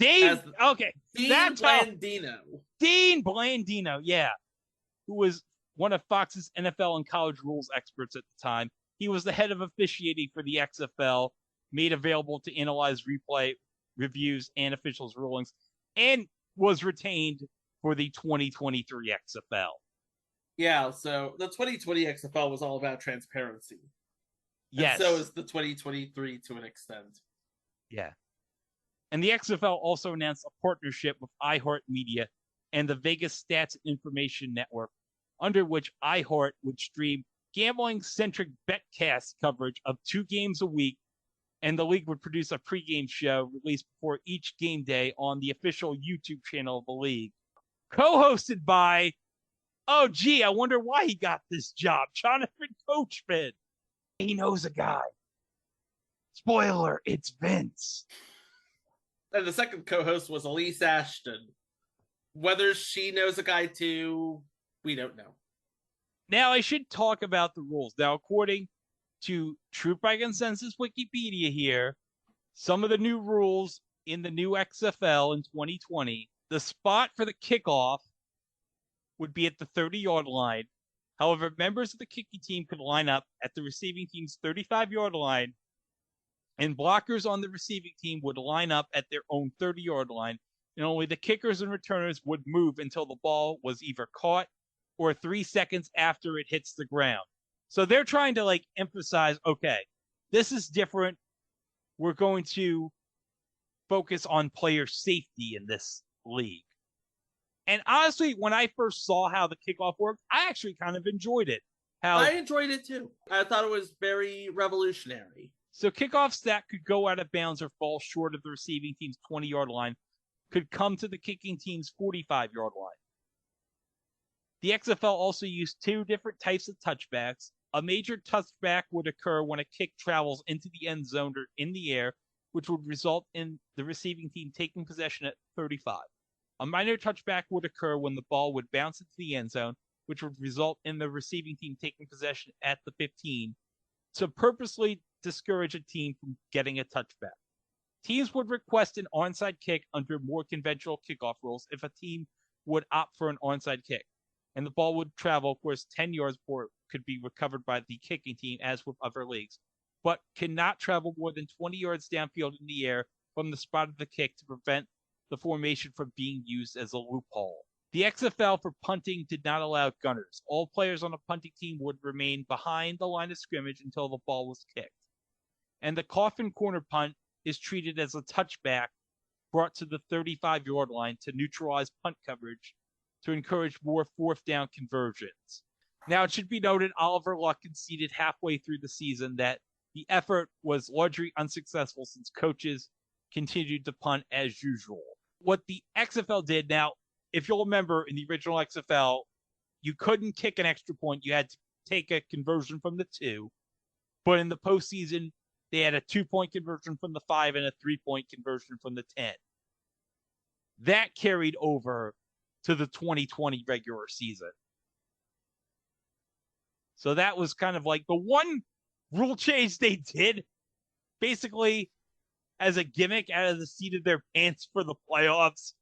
Okay. Dean Blandino. Dean Blandino, yeah. Who was one of Fox's NFL and college rules experts at the time. He was the head of officiating for the XFL, made available to analyze replay reviews and officials' rulings, and was retained for the 2023 XFL. Yeah, so the 2020 XFL was all about transparency. Yes. And so is the 2023 to an extent. Yeah. And the XFL also announced a partnership with iHeartMedia and the Vegas Stats Information Network, under which iHeart would stream gambling-centric betcast coverage of 2 games a week, and the league would produce a pregame show released before each game day on the official YouTube channel of the league. Co-hosted by, oh gee, I wonder why he got this job, Jonathan Coachman. He knows a guy. Spoiler, it's Vince. And the second co-host was Elise Ashton. Whether she knows a guy too, we don't know. Now, I should talk about the rules. Now, according to Truth by Consensus Wikipedia here, some of the new rules in the new XFL in 2020, the spot for the kickoff would be at the 30-yard line. However, members of the kicking team could line up at the receiving team's 35-yard line, and blockers on the receiving team would line up at their own 30-yard line, and only the kickers and returners would move until the ball was either caught or 3 seconds after it hits the ground. So they're trying to emphasize, okay, this is different. We're going to focus on player safety in this league. And honestly, when I first saw how the kickoff worked, I actually kind of enjoyed it. I enjoyed it too. I thought it was very revolutionary. So kickoffs that could go out of bounds or fall short of the receiving team's 20-yard line could come to the kicking team's 45-yard line. The XFL also used 2 different types of touchbacks. A major touchback would occur when a kick travels into the end zone or in the air, which would result in the receiving team taking possession at 35. A minor touchback would occur when the ball would bounce into the end zone, which would result in the receiving team taking possession at the 15, to purposely discourage a team from getting a touchback. Teams would request an onside kick under more conventional kickoff rules if a team would opt for an onside kick, and the ball would travel, of course, 10 yards before it could be recovered by the kicking team, as with other leagues, but cannot travel more than 20 yards downfield in the air from the spot of the kick to prevent the formation from being used as a loophole. The XFL for punting did not allow gunners. All players on a punting team would remain behind the line of scrimmage until the ball was kicked. And the coffin corner punt is treated as a touchback brought to the 35-yard line to neutralize punt coverage to encourage more 4th down conversions. Now, it should be noted Oliver Luck conceded halfway through the season that the effort was largely unsuccessful since coaches continued to punt as usual. What the XFL did now, if you'll remember, in the original XFL, you couldn't kick an extra point. You had to take a conversion from the 2. But in the postseason, they had a 2-point conversion from the 5 and a 3-point conversion from the 10. That carried over to the 2020 regular season. So that was kind of like the one rule change they did, basically as a gimmick out of the seat of their pants for the playoffs,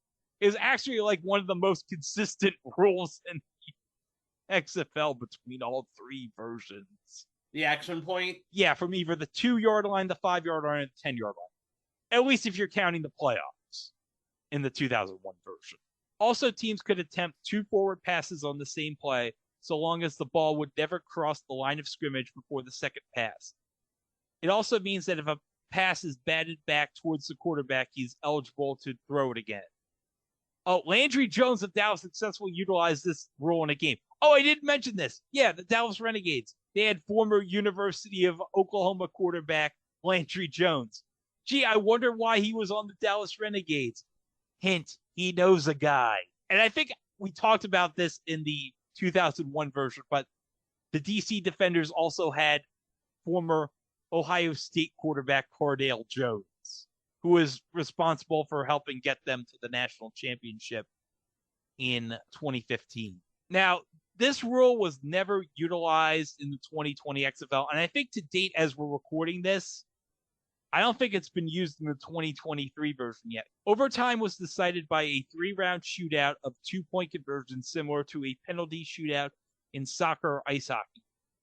is actually like one of the most consistent rules in the XFL between all 3 versions. The action point? Yeah, from either the 2-yard line, the 5-yard line, and the 10-yard line. At least if you're counting the playoffs in the 2001 version. Also, teams could attempt 2 forward passes on the same play, so long as the ball would never cross the line of scrimmage before the second pass. It also means that if a pass is batted back towards the quarterback, he's eligible to throw it again. Oh, Landry Jones of Dallas successfully utilized this rule in a game. Oh, I didn't mention this. Yeah, the Dallas Renegades. They had former University of Oklahoma quarterback Landry Jones. Gee, I wonder why he was on the Dallas Renegades. Hint, he knows a guy. And I think we talked about this in the 2001 version, but the DC Defenders also had former Ohio State quarterback Cardale Jones, who was responsible for helping get them to the national championship in 2015. Now, this rule was never utilized in the 2020 XFL, and I think to date, as we're recording this, I don't think it's been used in the 2023 version yet. Overtime was decided by a 3-round shootout of 2-point conversions, similar to a penalty shootout in soccer or ice hockey.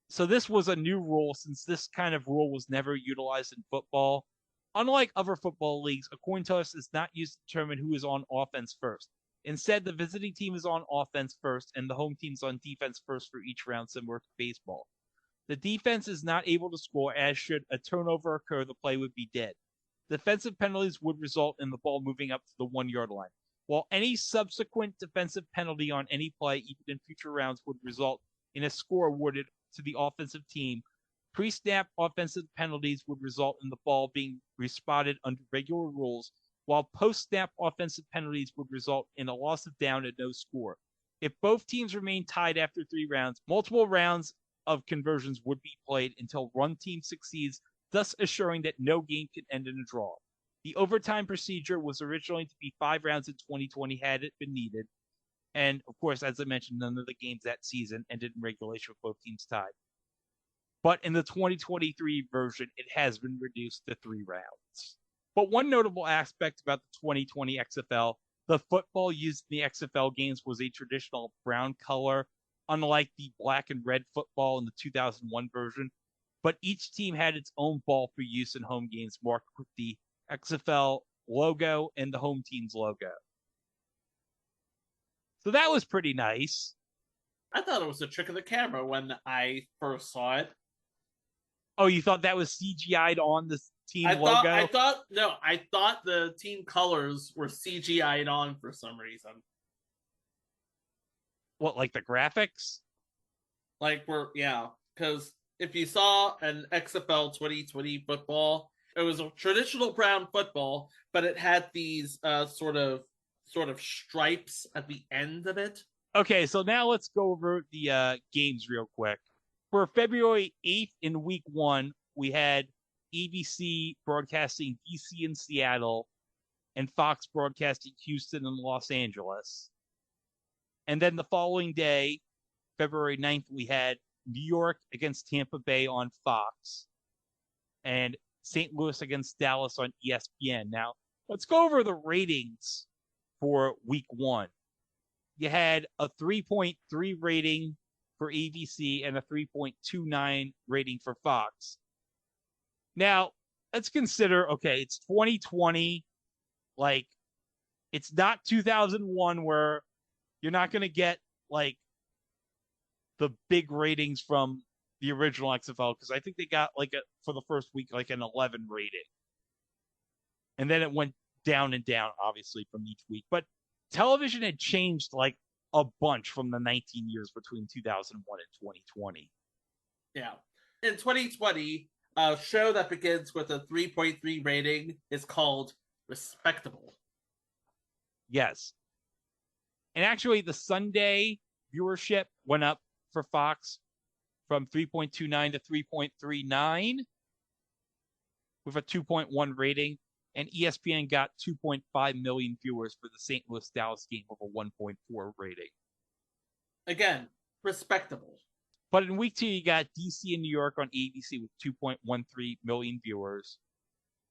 So this was a new rule, since this kind of rule was never utilized in football. Unlike other football leagues, a coin toss is not used to determine who is on offense first. Instead, the visiting team is on offense first, and the home team is on defense first for each round, similar to baseball. The defense is not able to score, as should a turnover occur, the play would be dead. Defensive penalties would result in the ball moving up to the 1-yard line, while any subsequent defensive penalty on any play, even in future rounds, would result in a score awarded to the offensive team. Pre-snap offensive penalties would result in the ball being respotted under regular rules, while post-snap offensive penalties would result in a loss of down and no score. If both teams remain tied after 3 rounds, multiple rounds of conversions would be played until one team succeeds, thus assuring that no game can end in a draw. The overtime procedure was originally to be 5 rounds in 2020 had it been needed. And, of course, as I mentioned, none of the games that season ended in regulation with both teams tied. But in the 2023 version, it has been reduced to 3 rounds. But one notable aspect about the 2020 XFL, the football used in the XFL games was a traditional brown color, unlike the black and red football in the 2001 version. But each team had its own ball for use in home games, marked with the XFL logo and the home team's logo. So that was pretty nice. I thought it was a trick of the camera when I first saw it. Oh, you thought that was CGI'd on the team logo? I thought the team colors were CGI'd on for some reason. What, like the graphics? Because if you saw an XFL 2020 football, it was a traditional brown football, but it had these sort of stripes at the end of it. Okay, so now let's go over the games real quick. For February 8th in week 1, we had ABC broadcasting DC and Seattle, and Fox broadcasting Houston and Los Angeles. And then the following day, February 9th, we had New York against Tampa Bay on Fox, and St. Louis against Dallas on ESPN. Now, let's go over the ratings for week 1. You had a 3.3 rating for ABC and a 3.29 rating for Fox. Now, let's consider, okay, it's 2020. Like, it's not 2001 where you're not going to get, like, the big ratings from the original XFL, because I think they got, like, for the first week, like, an 11 rating. And then it went down and down, obviously, from each week. But television had changed, like, a bunch from the 19 years between 2001 and 2020. Yeah. In 2020, a show that begins with a 3.3 rating is called Respectable. Yes. And actually, the Sunday viewership went up for Fox from 3.29 to 3.39 with a 2.1 rating. And ESPN got 2.5 million viewers for the St. Louis-Dallas game with a 1.4 rating. Again, respectable. But in week 2, you got DC and New York on ABC with 2.13 million viewers.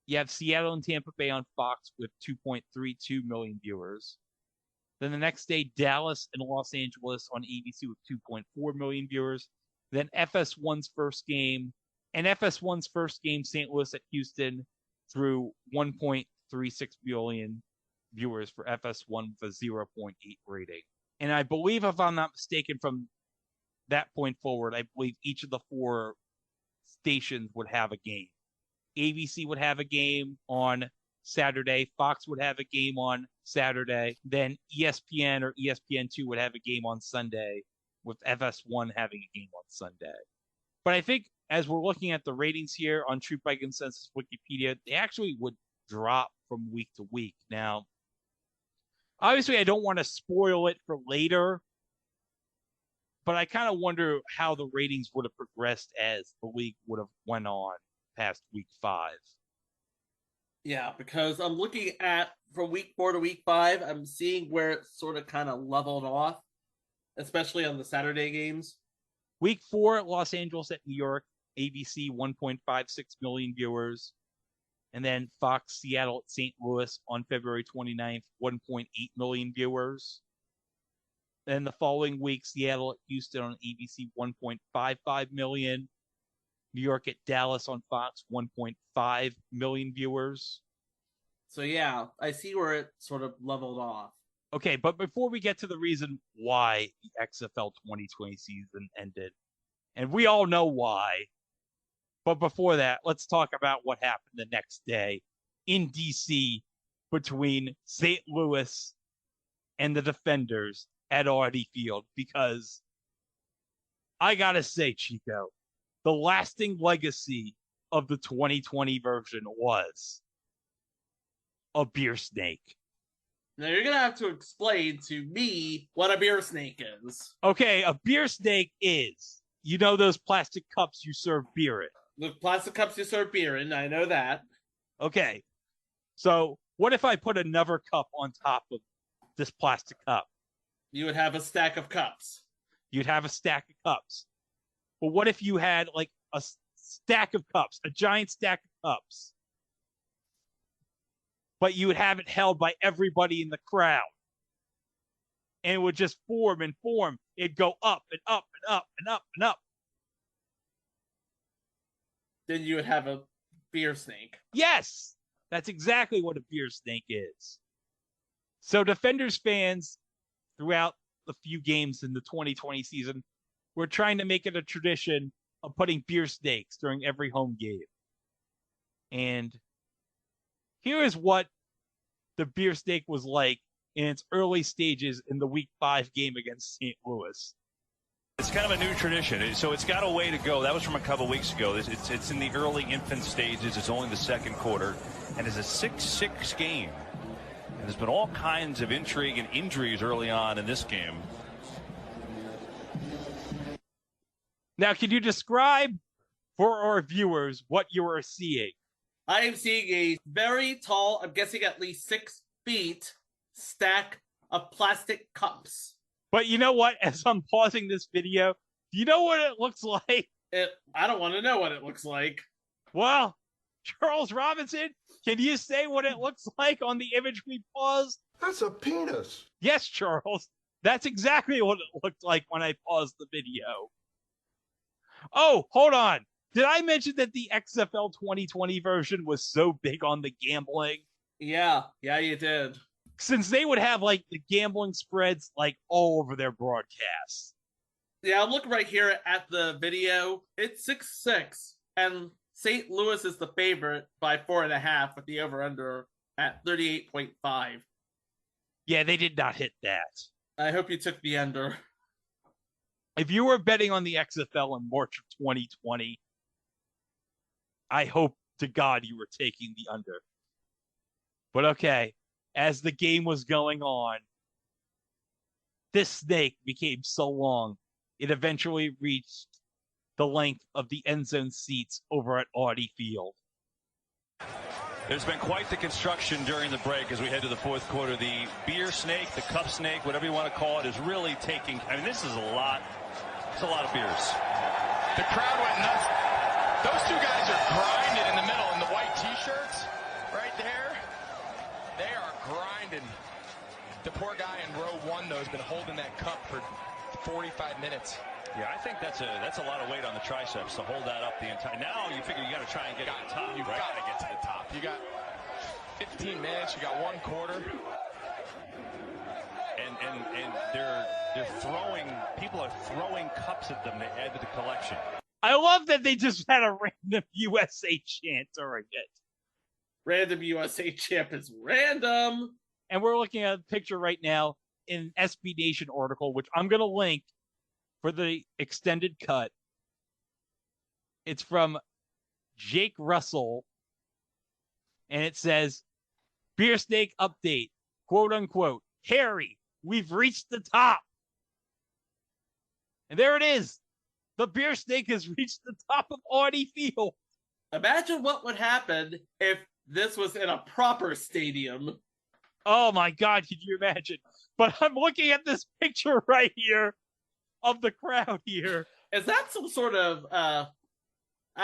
You have Seattle and Tampa Bay on Fox with 2.32 million viewers. Then the next day, Dallas and Los Angeles on ABC with 2.4 million viewers. Then FS1's first game, St. Louis at Houston, through 1.36 million viewers for FS1 with a 0.8 rating. And I believe, if I'm not mistaken, from that point forward, I believe each of the 4 stations would have a game. ABC would have a game on Saturday. Fox would have a game on Saturday. Then ESPN or ESPN2 would have a game on Sunday, with FS1 having a game on Sunday. But I think as we're looking at the ratings here on Truth by Consensus Wikipedia, they actually would drop from week to week. Now, obviously, I don't want to spoil it for later, but I kind of wonder how the ratings would have progressed as the league would have went on past week 5. Yeah, because I'm looking at from week 4 to week 5, I'm seeing where it sort of kind of leveled off, especially on the Saturday games. Week 4, Los Angeles at New York, ABC 1.56 million viewers. And then Fox Seattle at St. Louis on February 29th, 1.8 million viewers. Then the following week, Seattle at Houston on ABC, 1.55 million. New York at Dallas on Fox, 1.5 million viewers. So yeah, I see where it sort of leveled off. Okay, but before we get to the reason why the XFL 2020 season ended, and we all know why, but before that, let's talk about what happened the next day in DC between St. Louis and the Defenders at Audi Field, because I gotta say, Chico, the lasting legacy of the 2020 version was a beer snake. Now you're going to have to explain to me what a beer snake is. Okay, a beer snake is, you know, those plastic cups you serve beer in. The plastic cups you serve beer in, I know that. Okay, so what if I put another cup on top of this plastic cup? You would have a stack of cups. You'd have a stack of cups. But what if you had like a stack of cups, a giant stack of cups, but you would have it held by everybody in the crowd? And it would just form and form. It'd go up and up and up and up and up. Then you would have a beer snake. Yes! That's exactly what a beer snake is. So Defenders fans throughout the few games in the 2020 season were trying to make it a tradition of putting beer snakes during every home game. And here is what the beer snake was like in its early stages in the Week 5 game against St. Louis. It's kind of a new tradition, so it's got a way to go. That was from a couple weeks ago. It's in the early infant stages. It's only the second quarter, and it's a 6-6 game. And there's been all kinds of intrigue and injuries early on in this game. Now, can you describe for our viewers what you are seeing? I am seeing a very tall, I'm guessing at least 6 feet, stack of plastic cups. But you know what? As I'm pausing this video, do you know what it looks like? I don't want to know what it looks like. Well, Charles Robinson, can you say what it looks like on the image we paused? That's a penis. Yes, Charles. That's exactly what it looked like when I paused the video. Oh, hold on. Did I mention that the XFL 2020 version was so big on the gambling? Yeah, you did. Since they would have like the gambling spreads like all over their broadcasts. Yeah, I'm looking right here at the video. It's 6-6, and St. Louis is the favorite by 4.5 with the over-under at 38.5. Yeah, they did not hit that. I hope you took the under. If you were betting on the XFL in March of 2020, I hope to God you were taking the under. But okay, as the game was going on, This snake became so long, it eventually reached the length of the end zone seats over at Audi Field. There's been quite the construction during the break as we head to the fourth quarter. The beer snake, the cup snake, whatever you want to call it, is really taking. I mean, this is a lot. It's a lot of beers. The crowd went nuts. Those two guys are grinding in the middle in the white T-shirts right there. They are grinding. The poor guy in row one, though, has been holding that cup for 45 minutes. Yeah, I think that's a lot of weight on the triceps to hold that up the entire. Now you figure you got to try and get to the top. You've got to get to the top. You got 15 minutes. You got one quarter. And they're throwing. People are throwing cups at them to add to the collection. I love that they just had a random USA chant during it. Random USA chant is random. And we're looking at a picture right now in an SB Nation article, which I'm going to link for the extended cut. It's from Jake Russell, and it says, Beer Snake update, quote unquote, Harry, we've reached the top. And there it is. The Beer Snake has reached the top of Audi Field. Imagine what would happen if this was in a proper stadium. Oh my God, could you imagine? But I'm looking at this picture right here of the crowd here. Is that some sort of, I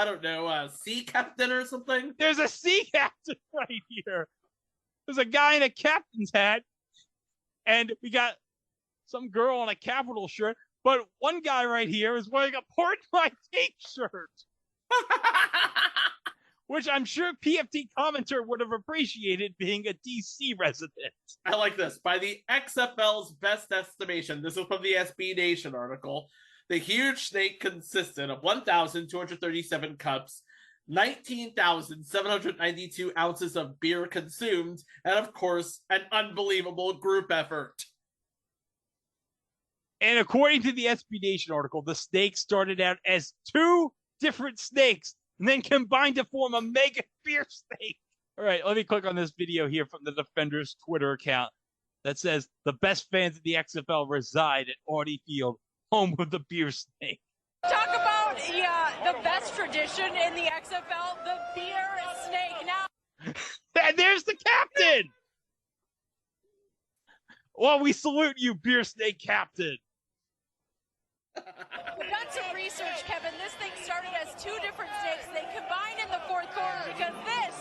don't know, sea captain or something? There's a sea captain right here. There's a guy in a captain's hat, and we got some girl in a Capital shirt, but one guy right here is wearing a Port My Take shirt. Which I'm sure PFT commenter would have appreciated being a DC resident. I like this. By the XFL's best estimation, this is from the SB Nation article, the huge snake consisted of 1,237 cups, 19,792 ounces of beer consumed, and of course, an unbelievable group effort. And according to the SB Nation article, the snake started out as two different snakes and then combined to form a mega beer snake. All right, let me click on this video here from the Defenders Twitter account that says the best fans of the XFL reside at Audi Field, home of the beer snake. Talk about the best tradition in the XFL, the beer snake. Now, and there's the captain. Well, we salute you, beer snake captain. We've done some research, Kevin. This thing started as two different snakes. They combined in the fourth quarter because this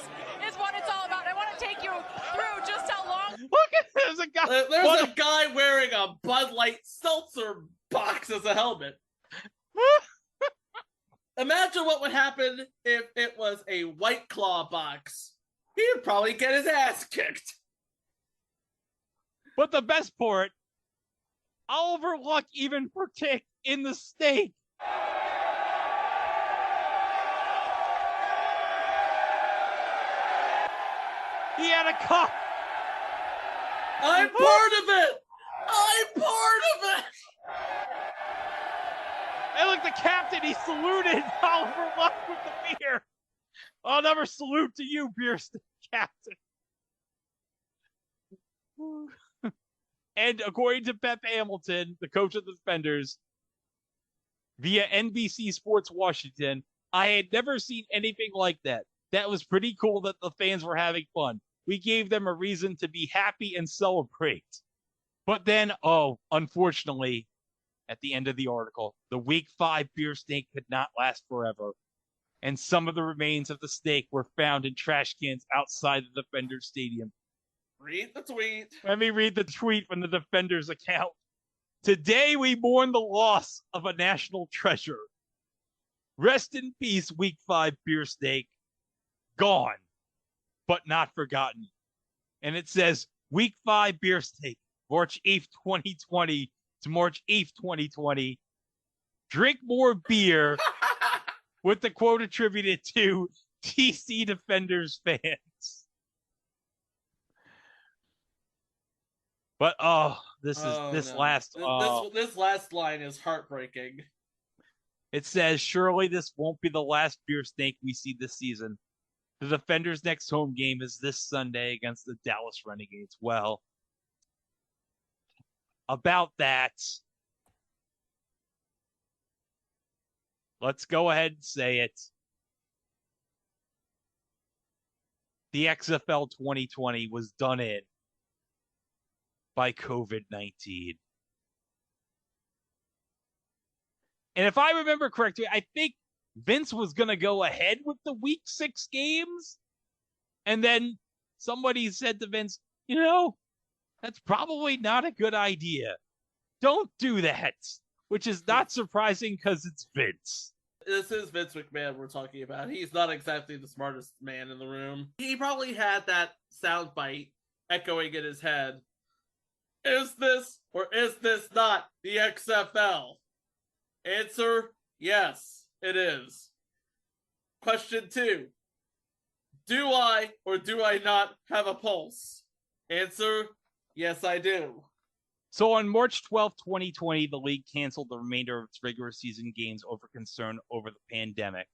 is what it's all about. I want to take you through just how long. Look at there's a guy. There's a guy wearing a Bud Light seltzer box as a helmet. Imagine what would happen if it was a White Claw box. He'd probably get his ass kicked. But the best part, Oliver Luck even partaked in the steak. He had a cup. I'm part of it. I'm part of it. And look, the captain, he saluted Oliver Luck with the beer. I'll never salute to you, beer stick captain. And according to Pep Hamilton, the coach of the Defenders, via NBC Sports Washington, I had never seen anything like that. That was pretty cool that the fans were having fun. We gave them a reason to be happy and celebrate. But then, unfortunately, at the end of the article, the Week 5 beer snake could not last forever. And some of the remains of the snake were found in trash cans outside the Defenders Stadium. Read the tweet. Let me read the tweet from the Defenders account. Today we mourn the loss of a national treasure. Rest in peace, Week 5 beer snake. Gone, but not forgotten. And it says, Week 5 beer snake, March 8th, 2020 to March 8th, 2020. Drink more beer with the quote attributed to TC Defenders fans. But this last line is heartbreaking. It says, surely this won't be the last beer snake we see this season. The Defenders' next home game is this Sunday against the Dallas Renegades. Well, about that. Let's go ahead and say it. The XFL 2020 was done in by COVID-19. And if I remember correctly, I think Vince was going to go ahead with the Week 6 games. And then somebody said to Vince, that's probably not a good idea. Don't do that. Which is not surprising because it's Vince. This is Vince McMahon we're talking about. He's not exactly the smartest man in the room. He probably had that sound bite echoing in his head. Is this or is this not the XFL? Answer, yes, it is. Question 2. Do I or do I not have a pulse? Answer, yes, I do. So on March 12, 2020, the league canceled the remainder of its regular season games over concern over the pandemic.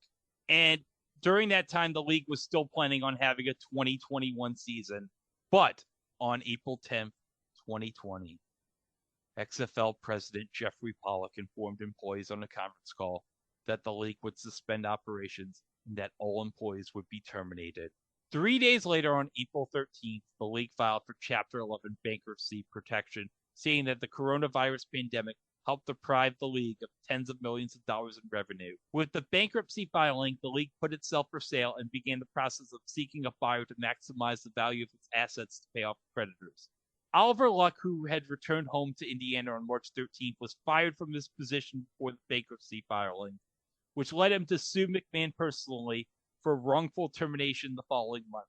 And during that time, the league was still planning on having a 2021 season. But on April 10th, 2020, XFL President Jeffrey Pollock informed employees on a conference call that the league would suspend operations and that all employees would be terminated. 3 days later, on April 13th, the league filed for Chapter 11 bankruptcy protection, saying that the coronavirus pandemic helped deprive the league of tens of millions of dollars in revenue. With the bankruptcy filing, the league put itself for sale and began the process of seeking a buyer to maximize the value of its assets to pay off creditors. Oliver Luck, who had returned home to Indiana on March 13th, was fired from his position before the bankruptcy filing, which led him to sue McMahon personally for wrongful termination the following month.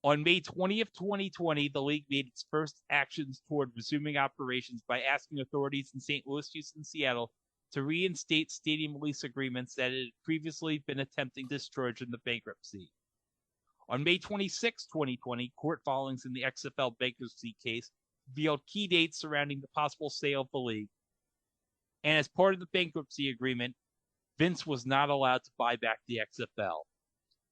On May 20th, 2020, the league made its first actions toward resuming operations by asking authorities in St. Louis, Houston, and Seattle to reinstate stadium lease agreements that had previously been attempting to discharge in the bankruptcy. On May 26, 2020, court filings in the XFL bankruptcy case revealed key dates surrounding the possible sale of the league. And as part of the bankruptcy agreement, Vince was not allowed to buy back the XFL.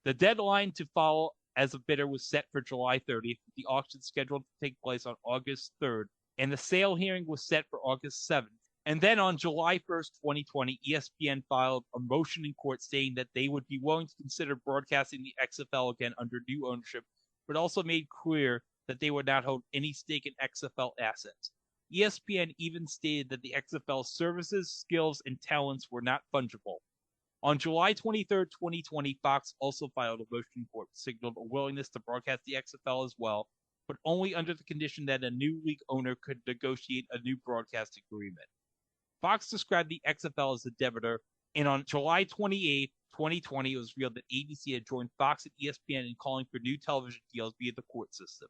The deadline to follow as a bidder was set for July 30th, with the auction scheduled to take place on August 3rd, and the sale hearing was set for August 7th. And then on July 1st, 2020, ESPN filed a motion in court saying that they would be willing to consider broadcasting the XFL again under new ownership, but also made clear that they would not hold any stake in XFL assets. ESPN even stated that the XFL's services, skills, and talents were not fungible. On July 23, 2020, Fox also filed a motion in court that signaled a willingness to broadcast the XFL as well, but only under the condition that a new league owner could negotiate a new broadcast agreement. Fox described the XFL as a debitor, and on July 28, 2020, it was revealed that ABC had joined Fox and ESPN in calling for new television deals via the court system.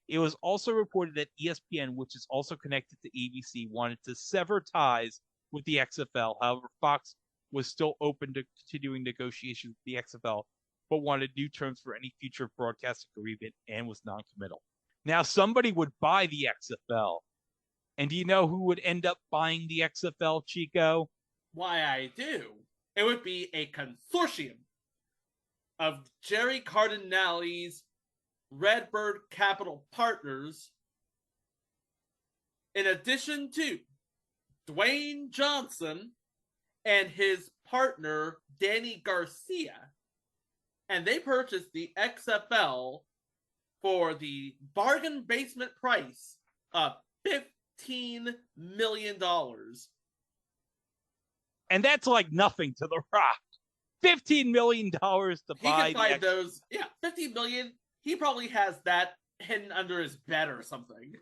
It was also reported that ESPN, which is also connected to ABC, wanted to sever ties with the XFL. However, Fox was still open to continuing negotiations with the XFL, but wanted new terms for any future broadcast agreement and was non-committal. Now, somebody would buy the XFL. And do you know who would end up buying the XFL, Chico? Why, I do. It would be a consortium of Jerry Cardinale's Redbird Capital Partners, in addition to Dwayne Johnson and his partner, Danny Garcia. And they purchased the XFL for the bargain basement price of $15 million. And that's like nothing to The Rock. $15 million to buy. He can buy those. Yeah, $15 million. He probably has that hidden under his bed or something.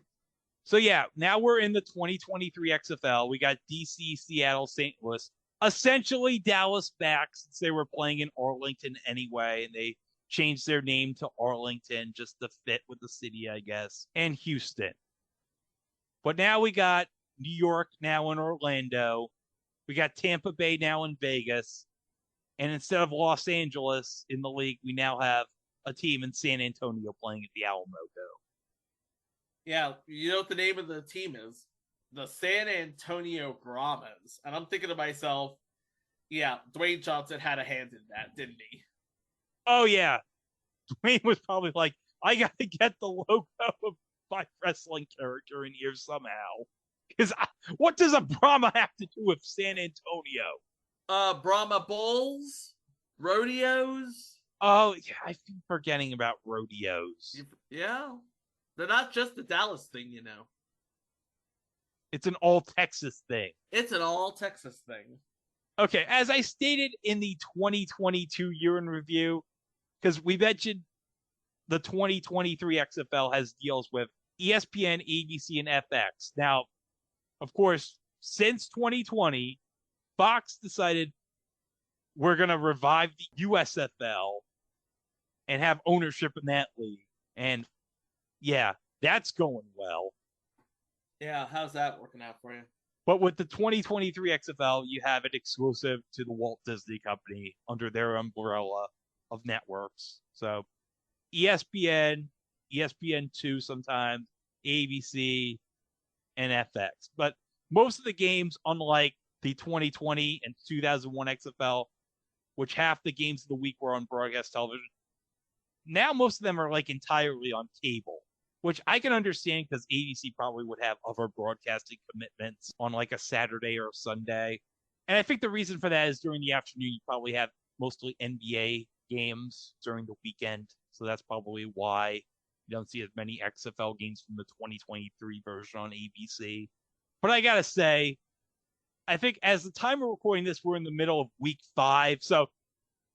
So yeah, now we're in the 2023 XFL. We got DC, Seattle, St. Louis. Essentially Dallas back, since they were playing in Arlington anyway, and they changed their name to Arlington just to fit with the city, I guess, and Houston. But now we got New York now in Orlando. We got Tampa Bay now in Vegas. And instead of Los Angeles in the league, we now have a team in San Antonio playing at the Alamo Dome. Yeah, you know what the name of the team is? The San Antonio Brahmas. And I'm thinking to myself, yeah, Dwayne Johnson had a hand in that, didn't he? Oh, yeah. Dwayne was probably like, I got to get the logo of my wrestling character in here somehow. Because what does a Brahma have to do with San Antonio? Brahma Bulls, rodeos. Oh, yeah, I keep forgetting about rodeos. Yeah, they're not just the Dallas thing, you know. It's an all Texas thing. It's an all Texas thing. Okay, as I stated in the 2022 year in review, because we mentioned the 2023 XFL has deals with ESPN, ABC, and FX. Now, of course, since 2020, Fox decided we're going to revive the USFL and have ownership in that league. And yeah, that's going well. Yeah, how's that working out for you? But with the 2023 XFL, you have it exclusive to the Walt Disney Company under their umbrella of networks. So ESPN, ESPN2 sometimes, ABC, and FX. But most of the games, unlike the 2020 and 2001 XFL, which half the games of the week were on broadcast television, now most of them are like entirely on cable, which I can understand because ABC probably would have other broadcasting commitments on like a Saturday or a Sunday. And I think the reason for that is during the afternoon, you probably have mostly NBA games during the weekend. So that's probably why you don't see as many XFL games from the 2023 version on ABC. But I got to say, I think as the time we're recording this, we're in the middle of week 5. So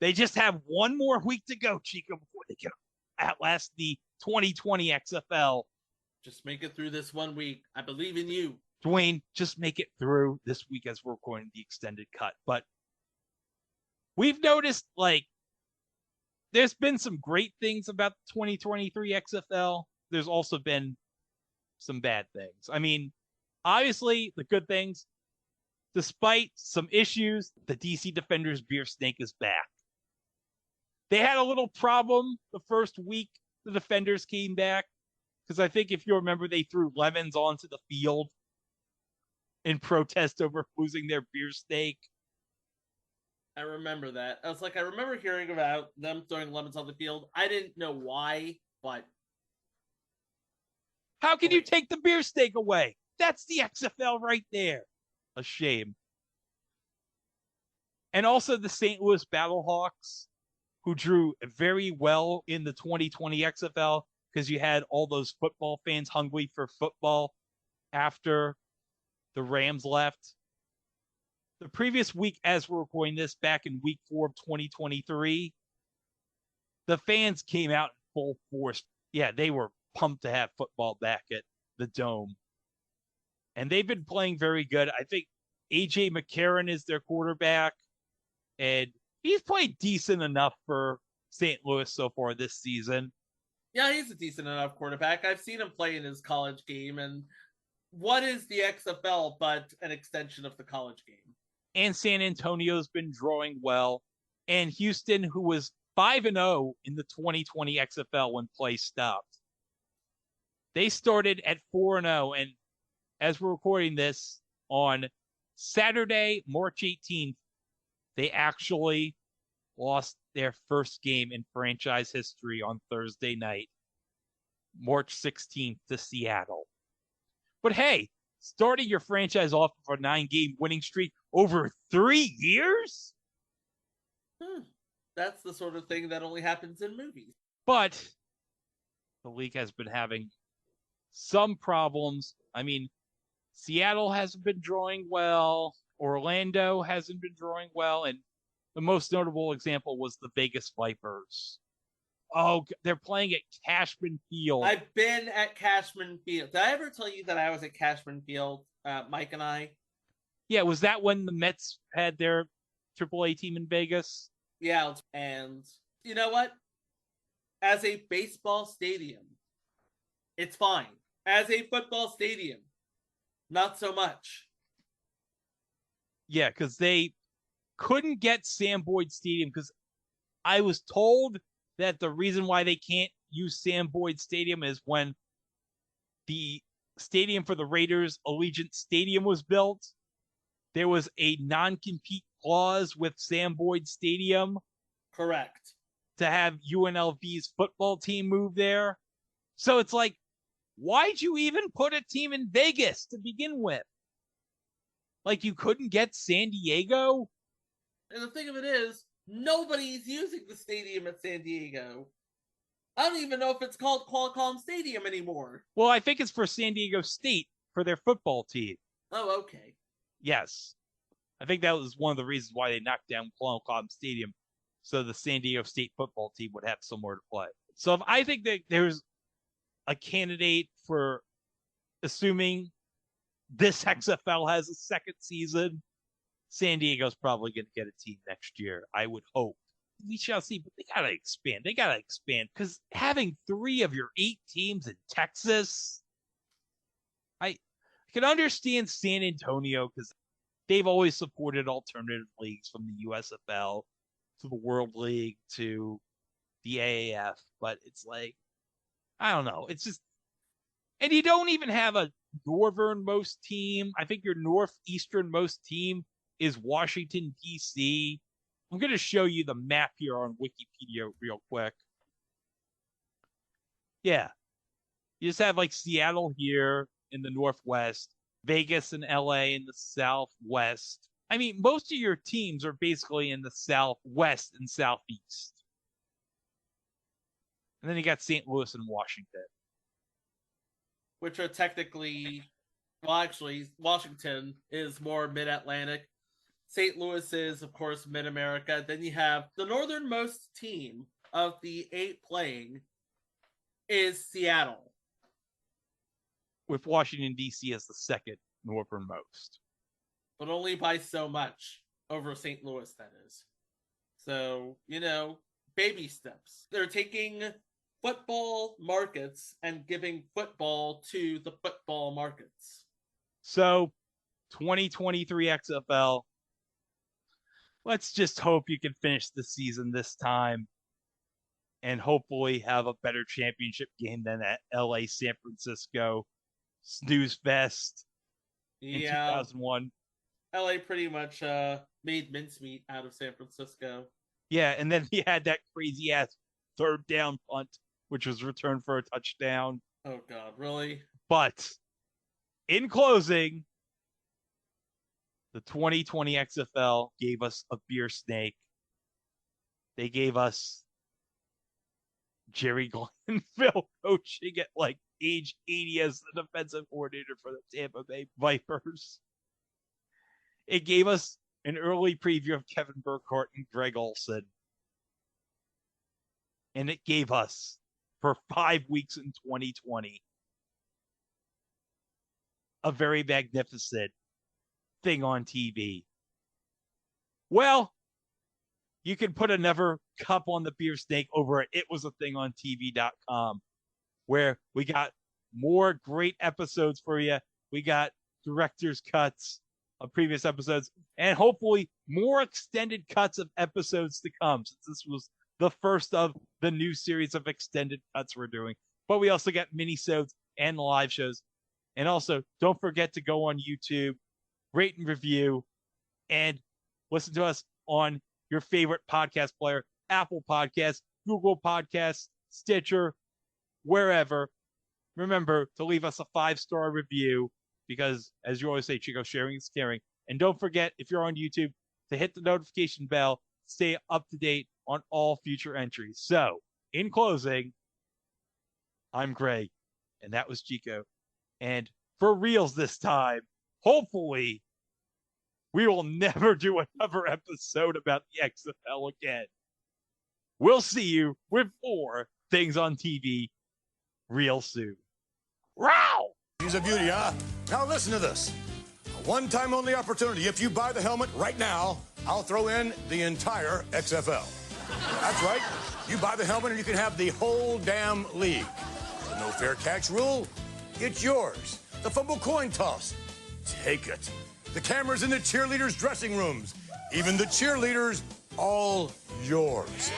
they just have one more week to go, Chico, before they can outlast the 2020 XFL. Just make it through this 1 week. I believe in you. Dwayne, just make it through this week as we're recording the extended cut. But we've noticed, like, there's been some great things about the 2023 XFL. There's also been some bad things. I mean, obviously, the good things, despite some issues, the DC Defenders beer snake is back. They had a little problem the first week the Defenders came back, because I think if you remember, they threw lemons onto the field in protest over losing their beer snake. I remember that. I remember hearing about them throwing lemons on the field. I didn't know why, but... How can you take the beer snake away? That's the XFL right there. A shame. And also the St. Louis Battlehawks, who drew very well in the 2020 XFL because you had all those football fans hungry for football after the Rams left. The previous week, as we're recording this, back in week 4 of 2023, the fans came out in full force. Yeah, they were pumped to have football back at the Dome. And they've been playing very good. I think A.J. McCarron is their quarterback, and he's played decent enough for St. Louis so far this season. Yeah, he's a decent enough quarterback. I've seen him play in his college game, and what is the XFL but an extension of the college game? And San Antonio's been drawing well. And Houston, who was 5-0 in the 2020 XFL when play stopped, they started at 4-0. And as we're recording this on Saturday, March 18th, they actually lost their first game in franchise history on Thursday night, March 16th, to Seattle. But hey, starting your franchise off for a 9-game winning streak over 3 years? That's the sort of thing that only happens in movies. But the league has been having some problems. I mean, Seattle hasn't been drawing well. Orlando hasn't been drawing well. And the most notable example was the Vegas Vipers. Oh, they're playing at Cashman Field. I've been at Cashman Field. Did I ever tell you that I was at Cashman Field, Mike and I? Yeah, was that when the Mets had their AAA team in Vegas? Yeah, and you know what? As a baseball stadium, it's fine. As a football stadium, not so much. Yeah, because they couldn't get Sam Boyd Stadium, because I was told that the reason why they can't use Sam Boyd Stadium is when the stadium for the Raiders, Allegiant Stadium, was built, there was a non-compete clause with Sam Boyd Stadium. Correct. To have UNLV's football team move there. So it's like, Why'd you even put a team in Vegas to begin with? Like, you couldn't get San Diego? And the thing of it is, nobody's using the stadium at San Diego. I don't even know if it's called Qualcomm Stadium anymore. Well, I think it's for San Diego State for their football team. Oh, okay. Yes. I think that was one of the reasons why they knocked down Qualcomm Stadium, so the San Diego State football team would have somewhere to play. So if I think that there's a candidate for assuming this XFL has a second season, San Diego's probably going to get a team next year. I would hope. We shall see, but they got to expand. They got to expand because having 3 of your 8 teams in Texas, I can understand San Antonio because they've always supported alternative leagues from the USFL to the World League to the AAF, but it's like, I don't know. It's just, and you don't even have a northernmost team. I think your northeasternmost team is Washington, D.C. I'm going to show you the map here on Wikipedia real quick. Yeah. You just have like Seattle here in the northwest, Vegas and LA in the southwest. I mean, most of your teams are basically in the southwest and southeast. And then you got St. Louis and Washington. Which are technically, well, actually, Washington is more mid-Atlantic. St. Louis is, of course, mid-America. Then you have the northernmost team of the 8 playing is Seattle. With Washington, D.C. as the second northernmost. But only by so much over St. Louis, that is. So, baby steps. They're taking football markets and giving football to the football markets. So, 2023 XFL. Let's just hope you can finish the season this time and hopefully have a better championship game than that LA San Francisco snooze fest in 2001. LA pretty much made mincemeat out of San Francisco. Yeah, and then he had that crazy ass 3rd down punt, which was returned for a touchdown. Oh, God, really? But in closing, the 2020 XFL gave us a beer snake. They gave us Jerry Glanville coaching at like age 80 as the defensive coordinator for the Tampa Bay Vipers. It gave us an early preview of Kevin Burkhardt and Greg Olson. And it gave us, for 5 weeks in 2020, a very magnificent thing on TV. Well, you can put another cup on the beer snake over at itwasathingontv.com, where we got more great episodes for you. We got director's cuts of previous episodes, and hopefully more extended cuts of episodes to come, since this was the first of the new series of extended cuts we're doing. But we also got mini-sodes and live shows. And also, don't forget to go on YouTube, rate and review, and listen to us on your favorite podcast player, Apple Podcasts, Google Podcasts, Stitcher, wherever. Remember to leave us a 5-star review because, as you always say, Chico, sharing is caring. And don't forget, if you're on YouTube, to hit the notification bell, stay up to date on all future entries. So, in closing, I'm Greg, and that was Chico. And for reals this time, hopefully, we will never do another episode about the XFL again. We'll see you with more things on TV real soon. Wow! He's a beauty, huh? Now listen to this. A one-time only opportunity. If you buy the helmet right now, I'll throw in the entire XFL. That's right. You buy the helmet and you can have the whole damn league. The no fair catch rule, it's yours. The fumble coin toss, take it. The cameras in the cheerleaders' dressing rooms, even the cheerleaders, all yours.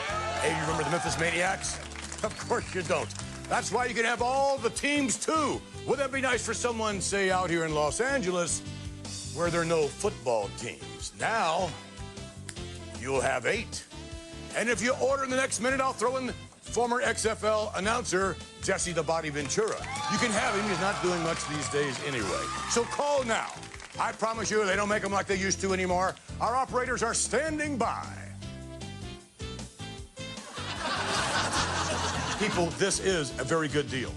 Hey, you remember the Memphis Maniacs? Of course you don't. That's why you can have all the teams, too. Wouldn't that be nice for someone, say, out here in Los Angeles, where there are no football teams? Now, you'll have 8. And if you order in the next minute, I'll throw in former XFL announcer Jesse the Body Ventura. You can have him. He's not doing much these days anyway. So call now. I promise you they don't make them like they used to anymore. Our operators are standing by. People, this is a very good deal.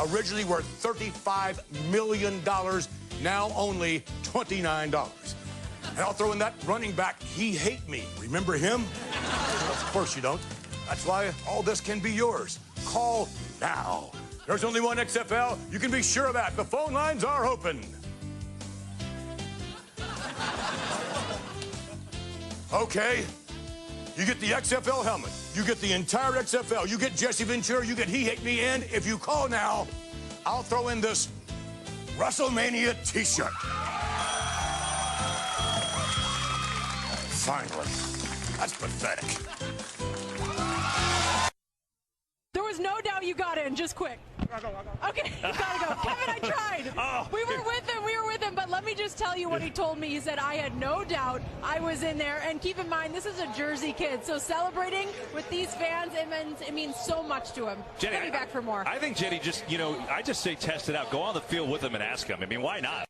Originally worth $35 million, now only $29. And I'll throw in that running back, He Hate Me. Remember him? Of course you don't. That's why all this can be yours. Call now. There's only one XFL. You can be sure of that. The phone lines are open. Okay. You get the XFL helmet. You get the entire XFL. You get Jesse Ventura. You get He Hate Me. And if you call now, I'll throw in this WrestleMania t-shirt. Finally. That's pathetic. There was no doubt you got in. Just quick. Okay, you gotta go. Kevin, I tried. We were with him, but let me just tell you what he told me. He said, I had no doubt I was in there. And keep in mind, this is a Jersey kid. So celebrating with these fans, it means so much to him. Jenny, He'll be back for more. I think Jenny just, I just say test it out. Go on the field with him and ask him. I mean, why not?